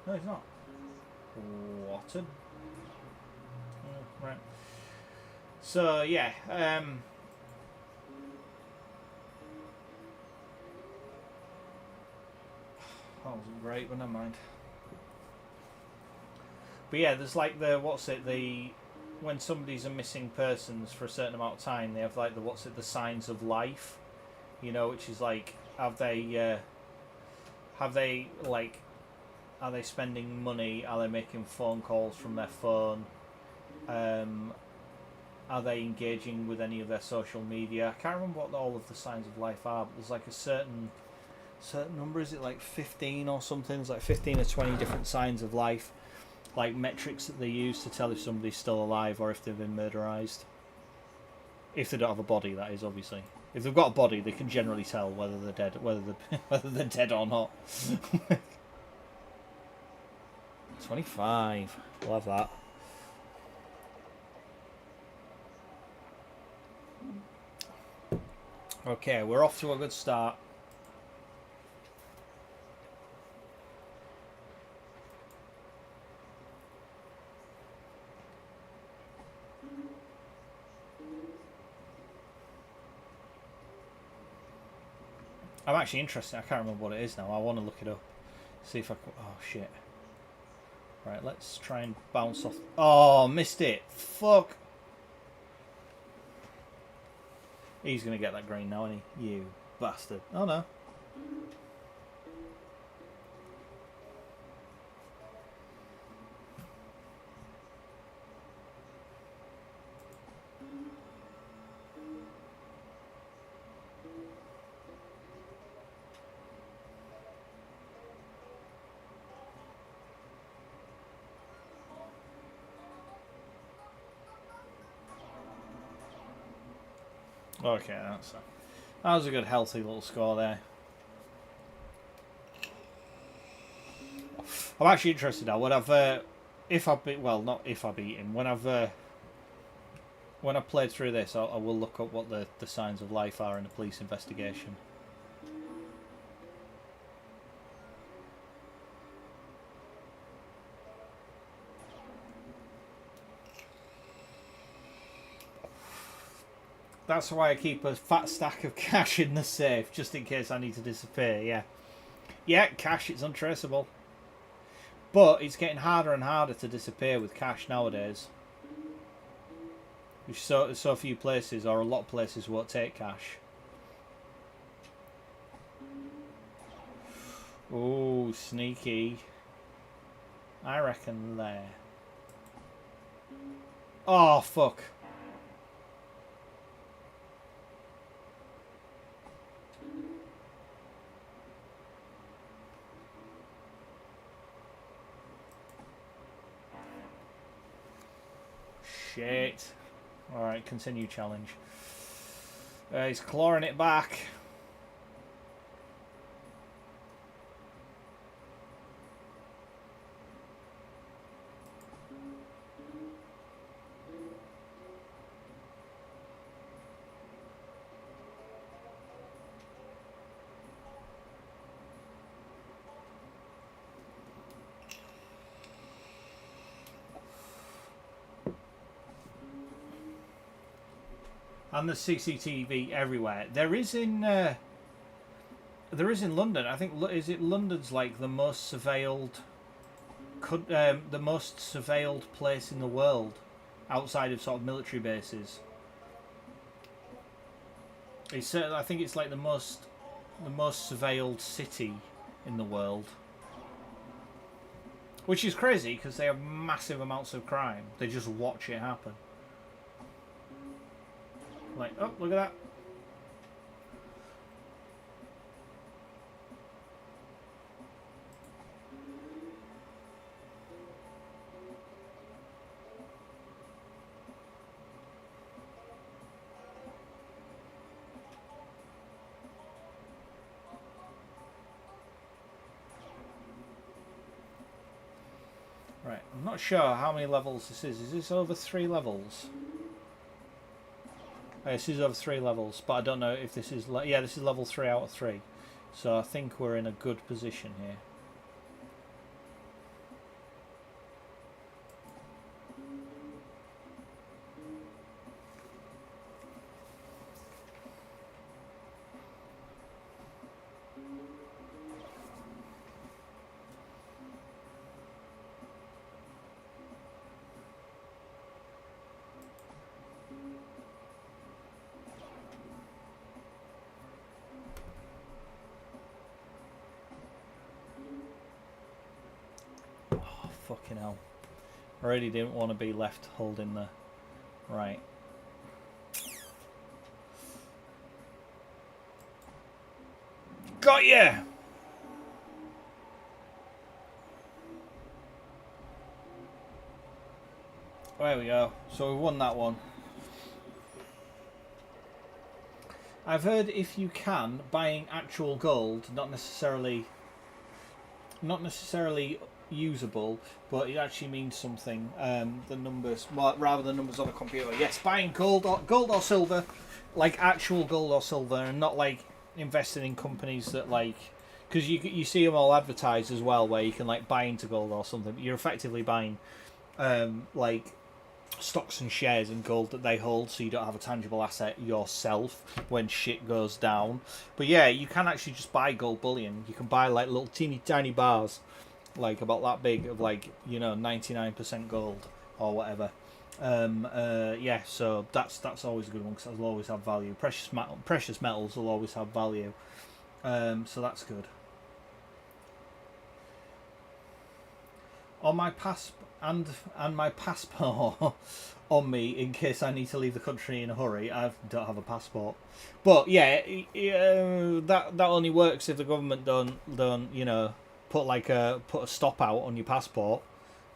[SPEAKER 1] No, he's not. What a... right. So, yeah. That wasn't great, but never mind. But yeah, there's like when somebody's a missing persons for a certain amount of time, they have like the signs of life, you know, which is like, are they spending money? Are they making phone calls from their phone? Are they engaging with any of their social media? I can't remember what all of the signs of life are, but there's like a certain number. Is it like 15 or something? It's like 15 or 20 different signs of life, like metrics that they use to tell if somebody's still alive or if they've been murderized. If they don't have a body, that is, obviously. If they've got a body, they can generally tell whether they're dead, whether they're dead or not. 25. Love that. Okay, we're off to a good start. I'm actually interested. I can't remember what it is now. I want to look it up. See if I can... Oh, shit. Right, let's try and bounce off... Oh, missed it. Fuck. He's going to get that green now, isn't he? You bastard. Oh, no. Okay, that was a good, healthy little score there. I'm actually interested now. When I've, if I beat, well, not if I beat him. When I've played through this, I will look up what the signs of life are in a police investigation. That's why I keep a fat stack of cash in the safe, just in case I need to disappear, yeah. Yeah, cash, it's untraceable. But it's getting harder and harder to disappear with cash nowadays. So few places, or a lot of places, won't take cash. Oh, sneaky. I reckon there. Oh, fuck. Shit. Alright, continue challenge. He's clawing it back. And the CCTV everywhere. There is in London. I think London's like the most surveilled, place in the world, outside of sort of military bases. I think it's like the most surveilled city in the world, which is crazy because they have massive amounts of crime. They just watch it happen. Like, oh, look at that. Right, I'm not sure how many levels this is. Is this over 3 levels? This is over 3 levels, but I don't know if this is... Yeah, this is level 3 out of 3. So I think we're in a good position here. Fucking hell. I really didn't want to be left holding the... Right. Got ya! There we go. So we won that one. I've heard if you can, buying actual gold, not necessarily usable, but it actually means something. The numbers, well, rather than numbers on a computer. Yes, buying gold or silver, like actual gold or silver, and not like investing in companies that like, because you see them all advertised as well, where you can like buy into gold or something. But you're effectively buying like stocks and shares in gold that they hold, so you don't have a tangible asset yourself when shit goes down. But yeah, you can actually just buy gold bullion. You can buy like little teeny tiny bars, like about that big, of like, you know, 99% gold or whatever. Yeah, so that's always a good one, because it'll always have value. Precious metals will always have value. So that's good. On my my passport on me in case I need to leave the country in a hurry. I don't have a passport, but yeah, that only works if the government don't you know put a stop out on your passport,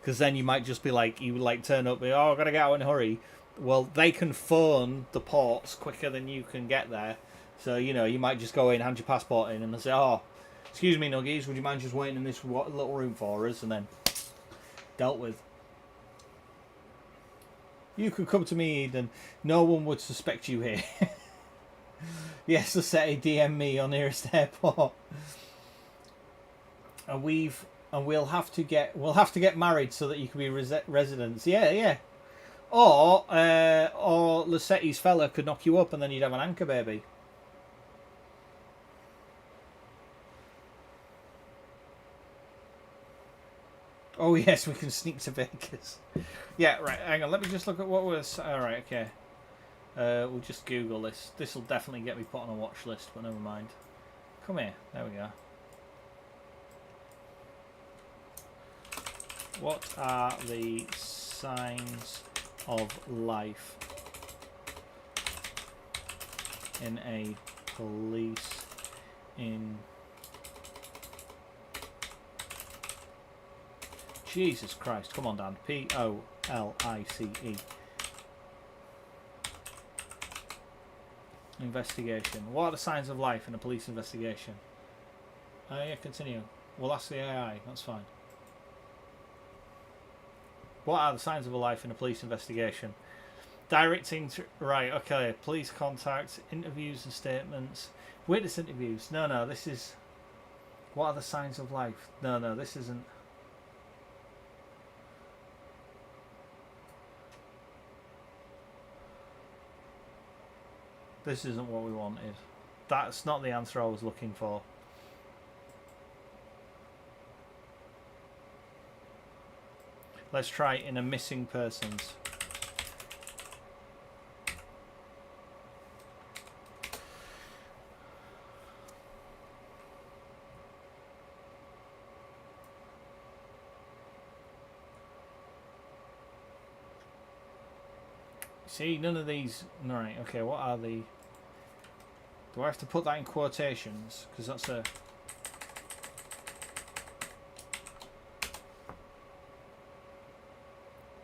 [SPEAKER 1] because then you might just be like, you like turn up, oh, I gotta get out in a hurry. Well, they can phone the ports quicker than you can get there, so you know you might just go in, hand your passport in, and they say, oh, excuse me, Nuggies, would you mind just waiting in this little room for us, and then dealt with. You could come to me, Eden. No one would suspect you here. Yes, Lacetti, DM me on nearest airport. And we'll have to get married so that you can be residents. Yeah, yeah. Or Lacetti's fella could knock you up and then you'd have an anchor baby. Oh yes, we can sneak to Vegas. Yeah, right. Hang on. Let me just look at what was. All right. Okay. We'll just Google this. This will definitely get me put on a watch list, but never mind. Come here. There we go. What are the signs of life in a police in? Jesus Christ, come on, Dan. Police. Investigation. What are the signs of life in a police investigation? Yeah, continue. We'll ask the AI, that's fine. What are the signs of a life in a police investigation? Directing to... Right, okay. Police contact, interviews and statements. Witness interviews. No, this is... What are the signs of life? No, this isn't... This isn't what we wanted. That's not the answer I was looking for. Let's try in a missing persons. See, none of these... Right, okay, what are the... Do I have to put that in quotations? Because that's a...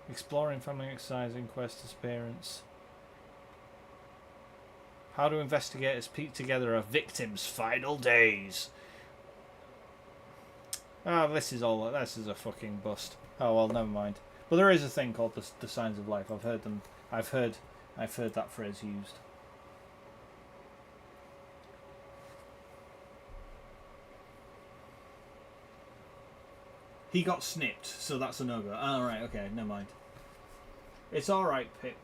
[SPEAKER 1] Exploring family exercise, inquest, disappearance. How do investigators piece together a victim's final days? Oh, this is a fucking bust. Oh well, never mind. But there is a thing called the signs of life. I've heard them. I've heard that phrase used. He got snipped, so that's a no-go. Oh, right, okay, never mind. It's alright, Pip.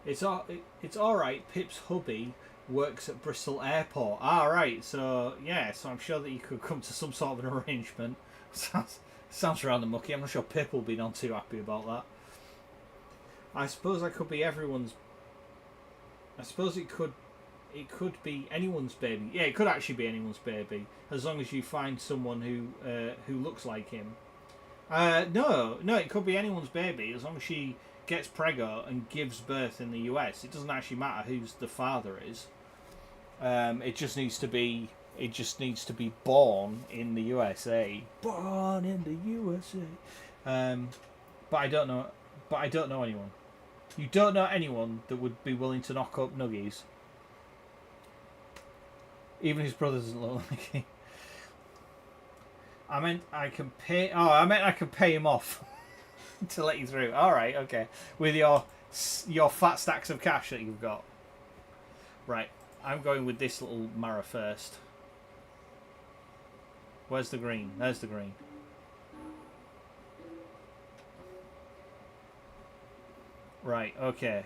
[SPEAKER 1] It's alright, Pip's hubby works at Bristol Airport. Right, so, yeah, so I'm sure that you could come to some sort of an arrangement. Sounds rather mucky. I'm not sure Pip will be none too happy about that. I suppose I could be everyone's... I suppose it could be anyone's baby. Yeah, it could actually be anyone's baby, as long as you find someone who looks like him. No, it could be anyone's baby, as long as she gets preggo and gives birth in the US. It doesn't actually matter who's the father is. It just needs to be born in the USA. Born in the USA. But I don't know anyone. You don't know anyone that would be willing to knock up Nuggies. Even his brother doesn't look like him. I meant I can pay him off to let you through. All right, okay. With your fat stacks of cash that you've got. Right, I'm going with this little Mara first. Where's the green? There's the green. Right, okay.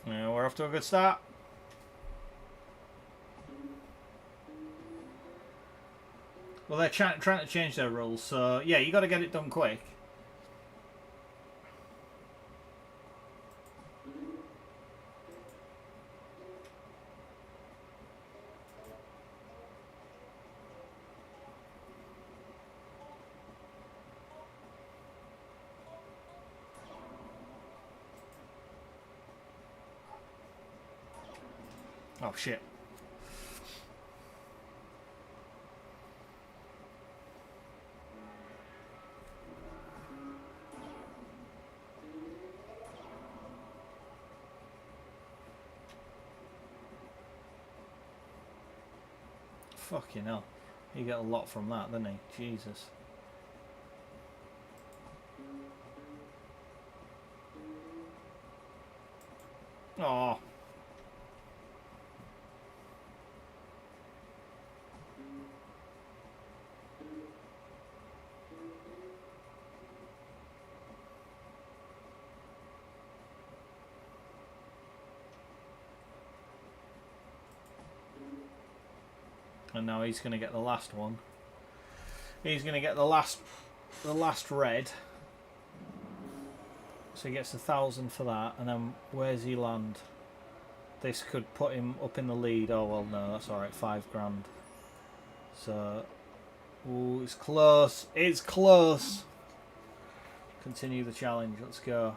[SPEAKER 1] We're off to a good start. Well, they're trying to change their rules, so yeah, you got to get it done quick. Oh shit. Fucking hell. You get a lot from that, doesn't he? Jesus. Oh. And now he's going to get the last one. He's going to get the last red. So he gets 1,000 for that. And then where's he land? This could put him up in the lead. Oh, well, no, that's alright. 5 grand. So, ooh, it's close. It's close. Continue the challenge. Let's go.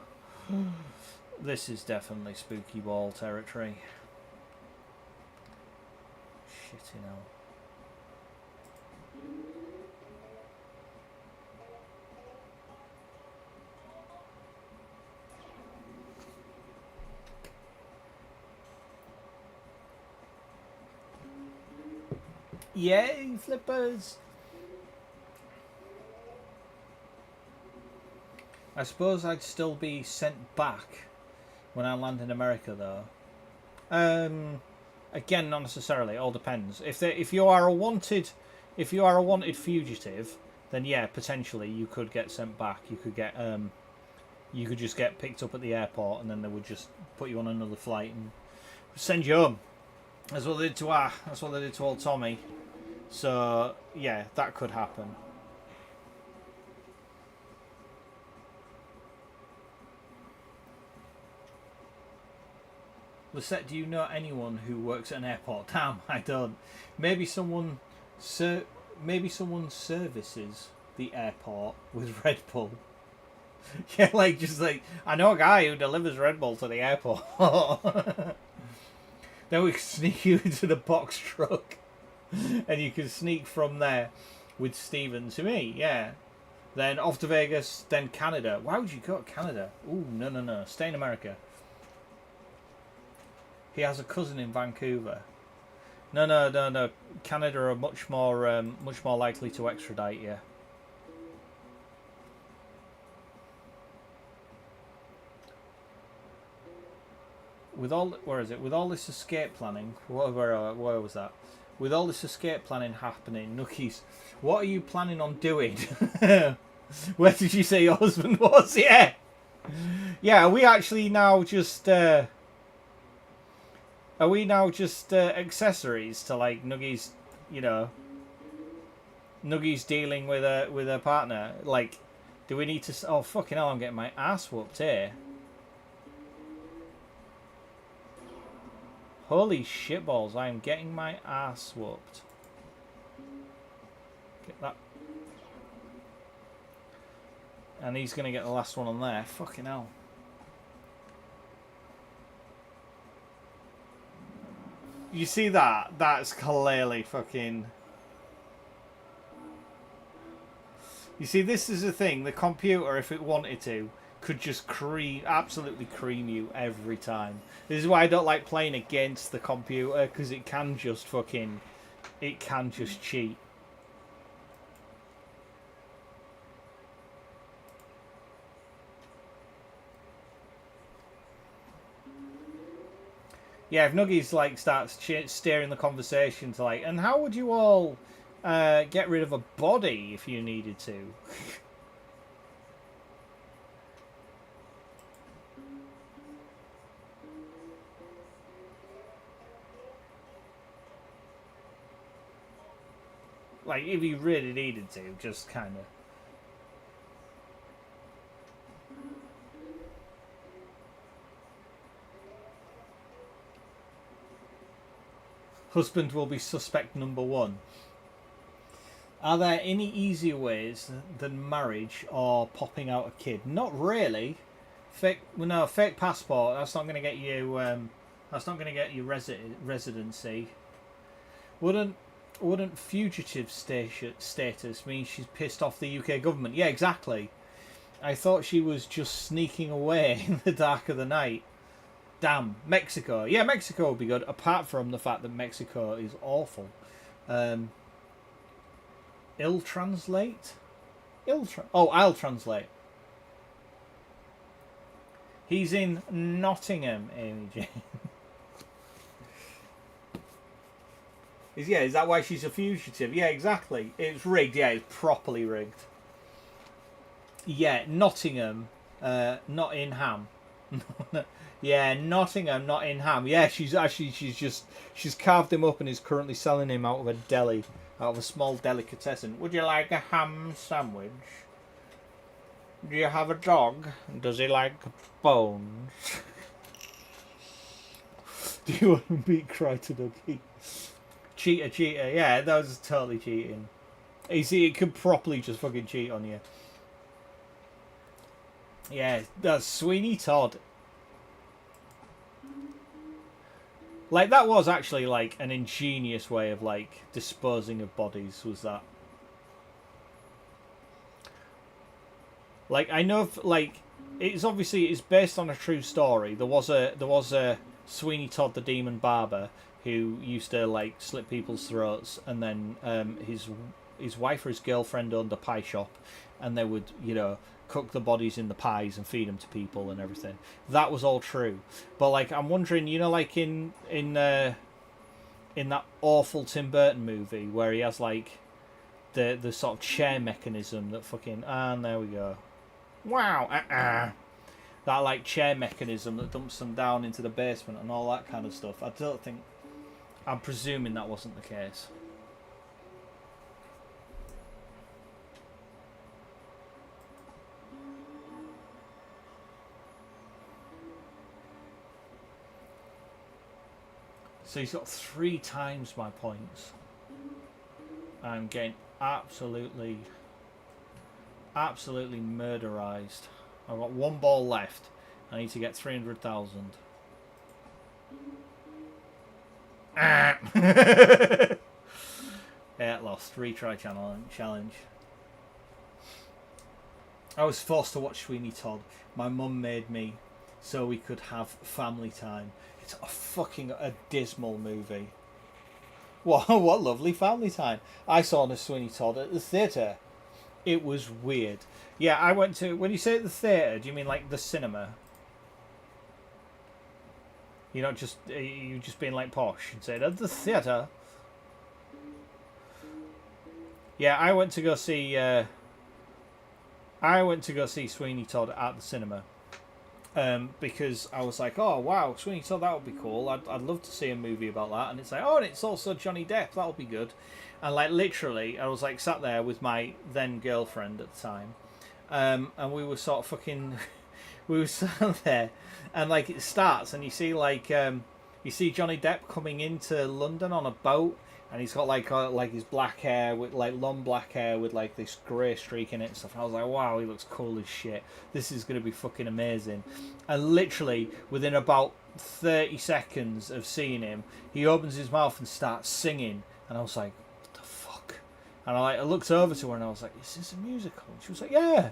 [SPEAKER 1] This is definitely spooky ball territory. Shitting hell. Yay, flippers! I suppose I'd still be sent back when I land in America, though. Again, not necessarily. It all depends. If you are a wanted fugitive, then yeah, potentially you could get sent back. You could just get picked up at the airport, and then they would just put you on another flight and send you home. That's what they did to old Tommy. So yeah, that could happen. Lisette, do you know anyone who works at an airport? Damn, I don't. Maybe someone services the airport with Red Bull. Yeah, I know a guy who delivers Red Bull to the airport. Then we can sneak you into the box truck, and you can sneak from there with Steven to me. Yeah. Then off to Vegas, then Canada. Why would you go to Canada? Ooh, no. Stay in America. He has a cousin in Vancouver. No. Canada are much more likely to extradite you. With all this escape planning, where was that? With all this escape planning happening, Nookies, what are you planning on doing? Where did you say your husband was? Yeah. Are we actually now just accessories to like Nuggies, Nuggies dealing with a partner? Like, do we need to? Oh fucking hell! I'm getting my ass whooped here. Holy shitballs! I am getting my ass whooped. Get that. And he's gonna get the last one on there. Fucking hell. You see that? That's clearly fucking... You see, this is the thing. The computer, if it wanted to, could just absolutely cream you every time. This is why I don't like playing against the computer, because it can just fucking it can just cheat. Yeah, if Nuggies like starts steering the conversation to like, and how would you all get rid of a body if you needed to? Like, if you really needed to, just kind of. Husband will be suspect number one. Are there any easier ways than marriage or popping out a kid? Not really. Fake passport. That's not going to get you. That's not going to get you residency. Wouldn't fugitive status mean she's pissed off the UK government? Yeah, exactly. I thought she was just sneaking away in the dark of the night. Damn, Mexico. Yeah, Mexico would be good, apart from the fact that Mexico is awful. Ill translate? I'll translate. He's in Nottingham, Amy Jane. Is that why she's a fugitive? Yeah, exactly. It's rigged. Yeah, it's properly rigged. Yeah, Nottingham, not in Ham. Yeah, Nottingham, not in Ham. Yeah, she's carved him up and is currently selling him out of a deli, out of a small delicatessen. Would you like a ham sandwich? Do you have a dog? Does he like bones? Do you want to beat Cryonoir? Cheater. Yeah, that was totally cheating. You see, it could properly just fucking cheat on you. Yeah, that's Sweeney Todd. Like, that was actually, like, an ingenious way of, like, disposing of bodies, was that. Like, I know, like, it's based on a true story. There was a Sweeney Todd the Demon Barber who used to, like, slit people's throats, and then his wife or his girlfriend owned a pie shop, and they would, cook the bodies in the pies and feed them to people and everything. That was all true. But, like, I'm wondering, like in that awful Tim Burton movie where he has, like, the sort of chair mechanism that fucking... And there we go. Wow. That, like, chair mechanism that dumps them down into the basement and all that kind of stuff. I'm presuming that wasn't the case. So he's got 3 times my points. I'm getting absolutely murderized. I've got 1 ball left. I need to get 300,000. Yeah, lost. Retry challenge. I was forced to watch Sweeney Todd. My mum made me so we could have family time. It's a dismal movie. What lovely family time. I saw the Sweeney Todd at the theatre. It was weird. Yeah, I went to... When you say at the theatre, do you mean like the cinema? You're not just... You just being like posh and said, at the theatre? Yeah, I went to go see Sweeney Todd at the cinema. Because I was like, oh wow, Sweeney Todd, that would be cool. I'd love to see a movie about that. And it's like, oh, and it's also Johnny Depp, that'll be good. And like literally, I was like sat there with my then girlfriend at the time, and we were sort of fucking, we were sat there, and like it starts, and you see like you see Johnny Depp coming into London on a boat. And he's got like his black hair with like long black hair with like this grey streak in it and stuff. And I was like, wow, he looks cool as shit. This is gonna be fucking amazing. And literally within about 30 seconds of seeing him, he opens his mouth and starts singing. And I was like, what the fuck? And I looked over to her and I was like, is this a musical? And she was like, yeah.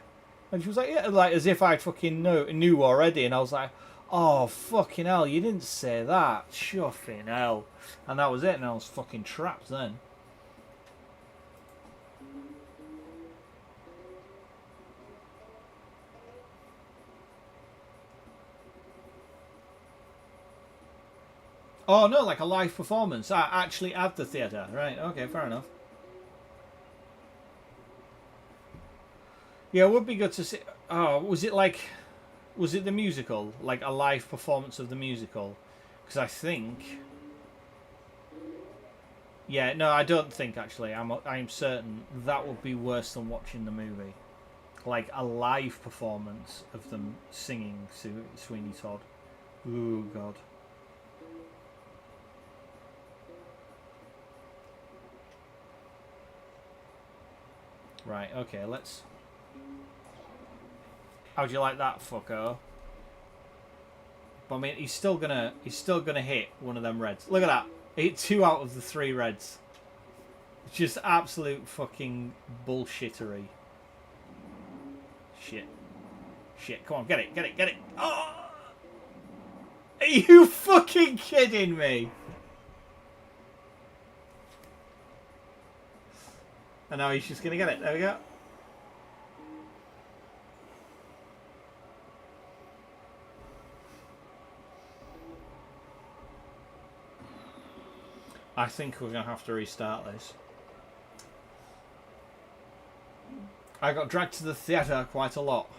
[SPEAKER 1] And she was like, yeah, like as if I fucking knew already. And I was like, oh fucking hell, you didn't say that. Shuffing hell. And that was it, and I was fucking trapped then. Oh no, like a live performance. Actually at the theatre. Right, okay, fair enough. Yeah, it would be good to see. Oh, was it the musical? Like a live performance of the musical? Because I think... Yeah, no, I don't think actually. I'm certain that would be worse than watching the movie. Like a live performance of them singing Sweeney Todd. Ooh, God. Right, okay, let's... How'd you like that, fucko? But I mean, he's still gonna hit one of them reds. Look at that. He hit 2 out of the 3 reds. It's just absolute fucking bullshittery. Shit. Shit, come on, get it, get it, get it. Oh! Are you fucking kidding me? And now he's just gonna get it. There we go. I think we're going to have to restart this. I got dragged to the theatre quite a lot.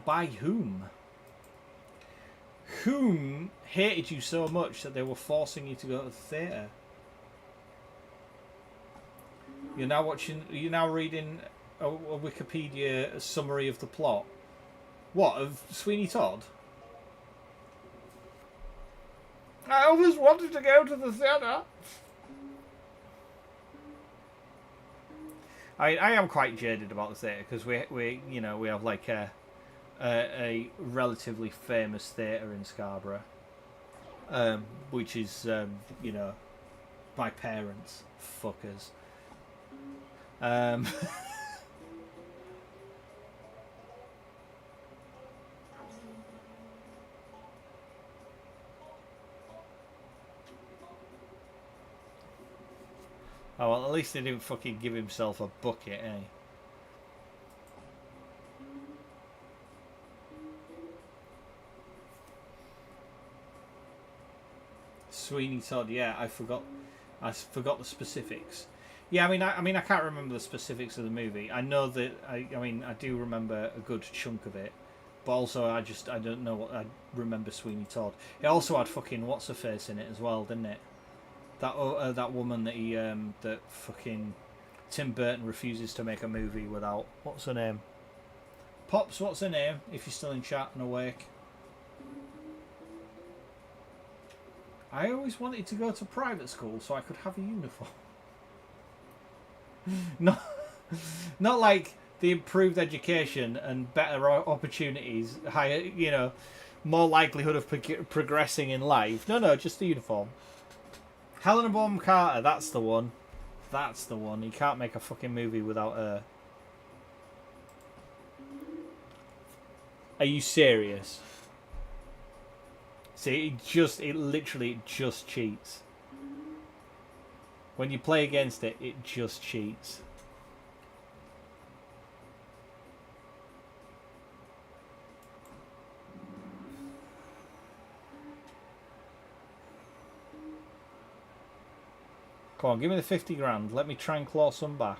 [SPEAKER 1] By whom? Whom hated you so much that they were forcing you to go to the theatre? You're now reading a Wikipedia summary of the plot. What, of Sweeney Todd? I always wanted to go to the theatre. I am quite jaded about the theatre because we have like a relatively famous theatre in Scarborough, which is my parents, fuckers. Oh, well, at least he didn't fucking give himself a bucket, eh? Sweeney Todd, yeah, I forgot the specifics. Yeah, I mean, I can't remember the specifics of the movie. I know that I do remember a good chunk of it, but also I don't know what I remember Sweeney Todd. It also had fucking what's her face in it as well, didn't it? That woman that fucking Tim Burton refuses to make a movie without. What's her name? Pops, what's her name? If you're still in chat and awake. I always wanted to go to private school so I could have a uniform. Not like the improved education and better opportunities, higher, more likelihood of progressing in life. No, just the uniform. Helena Bonham Carter, that's the one. That's the one. You can't make a fucking movie without her. Are you serious? See, it literally just cheats. When you play against it, it just cheats. Come on, give me the 50 grand. Let me try and claw some back.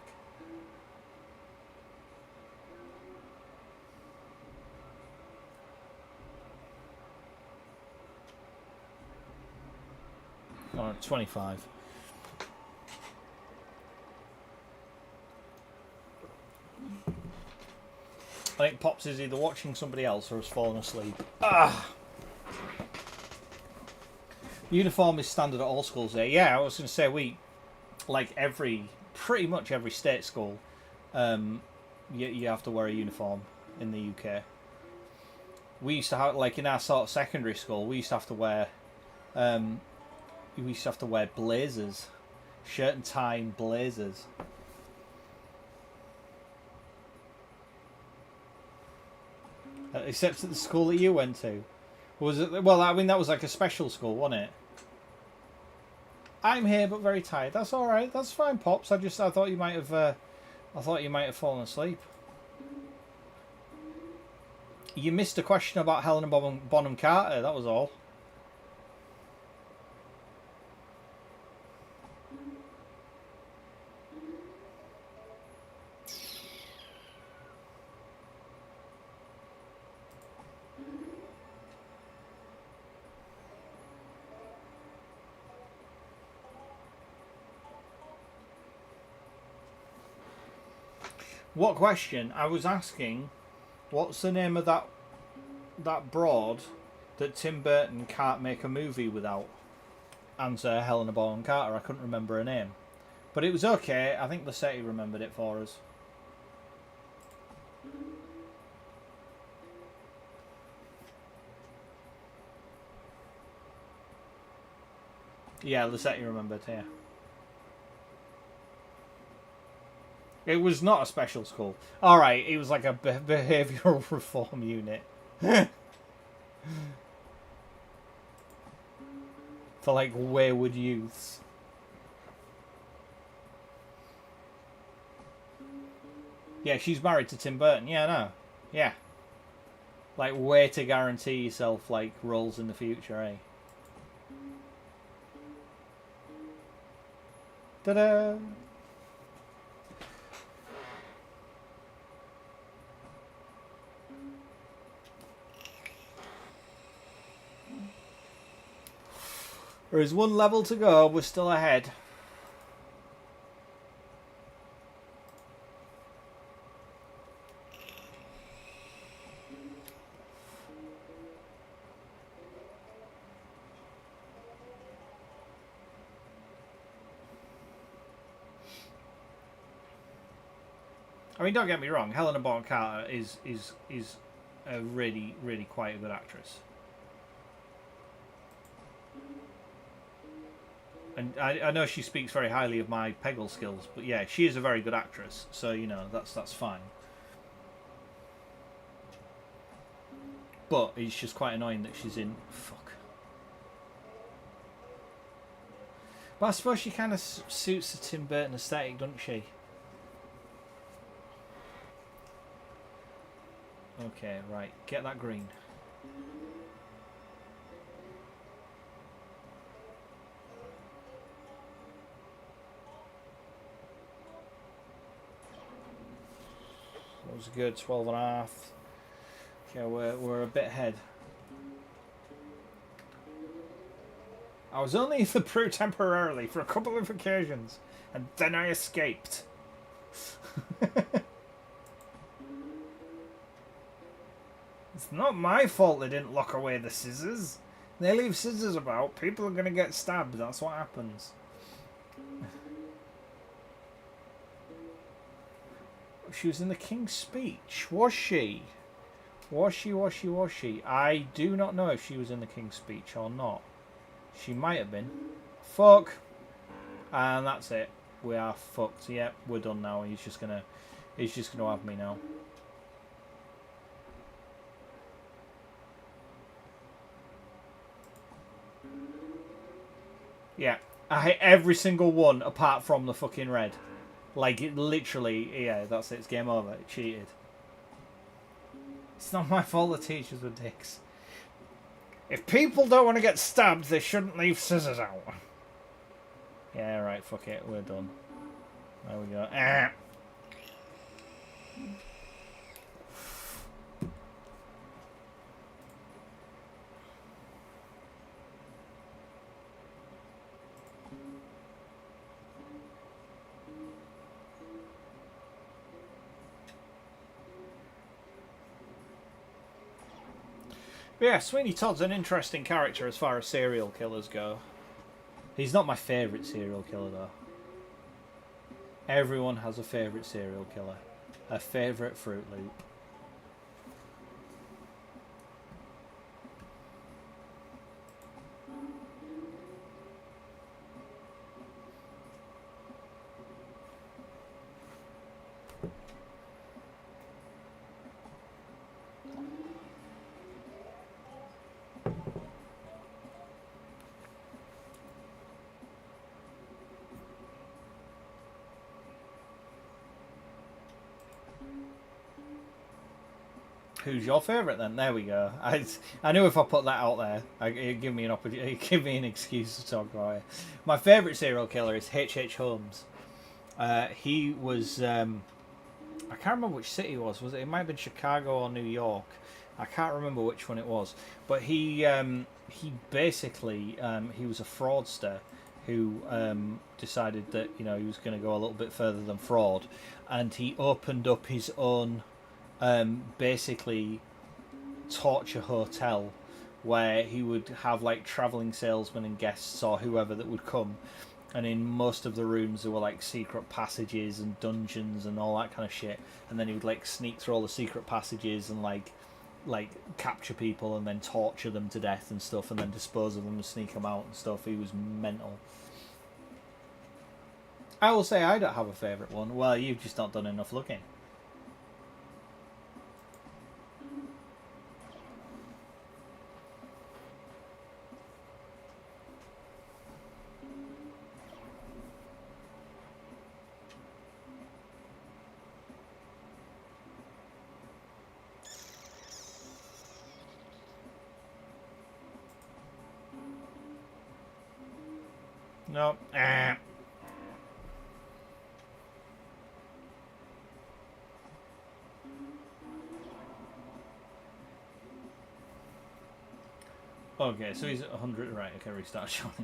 [SPEAKER 1] Alright, 25. I think Pops is either watching somebody else or has fallen asleep. Ah! Uniform is standard at all schools there. Yeah, I was going to say pretty much every state school, you have to wear a uniform in the UK. We used to have, like in our sort of secondary school, we used to have to wear blazers, shirt and tie and blazers. Except at the school that you went to. Was it? Well, I mean, that was like a special school, wasn't it? I'm here, but very tired. That's all right. That's fine, Pops. I thought you might have fallen asleep. You missed a question about Helena Bonham Carter. That was all. What question? I was asking, what's the name of that broad that Tim Burton can't make a movie without? Answer, Helena Bonham Carter. I couldn't remember her name. But it was okay. I think Lissetti remembered it for us. Yeah, Lissetti remembered, yeah. It was not a special school. Alright, it was like a behavioural reform unit. For like wayward youths. Yeah, she's married to Tim Burton. Yeah, I know. Yeah. Like, way to guarantee yourself, like, roles in the future, eh? Ta-da! There is one level to go. We're still ahead. I mean, don't get me wrong. Helena Bonham Carter is a really quite a good actress. And I know she speaks very highly of my Peggle skills, but yeah, she is a very good actress. So, you know, that's fine. But it's just quite annoying that she's in... Fuck. But I suppose she kind of suits the Tim Burton aesthetic, doesn't she? Okay, right. Get that green. That was good. 12.5. Okay, we're a bit ahead. I was only the Pru temporarily for a couple of occasions, and then I escaped. It's not my fault they didn't lock away the scissors. They leave scissors about, people are going to get stabbed. That's what happens. She was in the King's Speech. Was she? Was she? I do not know if she was in the King's Speech or not. She might have been. Fuck. And that's it. We are fucked. Yep, we're done now. He's just gonna have me now. Yeah, I hit every single one apart from the fucking red. Like, it literally, yeah, that's it. It's game over. It cheated. It's not my fault the teachers were dicks. If people don't want to get stabbed, they shouldn't leave scissors out. Yeah, right, fuck it. We're done. There we go. Ah. But yeah, Sweeney Todd's an interesting character as far as serial killers go. He's not my favourite serial killer, though. Everyone has a favourite serial killer. A favourite Fruit Loop. Who's your favourite then? There we go. I knew if I put that out there, it'd give me an opportunity, it'd give me an excuse to talk about it. My favourite serial killer is H.H. Holmes. He was, I can't remember which city it was. It might have been Chicago or New York. I can't remember which one it was. But he basically, he was a fraudster who decided that he was going to go a little bit further than fraud, and he opened up his own basically torture hotel where he would have like traveling salesmen and guests or whoever that would come, and in most of the rooms there were like secret passages and dungeons and all that kind of shit, and then he would like sneak through all the secret passages and like capture people and then torture them to death and stuff, and then dispose of them and sneak them out and stuff. He was mental. I will say I don't have a favourite one. Well, you've just not done enough looking. No. Okay, so he's at 100. Right, okay, restart challenge.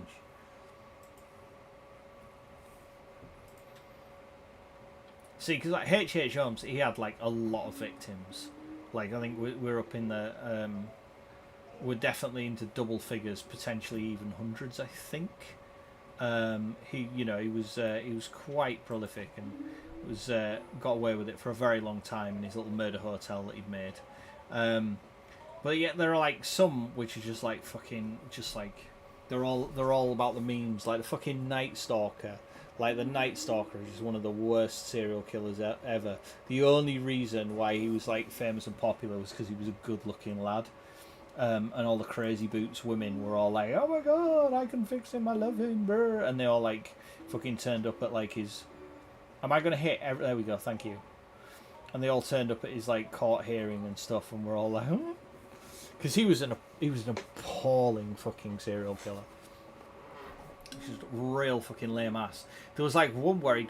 [SPEAKER 1] See, because like H.H. Holmes, he had like a lot of victims. Like, I think we're up in the... we're definitely into double figures, potentially even hundreds, I think. He was quite prolific and was got away with it for a very long time in his little murder hotel that he'd made. But yet there are like some which are just like fucking, just like they're all about the memes, like the fucking Night Stalker. Like the Night Stalker is just one of the worst serial killers ever. The only reason why he was like famous and popular was because he was a good-looking lad. And all the crazy boots women were all like, oh my god, I can fix him, I love him, brr. And they all like fucking turned up at like his... Am I going to hit... There we go, thank you. And they all turned up at his like court hearing and stuff, and we're all like, huh? Because he was an appalling fucking serial killer. Just real fucking lame ass. There was like one where he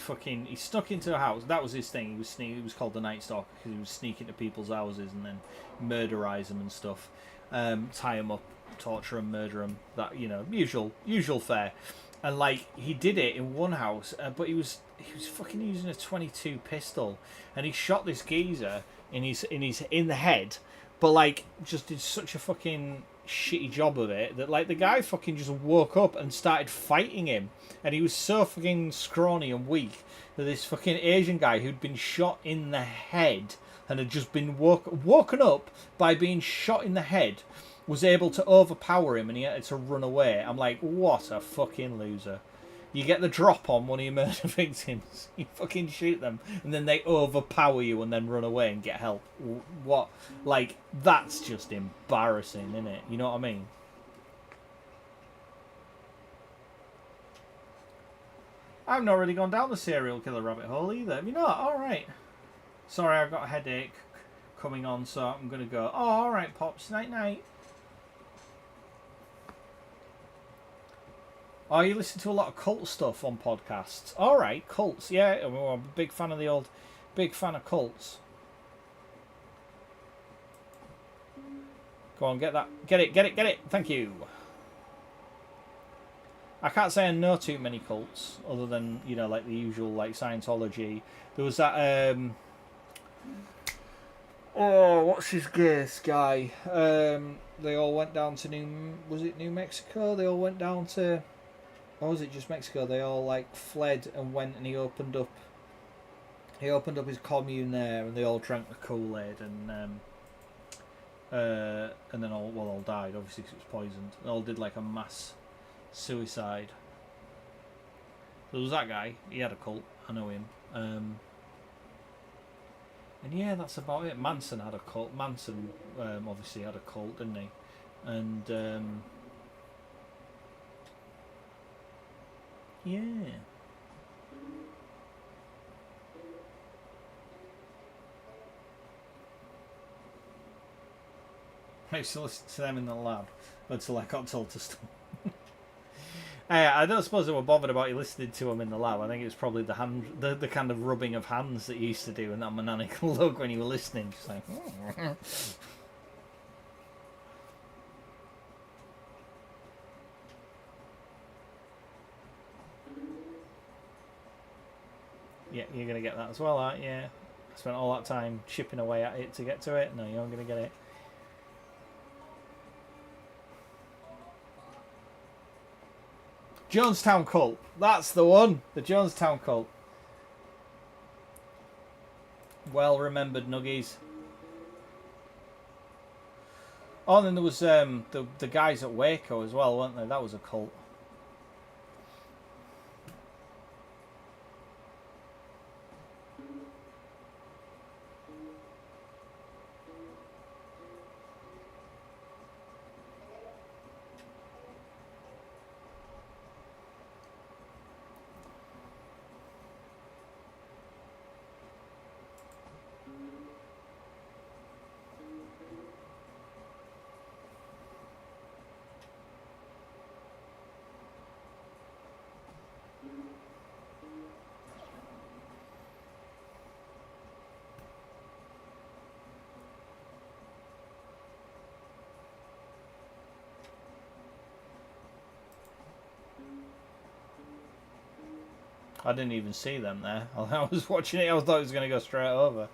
[SPEAKER 1] snuck into a house. That was his thing. He was called the Night Stalker because he was sneaking into people's houses and then murderize them and stuff. Tie them up, torture them, murder them. That, usual fare. And like he did it in one house, but he was fucking using a 22 pistol, and he shot this geezer in the head, but like just did such a fucking shitty job of it that like the guy fucking just woke up and started fighting him, and he was so fucking scrawny and weak that this fucking Asian guy who'd been shot in the head and had just been woken up by being shot in the head was able to overpower him, and he had to run away. I'm like, what a fucking loser. You get the drop on one of your murder victims, you fucking shoot them, and then they overpower you and then run away and get help. What? Like, that's just embarrassing, isn't it? You know what I mean? I've not really gone down the serial killer rabbit hole either. Have you not? Alright. Sorry, I've got a headache coming on, so I'm going to go. Oh, alright, Pops. Night-night. Oh, you listen to a lot of cult stuff on podcasts. Alright, cults. Yeah, I'm a big fan of cults. Go on, get that. Get it. Thank you. I can't say I know too many cults, other than, like the usual, like Scientology. There was that, what's his guy? They all went down to New Mexico? They all went down to... Or was it just Mexico? They all like fled and went, and he opened up his commune there, and they all drank the Kool-Aid, and then all died, obviously, because it was poisoned. They all did like a mass suicide. There was that guy. He had a cult. I know him. And yeah, that's about it. Manson had a cult. Manson obviously had a cult, didn't he? And yeah. I used to listen to them in the lab until I got told to stop. I don't suppose they were bothered about you listening to them in the lab. I think it was probably the kind of rubbing of hands that you used to do and that maniacal look when you were listening. Just like, Yeah, you're going to get that as well, aren't you? I spent all that time chipping away at it to get to it. No, you're not going to get it. Jonestown Cult. That's the one. The Jonestown Cult. Well remembered, Nuggies. Oh, and then there was the guys at Waco as well, weren't there? That was a cult. I didn't even see them there. I was watching it, I thought it was going to go straight over.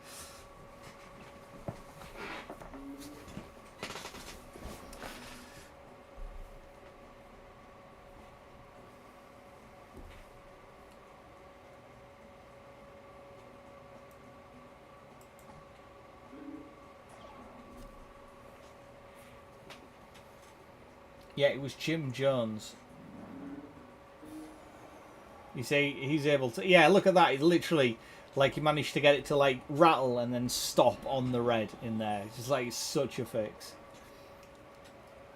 [SPEAKER 1] Yeah, it was Jim Jones. You see, he's able to... Yeah, look at that. He literally, like, he managed to get it to, like, rattle and then stop on the red in there. It's just, like, it's such a fix.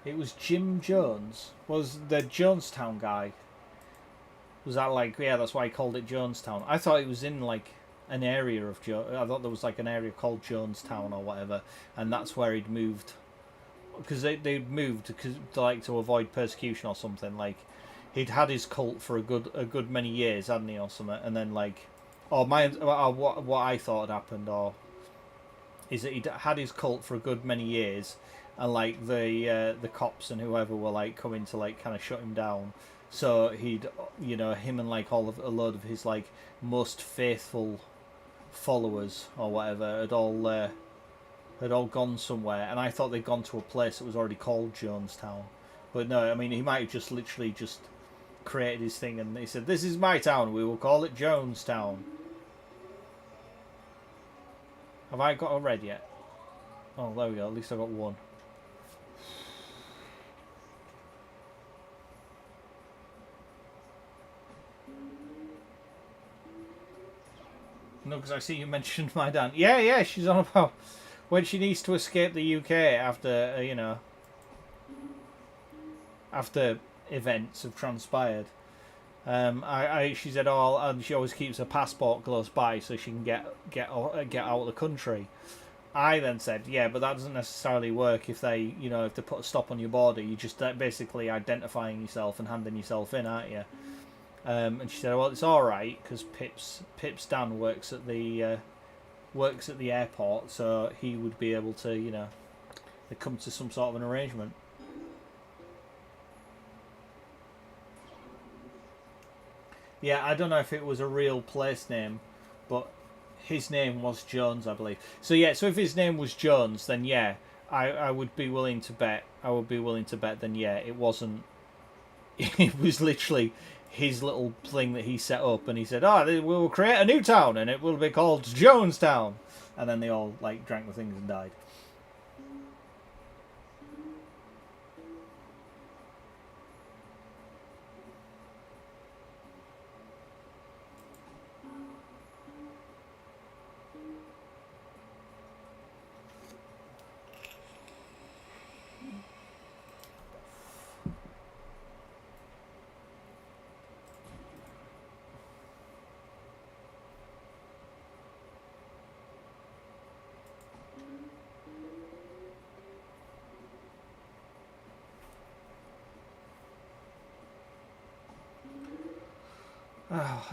[SPEAKER 1] It was Jim Jones. Was the Jonestown guy? Was that, like... Yeah, that's why he called it Jonestown. I thought it was in, like, an area of... I thought there was, like, an area called Jonestown or whatever. And that's where he'd moved. Because they'd moved to avoid persecution or something, like... He'd had his cult for a good many years, hadn't he, or something? And then, like, what I thought had happened, or is that he'd had his cult for a good many years, and like the cops and whoever were like coming to like kind of shut him down. So he'd, him and like a load of his like most faithful followers or whatever had all gone somewhere, and I thought they'd gone to a place that was already called Jonestown. But no, I mean he might have just literally just created his thing and he said, "This is my town, we will call it Jonestown." Have I got a red yet? Oh, there we go, at least I got one. No, because I see you mentioned my Dan. Yeah, she's on about when she needs to escape the UK after, after events have transpired. She said, and she always keeps her passport close by so she can get out of the country. I then said, yeah, but that doesn't necessarily work if they, if they put a stop on your border. You're just basically identifying yourself and handing yourself in, aren't you? And she said, well, it's all right because Pip's Dan works at the airport, so he would be able to, they come to some sort of an arrangement. Yeah, I don't know if it was a real place name, but his name was Jones, I believe. So yeah, so if his name was Jones, then yeah, I would be willing to bet. Then yeah, it wasn't. It was literally his little thing that he set up, and he said, we will create a new town, and it will be called Jonestown. And then they all like drank the things and died.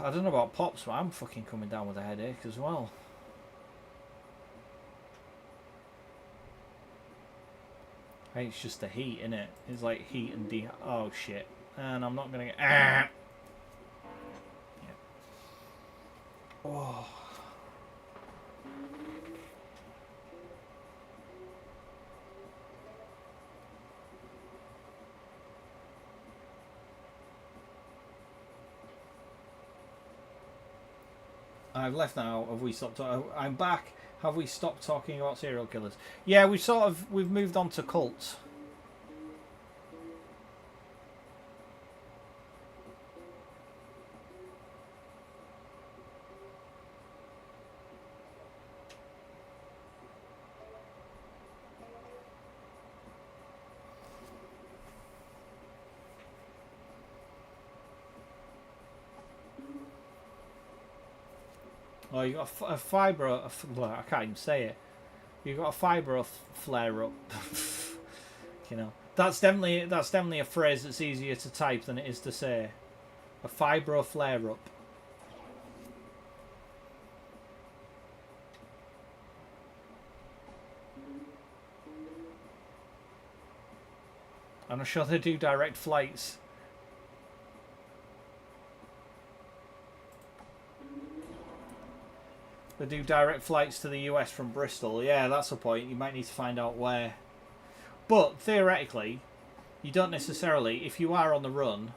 [SPEAKER 1] I don't know about Pops, but I'm fucking coming down with a headache as well. I think it's just the heat, innit? It's like heat and oh shit. And I'm not gonna get... Oh. I've left now. Have we stopped? I'm back. Have we stopped talking about serial killers? Yeah, we've moved on to cults. Oh, you got a fibre. Well, I can't even say it. You got a fibre flare up. You know, that's definitely a phrase that's easier to type than it is to say. A fibre flare up. And I'm sure they do direct flights. They do direct flights to the US from Bristol. Yeah, that's a point. You might need to find out where. But theoretically, you don't necessarily, if you are on the run,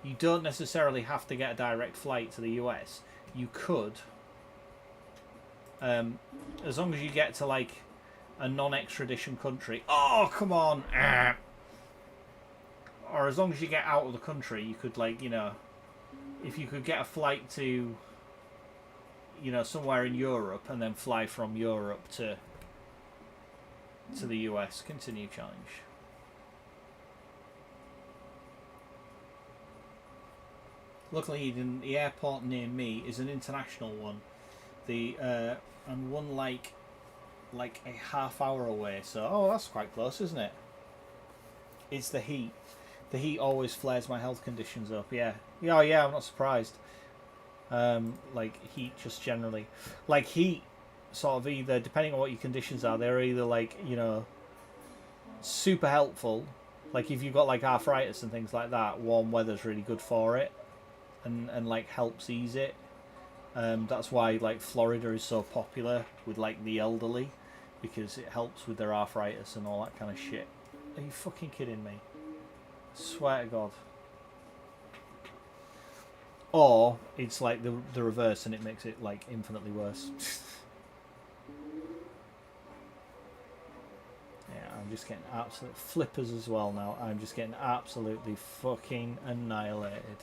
[SPEAKER 1] you don't necessarily have to get a direct flight to the US. You could, as long as you get to like a non-extradition country. Oh, come on. Or as long as you get out of the country, you could, like, you know, if you could get a flight to, you know, somewhere in Europe and then fly from Europe to the US. Continue challenge. Luckily, the airport near me is an international one. And one like a half hour away. So, oh, that's quite close, isn't it? It's the heat. The heat always flares my health conditions up. Yeah. Oh, yeah. I'm not surprised. Like heat, just generally, like heat, sort of either depending on what your conditions are, they're either like, you know, super helpful. Like if you've got like arthritis and things like that, warm weather's really good for it, and like helps ease it. That's why like Florida is so popular with like the elderly, because it helps with their arthritis and all that kind of shit. Are you fucking kidding me? I swear to God. Or it's like the reverse and it makes it like infinitely worse. Yeah, I'm just getting absolute flippers as well now. I'm just getting absolutely fucking annihilated.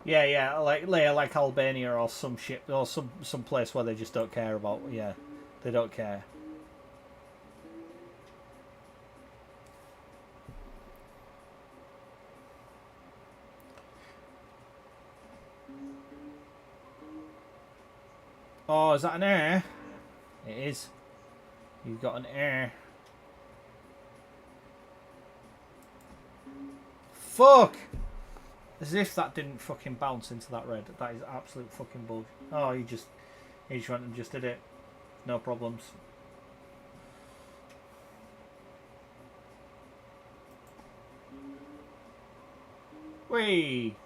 [SPEAKER 1] Yeah, like Albania or some shit, or some place where they just don't care about. Yeah, they don't care. Oh, is that an air? It is. You've got an air. Fuck! As if that didn't fucking bounce into that red. That is absolute fucking bullshit. Oh, he just went and just did it. No problems. Whee!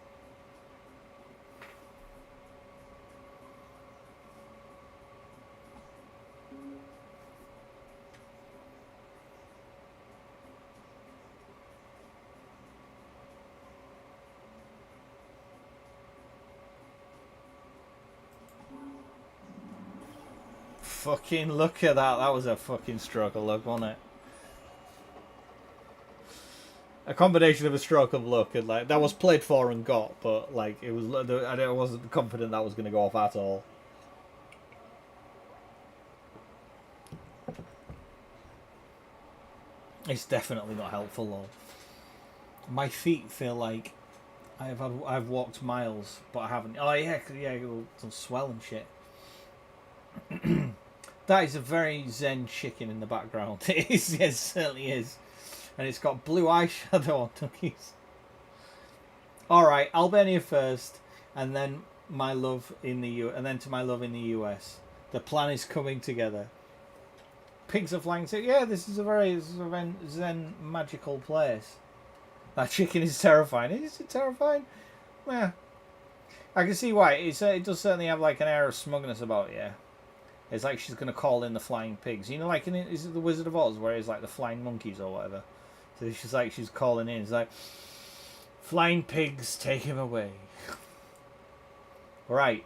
[SPEAKER 1] Fucking look at that. That was a fucking stroke of luck, wasn't it? A combination of a stroke of luck and like that was played for and got, but like it was. I wasn't confident that was going to go off at all. It's definitely not helpful though. My feet feel like I've walked miles, but I haven't. Oh yeah, it'll swell and shit. That is a very zen chicken in the background. It is, yes, it certainly is. And it's got blue eyeshadow on Tuckies. Alright, Albania first, and then my love in the and then to my love in the US. The plan is coming together. Pigs are flying too. Yeah, this is a very zen magical place. That chicken is terrifying. Is it terrifying? Yeah. I can see why. It does certainly have like an air of smugness about it, yeah. It's like she's going to call in the flying pigs. You know, like is it the Wizard of Oz where it's like the flying monkeys or whatever? So she's calling in. It's like, flying pigs, take him away. Right.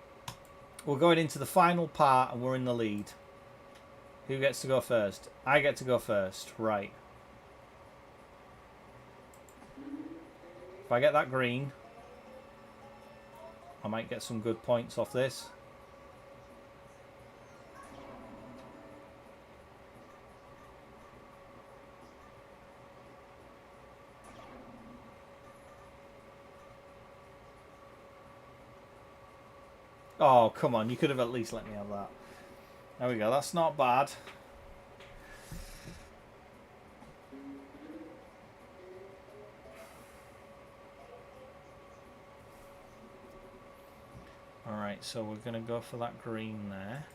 [SPEAKER 1] We're going into the final part and we're in the lead. Who gets to go first? I get to go first. Right. If I get that green, I might get some good points off this. Oh, come on. You could have at least let me have that. There we go. That's not bad. Alright, so we're going to go for that green there.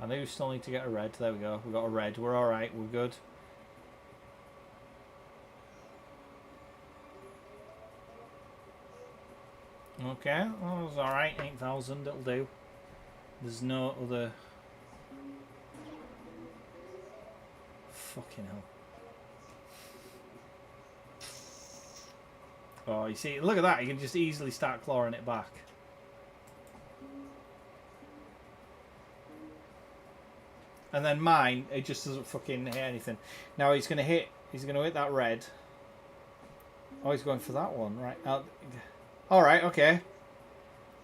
[SPEAKER 1] I know we still need to get a red. There we go. We got a red. We're alright. We're good. Okay, well, that was alright. 8,000, it'll do. There's no other... Fucking hell. Oh, you see, look at that. You can just easily start clawing it back. And then mine, it just doesn't fucking hit anything. Now he's going to hit that red. Oh, he's going for that one, right? Alright, okay.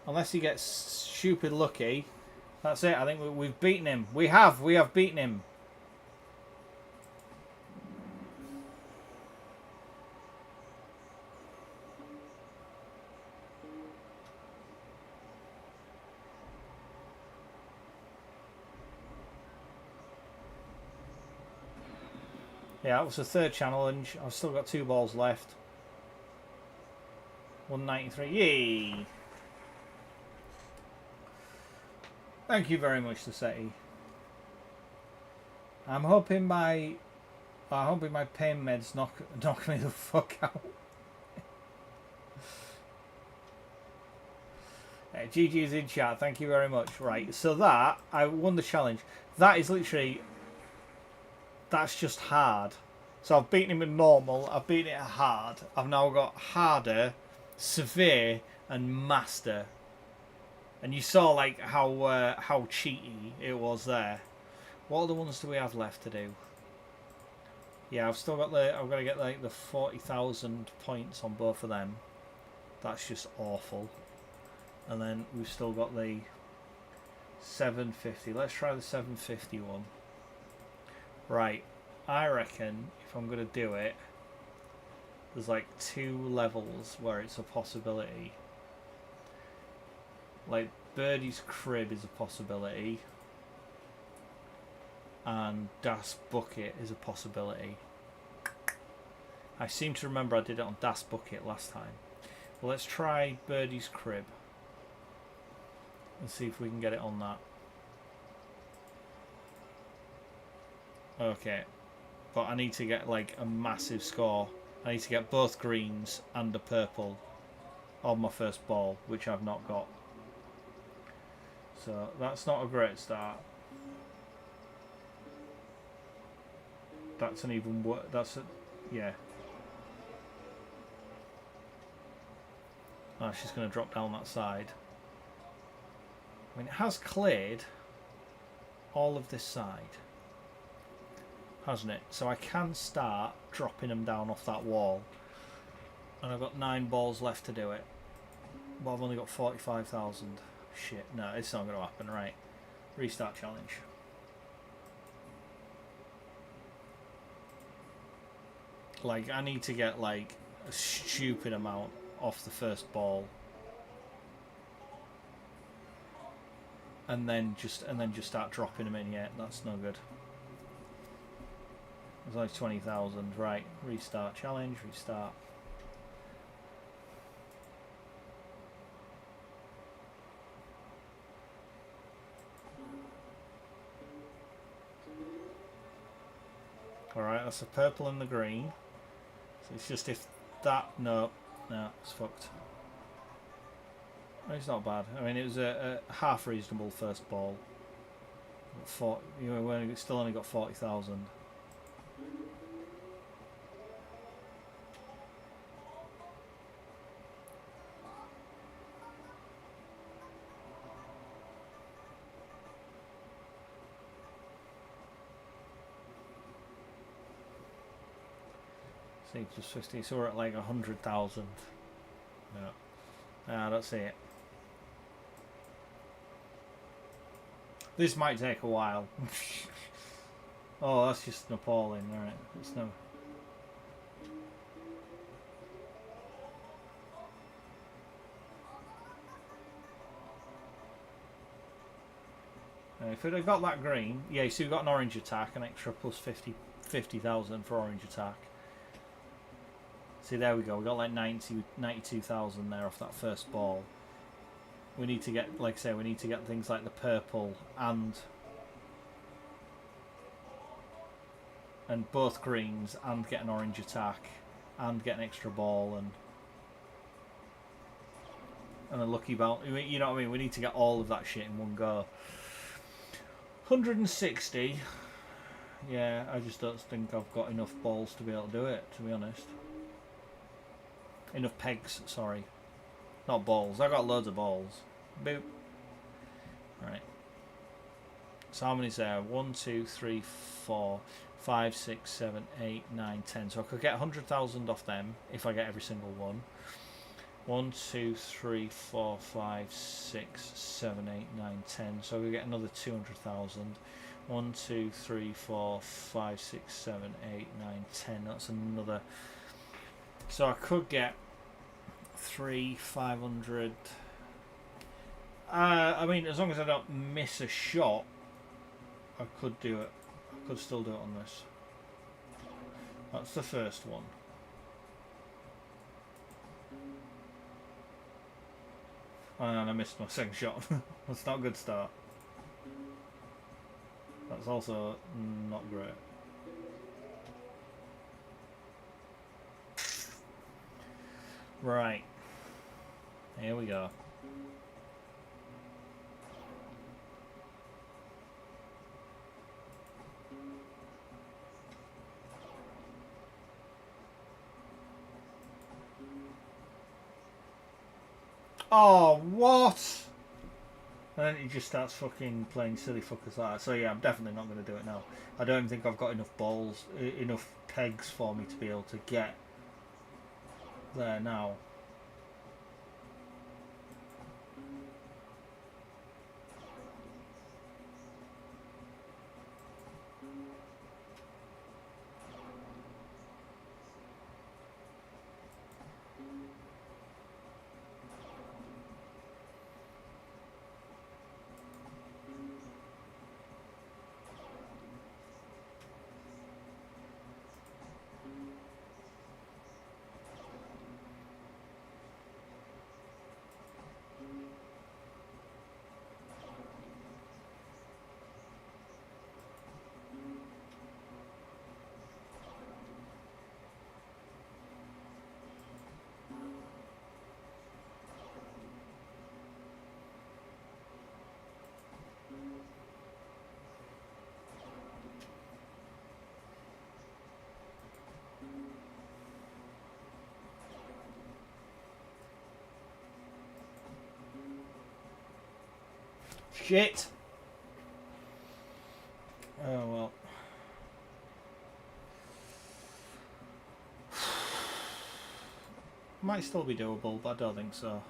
[SPEAKER 1] Unless he gets stupid lucky. That's it. I think we've beaten him. We have beaten him. Yeah, that was the third challenge. I've still got 2 balls left. 193. Yay! Thank you very much, Seti. I'm hoping my pain meds knock me the fuck out. GG's in chat. Thank you very much. Right, so that I won the challenge. That is literally. That's just hard. So I've beaten him in normal. I've beaten it hard. I've now got harder, severe, and master. And you saw like how cheaty it was there. What other ones do we have left to do? Yeah, I've got to get like the 40,000 points on both of them. That's just awful. And then we've still got the 750. Let's try the 750 one. Right, I reckon if I'm going to do it, there's like 2 levels where it's a possibility. Like Birdie's Crib is a possibility, and Das Bucket is a possibility. I seem to remember I did it on Das Bucket last time. Well, let's try Birdie's Crib and see if we can get it on that. Okay, but I need to get like a massive score. I need to get both greens and a purple on my first ball, which I've not got. So that's not a great start. That's an even worse. Yeah. Oh, she's going to drop down that side. I mean, it has cleared all of this side, hasn't it? So I can start dropping them down off that wall. And I've got 9 balls left to do it. But I've only got 45,000. Shit, no, it's not going to happen. Right. Restart challenge. Like, I need to get like a stupid amount off the first ball. And then just start dropping them in. Yeah, that's no good. There's only 20,000. Right, restart challenge, restart. Alright, that's the purple and the green. So it's just if that... No, it's fucked. It's not bad. I mean, it was a half reasonable first ball. We still only got 40,000. C plus 50, so we're at like 100,000. No. I don't see it. This might take a while. Oh, that's just appalling, alright. It's no. If it had got that green, yeah, so we've got an orange attack, an extra plus 50,000 for orange attack. See, there we go. We got like 92,000 there off that first ball. We need to get, like I say, we need to get things like the purple and both greens and get an orange attack and get an extra ball and a lucky bounce. You know what I mean? We need to get all of that shit in one go. 160. Yeah, I just don't think I've got enough balls to be able to do it, to be honest. Enough pegs, sorry. Not balls. I got loads of balls. Boop. Right. So how many's there? 1, 2, 3, 4, 5, 6, 7, 8, 9, 10. So I could get 100,000 off them if I get every single one. 1, 2, 3, 4, 5, 6, 7, 8, 9, 10. So we get another 200,000. 1, 2, 3, 4, 5, 6, 7, 8, 9, 10. That's another. So I could get 500. I mean, as long as I don't miss a shot, I could do it. I could still do it on this. That's the first one. And I missed my second shot. That's not a good start. That's also not great. Right. Here we go. Oh, what? And then he just starts fucking playing silly fuckers like that. So yeah, I'm definitely not going to do it now. I don't even think I've got enough balls, enough pegs for me to be able to get there now. Shit. Oh well. Might still be doable, but I don't think so.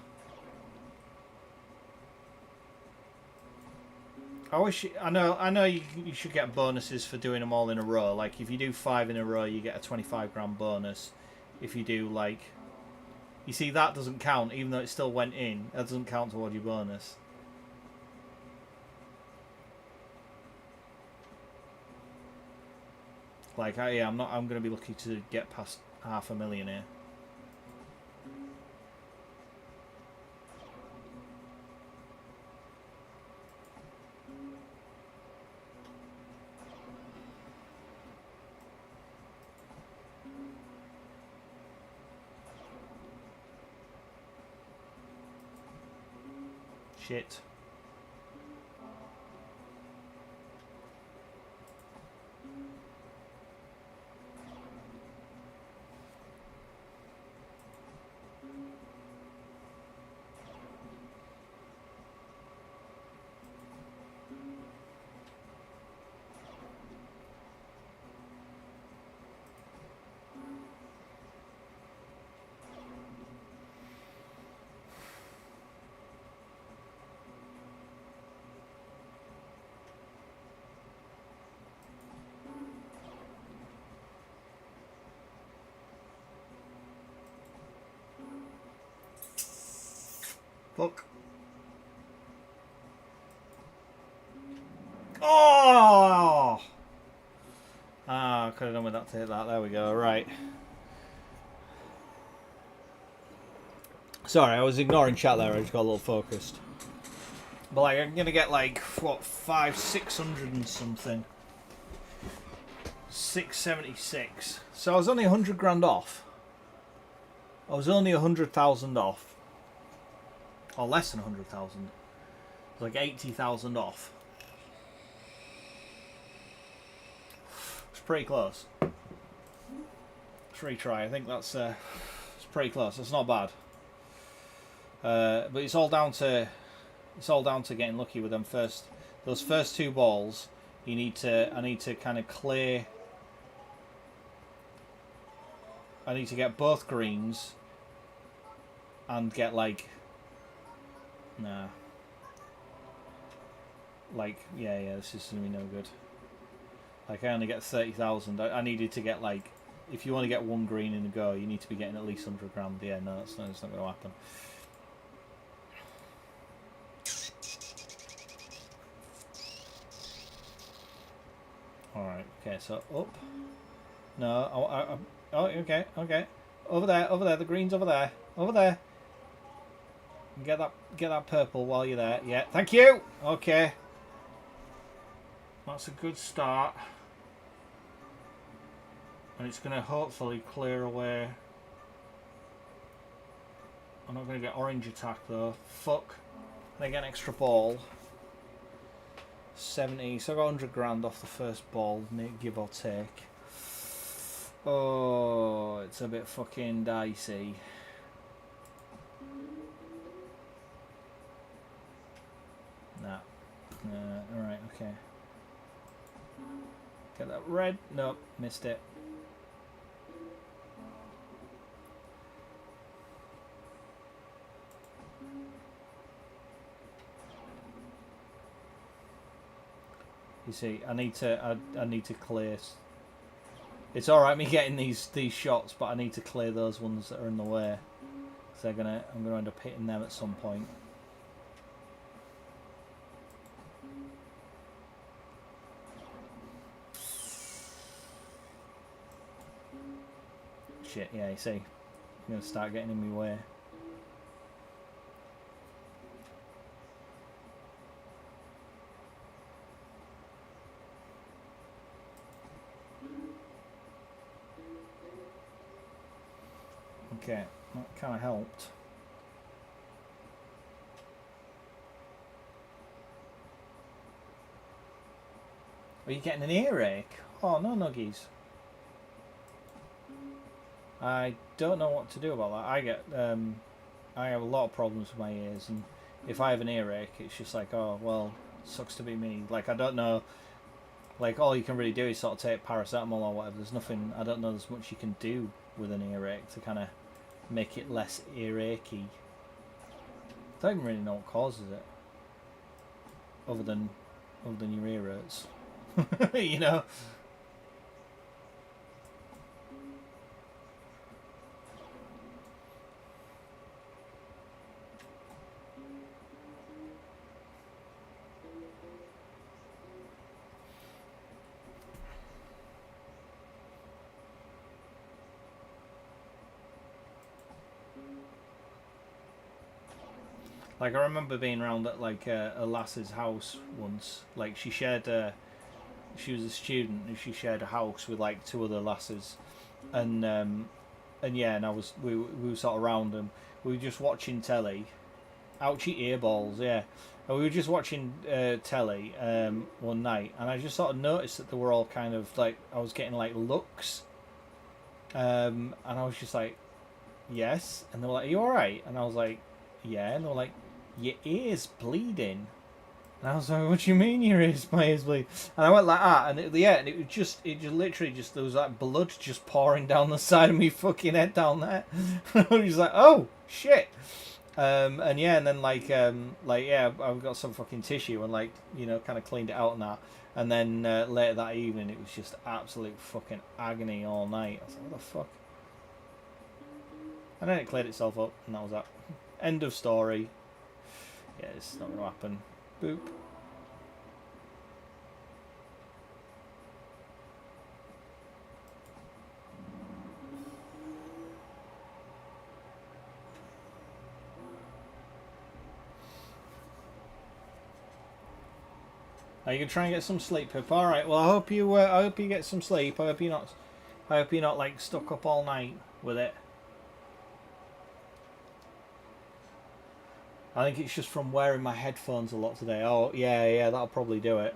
[SPEAKER 1] I know you should get bonuses for doing them all in a row. Like if you do 5 in a row, you get a 25 grand bonus. If you do like, you see that doesn't count, even though it still went in. That doesn't count toward your bonus. Like, yeah, I'm going to be lucky to get past 500,000 here. Shit. Fuck. Oh! Ah, I could have done with that to hit that. There we go. Right. Sorry, I was ignoring chat there. I just got a little focused. But like, I'm gonna get like what 600 and something. 676. So I was only 100 grand off. I was only 100,000 off. Or less than 100,000. Like 80,000 off. It's pretty close. Let's retry. I think that's it's pretty close. It's not bad. But it's all down to getting lucky with them first. Those first two balls. I need to kind of clear. I need to get both greens. And get like. Nah. Like, yeah, this is going to be no good. Like, I only get 30,000. I needed to get, like, if you want to get one green in a go, you need to be getting at least 100 grand. Yeah, no, that's not going to happen. Alright, okay, so up. No, oh, okay. Over there, the green's over there. Get that purple while you're there. Yeah, thank you. Okay. That's a good start. And it's going to hopefully clear away. I'm not going to get orange attack though. Fuck. And I get an extra ball. 70. So I got 100 grand off the first ball, give or take. Oh, it's a bit fucking dicey. Nah. Alright, okay. Get that red. Nope, missed it. You see, I need to clear. It's all right me getting these shots, but I need to clear those ones that are in the way. So I'm gonna end up hitting them at some point. Shit, yeah, you see, I'm gonna start getting in my way. Okay, that kind of helped. Are you getting an earache? Oh, no nuggies. I don't know what to do about that. I have a lot of problems with my ears, and if I have an earache, it's just like, oh, well, sucks to be me. Like, I don't know. Like, all you can really do is sort of take paracetamol or whatever. There's nothing. I don't know there's much you can do with an earache to kind of make it less earachy. I don't even really know what causes it, other than your ear hurts. You know. Like, I remember being around at, like, a lass's house once. Like, she shared... she was a student and she shared a house with, like, 2 other lasses. And yeah, and we were sort of around them. We were just watching telly. Ouchie earballs, yeah. And we were just watching telly one night, and I just sort of noticed that they were all kind of, like, I was getting, like, looks. And I was just like, yes. And they were like, are you alright? And I was like, yeah. And they were like, your ear's bleeding. And I was like, what do you mean your ear's bleeding? And I went like that, and and it just literally just, there was like blood just pouring down the side of me fucking head down there. And I was just like, oh, shit. And yeah, and then like yeah, I've got some fucking tissue and, like, you know, kind of cleaned it out and that. And then later that evening, it was just absolute fucking agony all night. I was like, what the fuck? And then it cleared itself up, and that was that. End of story. Yeah, it's not going to happen. Boop. Are you gonna try and get some sleep, Pip? All right. Well, I hope you get some sleep. I hope you're not like stuck up all night with it. I think it's just from wearing my headphones a lot today. Oh yeah, that'll probably do it.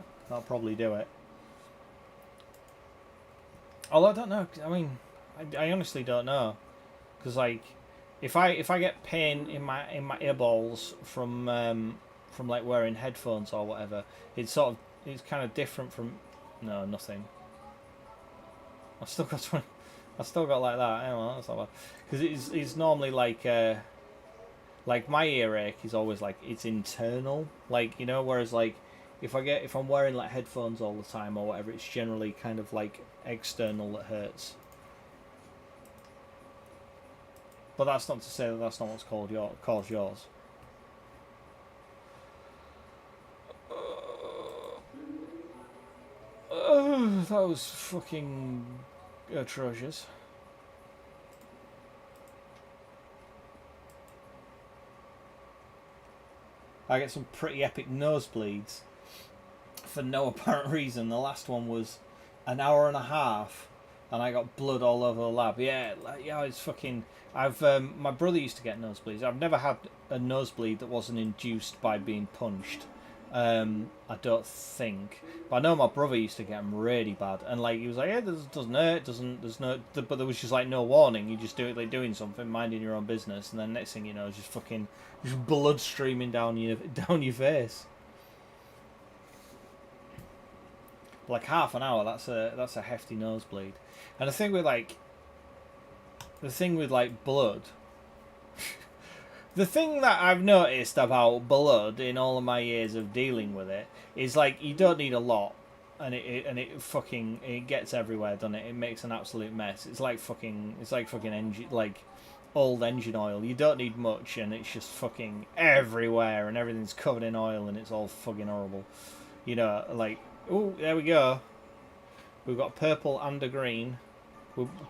[SPEAKER 1] Although I don't know. I mean, I honestly don't know, because, like, if I get pain in my earballs from like wearing headphones or whatever, it's kind of different from... No, nothing. I've still got like that. Anyway, that's not bad. Because it's normally like my earache is always like, it's internal, like, you know, whereas, like, if I'm wearing, like, headphones all the time or whatever, it's generally kind of like external that hurts. But that's not to say that that's not what's caused yours. That was fucking atrocious. I get some pretty epic nosebleeds for no apparent reason. The last one was an hour and a half, and I got blood all over the lab. Yeah, it's fucking... my brother used to get nosebleeds. I've never had a nosebleed that wasn't induced by being punched. I don't think, but I know my brother used to get them really bad, and, like, he was like, yeah, this doesn't hurt, but there was just, like, no warning. You just do it, like, doing something, minding your own business, and then next thing you know, it's just blood streaming down your face. Like, half an hour, that's a hefty nosebleed. And the thing with blood. The thing that I've noticed about blood in all of my years of dealing with it is, like, you don't need a lot, and it gets everywhere, doesn't it? It makes an absolute mess. It's like fucking engine, like old engine oil. You don't need much, and it's just fucking everywhere, and everything's covered in oil, and it's all fucking horrible. You know, like, oh, there we go. We've got purple and a green.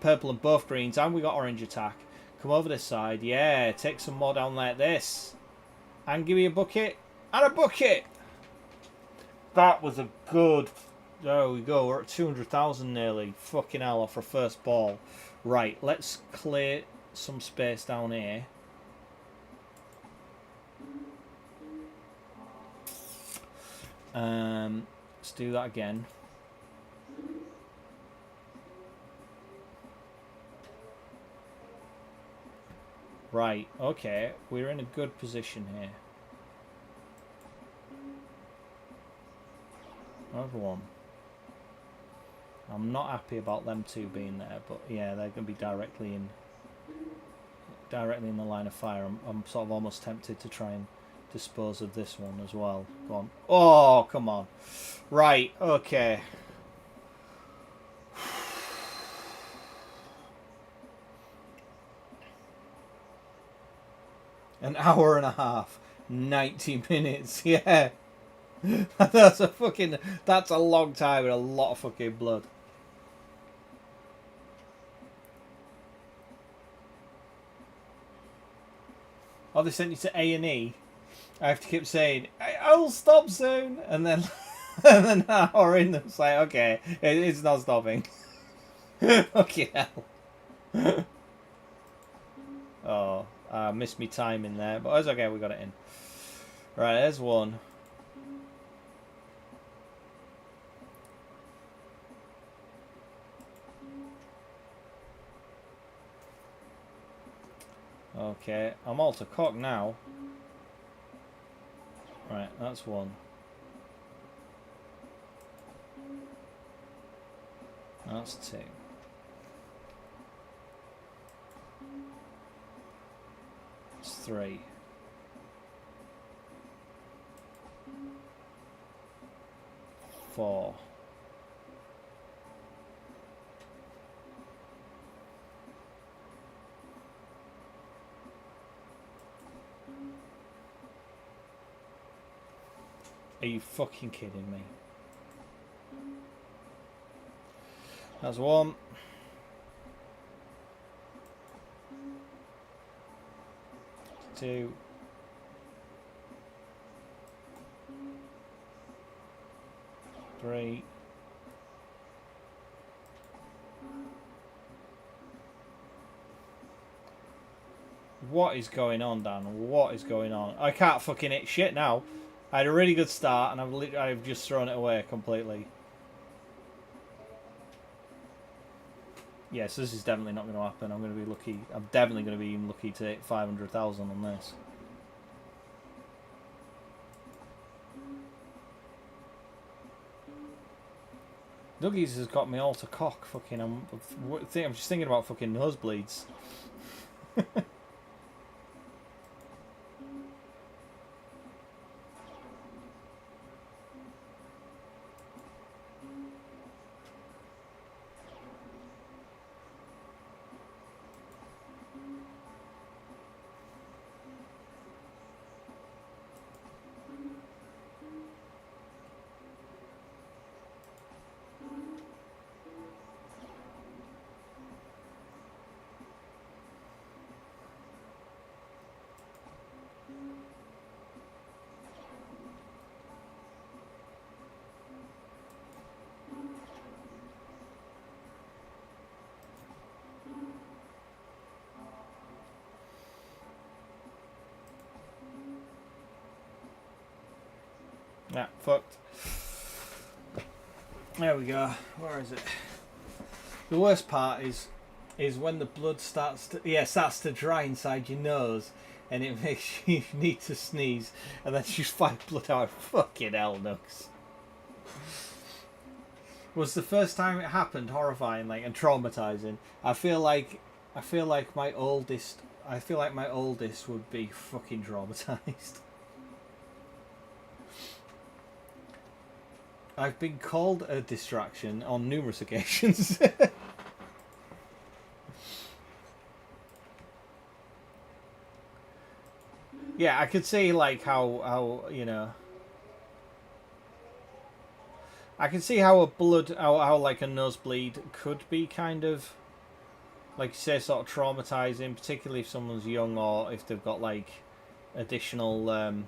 [SPEAKER 1] Purple and both greens, and we got orange attack. Come over this side. Yeah, take some more down like this. And give me a bucket. And a bucket! That was a good... There we go. We're at 200,000 nearly. Fucking hell, off our first ball. Right, let's clear some space down here. Let's do that again. Right, okay, we're in a good position here. Another one. I'm not happy about them two being there, but yeah, they're going to be directly in the line of fire. I'm sort of almost tempted to try and dispose of this one as well. Go on. Oh, come on. Right, okay. An hour and a half, 90 minutes, yeah. That's a long time and a lot of fucking blood. Oh, they sent you to A&E. I have to keep saying, I'll stop soon, and then and then an hour in, it's like, okay, it's not stopping. Okay, hell. Oh, I missed me time in there, but it's okay, we got it in. Right, there's one. Okay, I'm all to cock now. Right, that's one. That's two. That's three. Four. Are you fucking kidding me? That's one. Two. Three. What is going on, Dan? What is going on? I can't fucking hit shit now. I had a really good start, and I've just thrown it away completely. Yes, this is definitely not going to happen. I'm going to be lucky. I'm definitely going to be even lucky to hit 500,000 on this. Dougie's has got me all to cock. Fucking, I'm just thinking about fucking nosebleeds. Yeah, fucked. There we go. Where is it? The worst part is when the blood starts to dry inside your nose, and it makes you need to sneeze, and then you fight blood out. Fucking hell, Nux. Was the first time it happened horrifying, like, and traumatizing. I feel like my oldest would be fucking traumatized. I've been called a distraction on numerous occasions. Yeah, I could see like how you know. I can see how how like a nosebleed could be kind of, like you say, sort of traumatizing, particularly if someone's young or if they've got like additional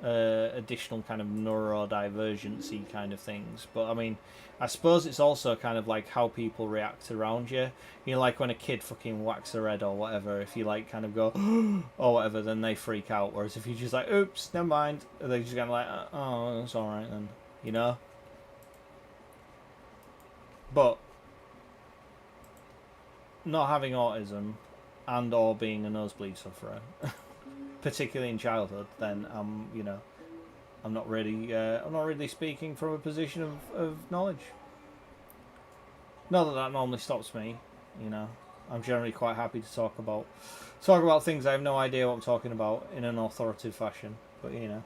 [SPEAKER 1] additional kind of neurodivergency kind of things. But I mean, I suppose it's also kind of like how people react around you. You know, like when a kid fucking whacks their head or whatever, if you like kind of go or whatever, then they freak out. Whereas if you just like, oops, never mind, they just kind of like, oh, it's all right then, you know. But not having autism and or being a nosebleed sufferer, particularly in childhood, then you know, I'm not really speaking from a position of knowledge. Not that normally stops me, you know. I'm generally quite happy to talk about things I have no idea what I'm talking about in an authoritative fashion, but you know,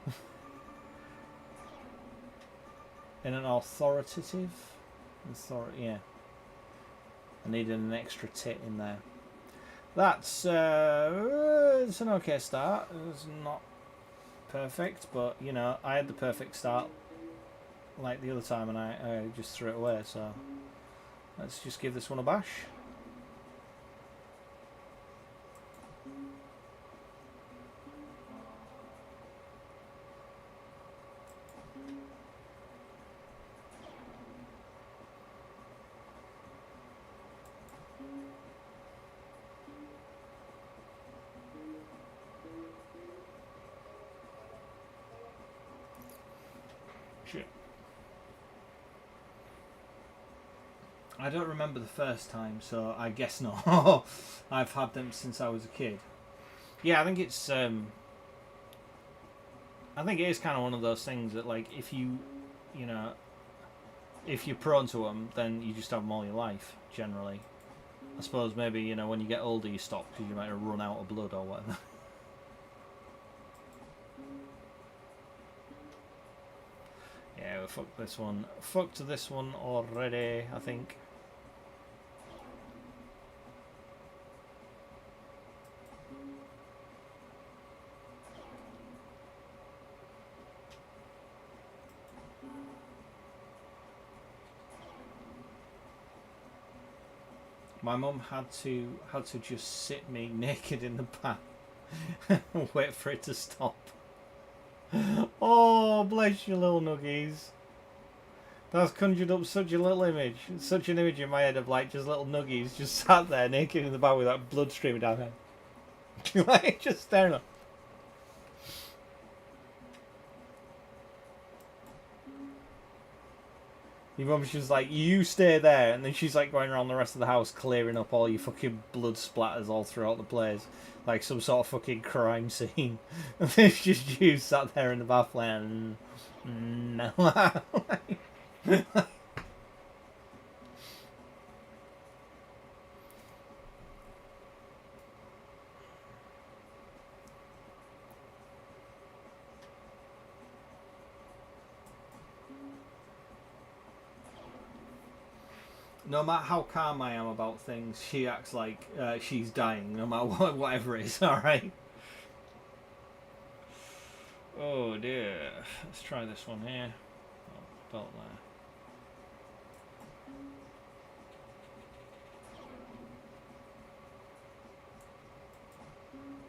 [SPEAKER 1] in an yeah. I needed an extra tit in there. That's it's an okay start. It's not perfect, but you know, I had the perfect start like the other time, and I just threw it away. So let's just give this one a bash. I don't remember the first time, so I guess not. I've had them since I was a kid. Yeah, I think it's. I think it is kind of one of those things that, like, if you know, if you're prone to them, then you just have them all your life. Generally, I suppose maybe, you know, when you get older you stop because you might run out of blood or whatever. Yeah, we fucked this one. Fucked this one already, I think. My mum had to just sit me naked in the bath and wait for it to stop. Oh, bless you, little nuggies. That's conjured up such a little image, such an image in my head of, like, just little nuggies just sat there naked in the bath with that blood streaming down there. Like, just staring up. Your mum's just like, you stay there, and then she's like going around the rest of the house clearing up all your fucking blood splatters all throughout the place, like some sort of fucking crime scene. And then it's just you sat there in the bath like, no. No matter how calm I am about things, she acts like she's dying, no matter whatever it is, alright? Oh dear. Let's try this one here. Oh, belt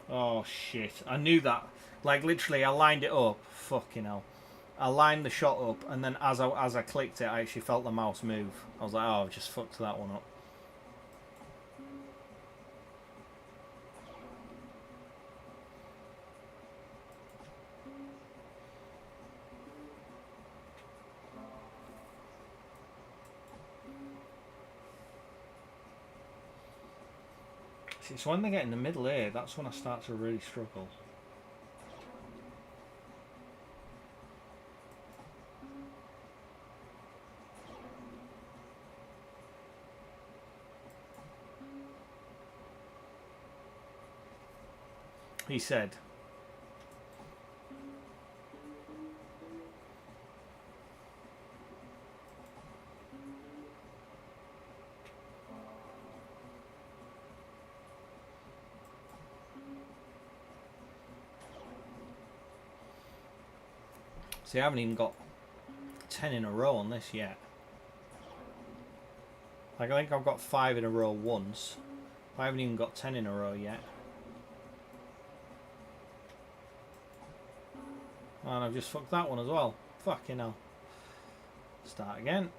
[SPEAKER 1] there. Oh shit. I knew that. Like, literally, I lined it up. Fucking hell. I lined the shot up, and then as I clicked it, I actually felt the mouse move. I was like, oh, I've just fucked that one up. See, it's when they get in the middle here, that's when I start to really struggle. He said. See, I haven't even got 10 in a row on this yet. Like, I think I've got 5 in a row once. I haven't even got 10 in a row yet. And I've just fucked that one as well. Fucking hell. Start again.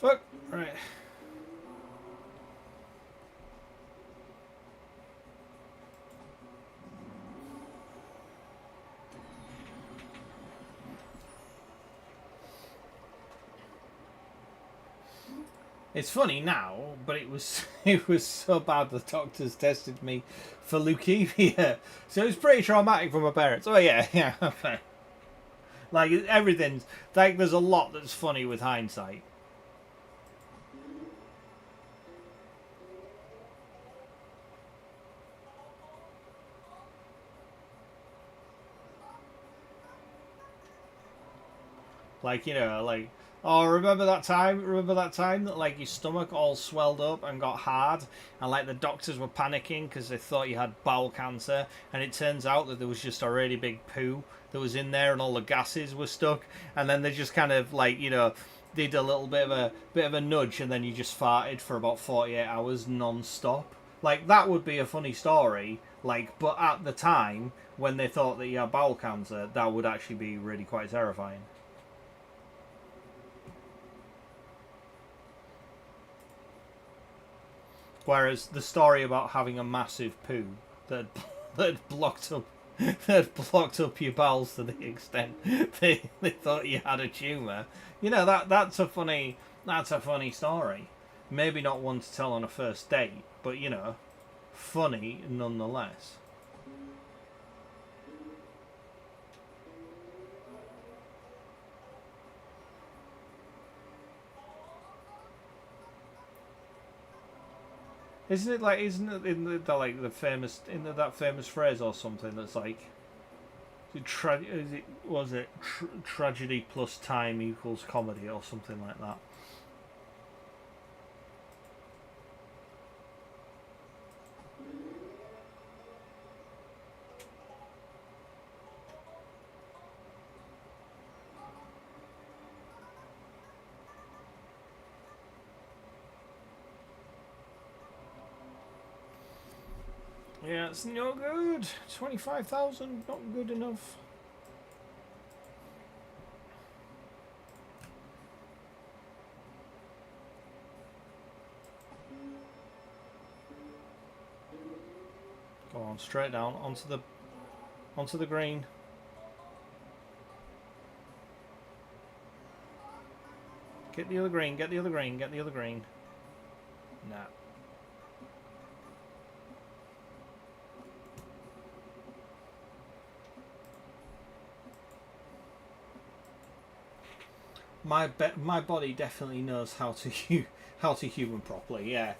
[SPEAKER 1] Fuck. Right. It's funny now, but it was so bad the doctors tested me for leukemia. So it was pretty traumatic for my parents. Oh yeah, yeah. Like, everything's like, there's a lot that's funny with hindsight. Like, you know, like Oh, remember that time? Remember that time that like your stomach all swelled up and got hard, and like the doctors were panicking because they thought you had bowel cancer, and it turns out that there was just a really big poo that was in there, and all the gases were stuck, and then they just kind of like did a little bit of a nudge, and then you just farted for about 48 hours non-stop. Like that would be a funny story. Like, but at the time when they thought that you had bowel cancer, that would actually be really quite terrifying. Whereas the story about having a massive poo that that blocked up that blocked up your bowels to the extent they thought you had a tumour, that's a funny story. Maybe not one to tell on a first date, but funny nonetheless. Isn't it in the like the famous that famous phrase or something that's like tragedy plus time equals comedy or something like that? Yeah, it's not good. 25,000, not good enough. Go on, straight down onto the green. Get the other green. Get the other green. Get the other green. Nah. My body definitely knows how to human properly. Yeah,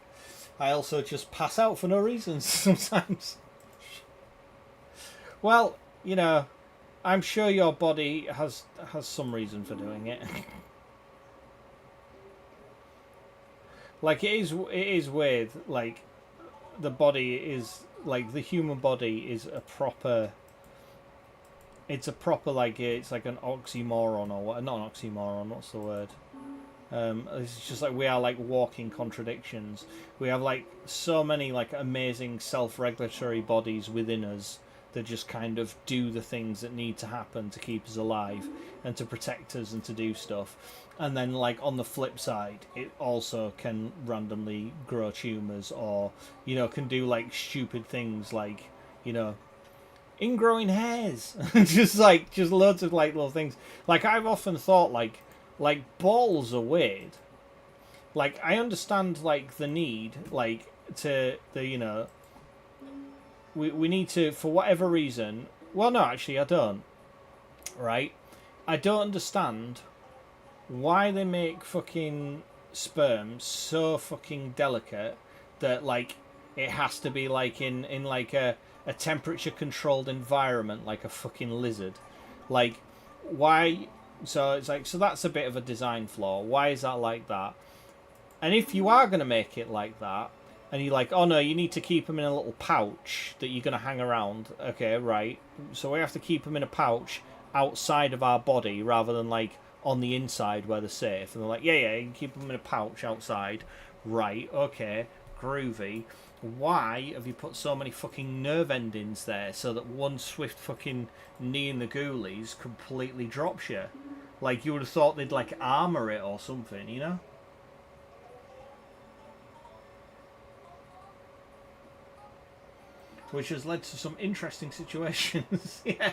[SPEAKER 1] I also just pass out for no reason sometimes. Well, I'm sure your body has some reason for doing it. Like it is weird. Like the body is like the human body is a proper. It's a proper it's like an oxymoron or what? Not an oxymoron. What's the word? It's just like we are like walking contradictions. We have like so many like amazing self-regulatory bodies within us that just kind of do the things that need to happen to keep us alive and to protect us and to do stuff. And then like on the flip side, it also can randomly grow tumours or can do like stupid things like ingrowing hairs. just loads of like little things. Like I've often thought like balls are weird. Like I understand like the need like to the we need to, for whatever reason. Well, no, actually I don't. Right? I don't understand why they make fucking sperm so fucking delicate that like it has to be like in like a temperature controlled environment like a fucking lizard. Like why? So it's like, so that's a bit of a design flaw. Why is that like that? And if you are going to make it like that and you're like, oh no, you need to keep them in a little pouch that you're going to hang around. Okay, right. So we have to keep them in a pouch outside of our body rather than like on the inside where they're safe. And they're like, yeah, you can keep them in a pouch outside. Right, okay, groovy. Why have you put so many fucking nerve endings there so that one swift fucking knee in the ghoulies completely drops you? Like, you would have thought they'd, like, armour it or something, Which has led to some interesting situations, yeah.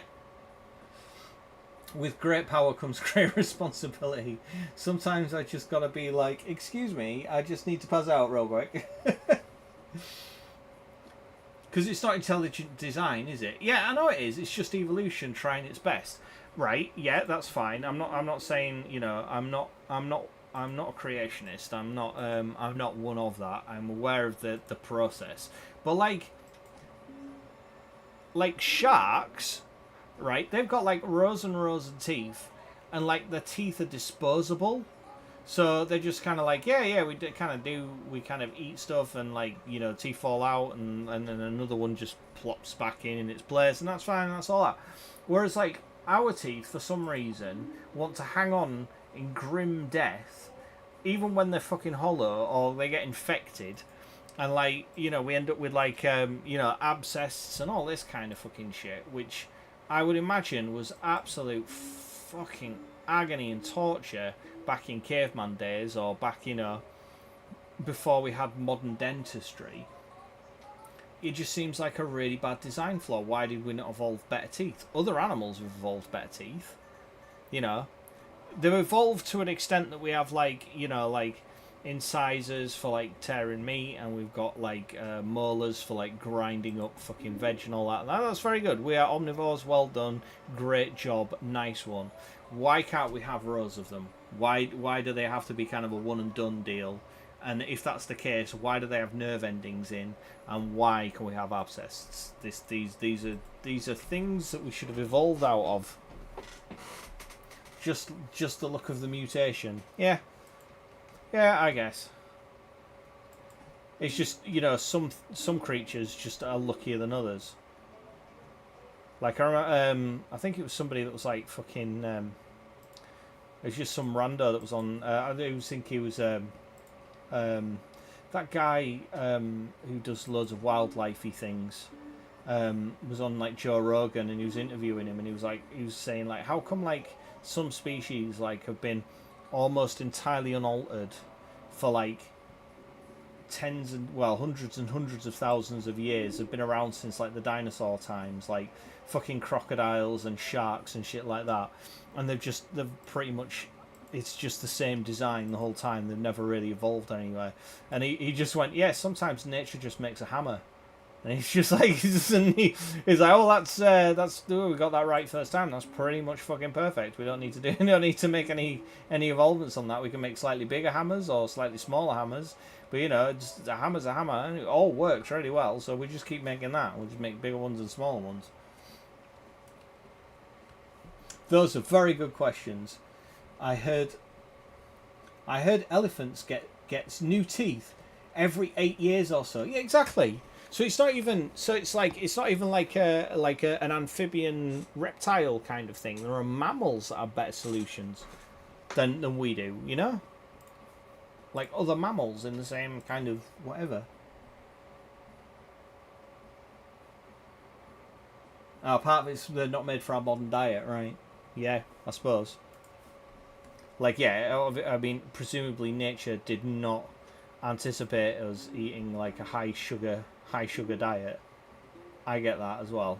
[SPEAKER 1] With great power comes great responsibility. Sometimes I just gotta be like, excuse me, I just need to pass out real quick. Because it's not intelligent design, is it? Yeah, I know it is. It's just evolution trying its best, right? Yeah, that's fine. I'm not saying I'm not a creationist. I'm not one of that. I'm aware of the process. But like sharks, right? They've got like rows and rows of teeth, and like the teeth are disposable. So they're just kind of like, yeah, we kind of eat stuff and like, you know, teeth fall out and then another one just plops back in its place and that's fine, that's all that. Whereas like our teeth, for some reason, want to hang on in grim death, even when they're fucking hollow or they get infected, and like, you know, we end up with like, you know, abscesses and all this kind of fucking shit, which I would imagine was absolute fucking agony and torture back in caveman days or back, you know, before we had modern dentistry. It just seems like a really bad design flaw. Why did we not evolve better teeth? Other animals have evolved better teeth. You know, they've evolved to an extent that we have like, you know, like incisors for like tearing meat, and we've got like molars for like grinding up fucking veg and all that. That's very good. We are omnivores. Well done. Great job. Nice one. Why can't we have rows of them? Why do they have to be kind of a one and done deal? And if that's the case, why do they have nerve endings in? And why can we have abscesses? These are things that we should have evolved out of. Just the look of the mutation. Yeah, I guess. It's just, you know, some creatures just are luckier than others. Like I think it was somebody that was like fucking. It was just some rando that was on. I think he was that guy who does loads of wildlifey things. Was on like Joe Rogan, and he was interviewing him, and he was saying like, how come like some species like have been almost entirely unaltered for like hundreds and hundreds of thousands of years, have been around since like the dinosaur times, like fucking crocodiles and sharks and shit like that, and they've pretty much, it's just the same design the whole time. They've never really evolved anywhere. And he just went, yeah, sometimes nature just makes a hammer. And he's just like, he's like, oh, that's we got that right first time. That's pretty much fucking perfect. We don't need to make any evolvements on that. We can make slightly bigger hammers or slightly smaller hammers. But you know, just a hammer's a hammer, and it all works really well. So we just keep making that. We'll just make bigger ones and smaller ones. Those are very good questions. I heard elephants gets new teeth every 8 years or so. Yeah, exactly. So it's not even like an amphibian reptile kind of thing. There are mammals that have better solutions than we do, you know? Like other mammals in the same kind of whatever. Oh, part of it's they're not made for our modern diet, right? Yeah, I suppose. Like, yeah, I mean, presumably nature did not anticipate us eating like a high sugar diet. I get that as well.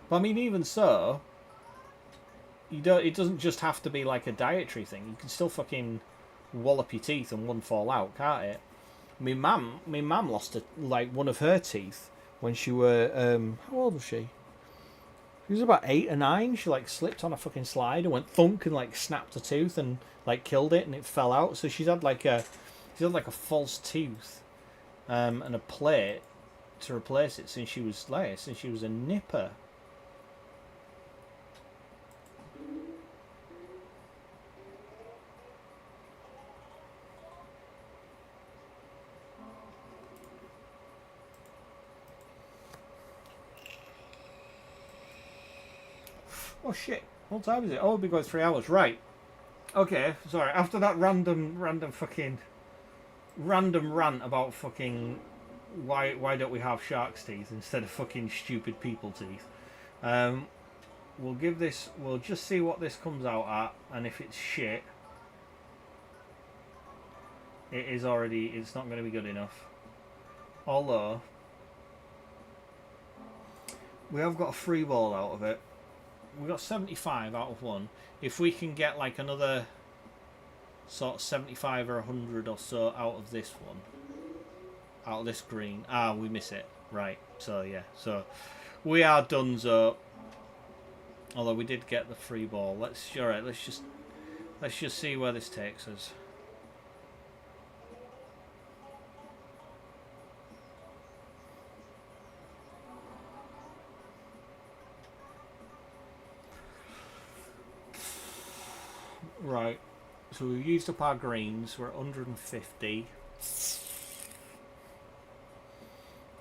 [SPEAKER 1] But I mean, even so, it doesn't just have to be like a dietary thing. You can still fucking wallop your teeth and one fall out, can't it? My mum lost one of her teeth when she were how old was she? She was about 8 or 9. She like slipped on a fucking slide and went thunk and like snapped a tooth and like killed it, and it fell out. So she's had like a false tooth and a plate to replace it since she was a nipper. Oh shit, what time is it? Oh, we'll be going 3 hours. Right. Okay, sorry. After that random rant about fucking why don't we have shark's teeth instead of fucking stupid people teeth, we'll just see what this comes out at, and if it's shit, it's not going to be good enough. Although we have got a free ball out of it. We got 75 out of one. If we can get like another sort of 75 or 100 or so out of this one, out of this green, we miss it. Right. So yeah. So we are donezo. Although we did get the free ball. Let's just see where this takes us. Right. So we've used up our greens. We're at 150.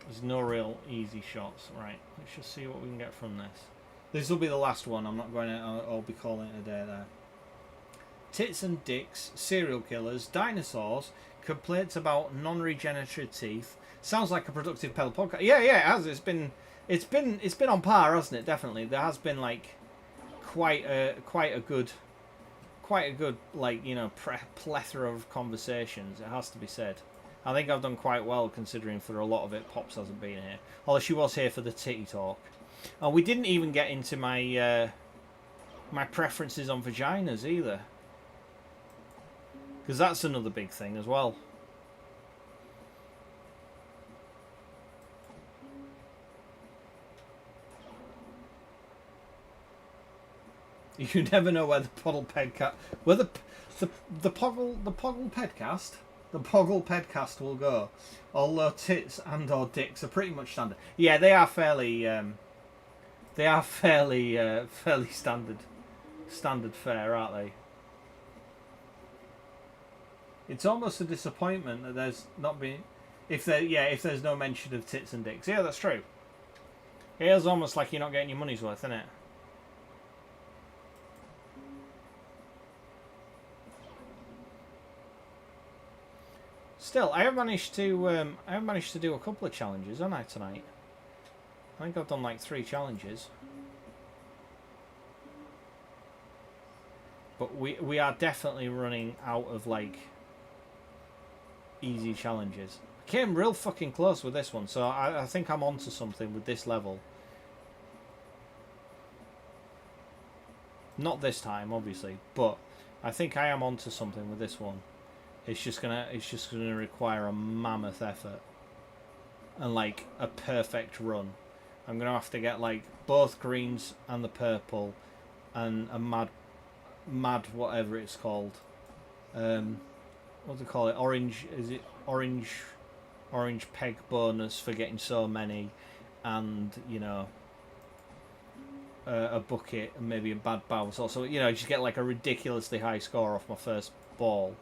[SPEAKER 1] There's no real easy shots. Right. Let's just see what we can get from this. This will be the last one. I'm not going to... I'll be calling it a day there. Tits and dicks, serial killers, dinosaurs, complaints about non-regenerative teeth. Sounds like a productive Peggle podcast. Yeah, it has. It's been on par, hasn't it? Definitely. There has been like quite a good like, you know, plethora of conversations. It has to be said. I think I've done quite well considering for a lot of it Pops hasn't been here. Although she was here for the titty talk. Oh, we didn't even get into my my preferences on vaginas either. Because that's another big thing as well. You never know where the Poggle Pedcast, where the Poggle Pedcast will go. Although tits and or dicks are pretty much standard. Yeah, they are fairly standard fare, aren't they? It's almost a disappointment that there's not been if there's no mention of tits and dicks. Yeah, that's true. It is almost like you're not getting your money's worth, isn't it? Still, I have managed to do a couple of challenges, haven't I, tonight? I think I've done like 3 challenges. But we are definitely running out of like easy challenges. I came real fucking close with this one, so I think I'm onto something with this level. Not this time, obviously, but I think I am onto something with this one. It's just gonna require a mammoth effort and like a perfect run. I'm gonna have to get like both greens and the purple and a mad whatever it's called. What do they call it? Orange? Is it orange peg bonus for getting so many, and you know, a bucket and maybe a bad bounce. Also, you know, just get like a ridiculously high score off my first ball,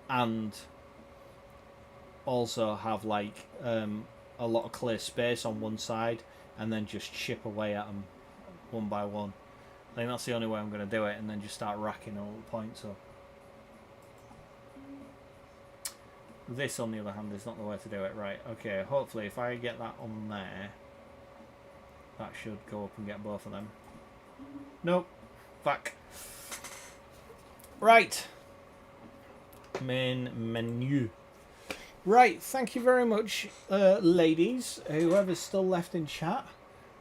[SPEAKER 1] and also have like a lot of clear space on one side, and then just chip away at them one by one. I think that's the only way I'm going to do it, and then just start racking all the points up. This, on the other hand, is not the way to do it. Right, okay, hopefully if I get that on there, that should go up and get both of them. Nope. Fuck. Right. Main menu. Right, thank you very much, ladies, whoever's still left in chat.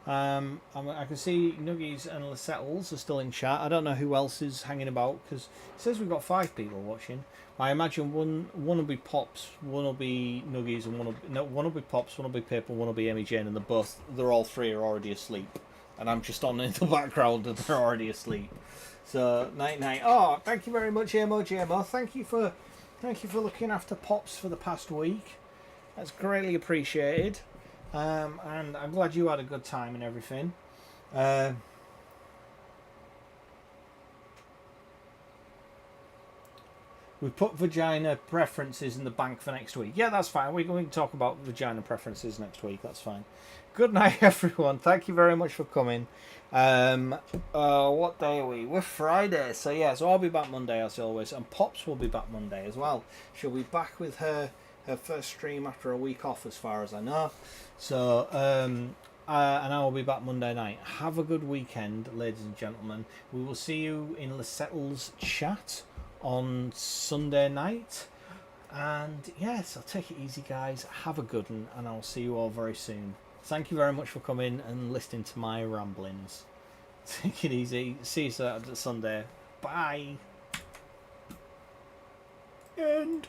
[SPEAKER 1] I can see Nuggies and Lisettles are still in chat. I don't know who else is hanging about, because it says we've got 5 people watching. I imagine one will be Pops, one will be Nuggies, and one will be Pops, one will be Pip, and one will be Emmy Jane, and they're all 3 are already asleep, and I'm just on in the background and they're already asleep. So night night. Oh, thank you very much, GMO. Thank you for looking after Pops for the past week. That's greatly appreciated. And I'm glad you had a good time and everything. We put vagina preferences in the bank for next week. Yeah, that's fine. We can talk about vagina preferences next week. That's fine. Good night, everyone. Thank you very much for coming. What day are we? We're Friday. So yeah, so I'll be back Monday as always. And Pops will be back Monday as well. She'll be back with her first stream after a week off, as far as I know. So, and I will be back Monday night. Have a good weekend, ladies and gentlemen. We will see you in Lisettle's chat on Sunday night. And yes, I'll take it easy, guys. Have a good one, and I'll see you all very soon. Thank you very much for coming and listening to my ramblings. Take it easy. See you Sunday. Bye. End.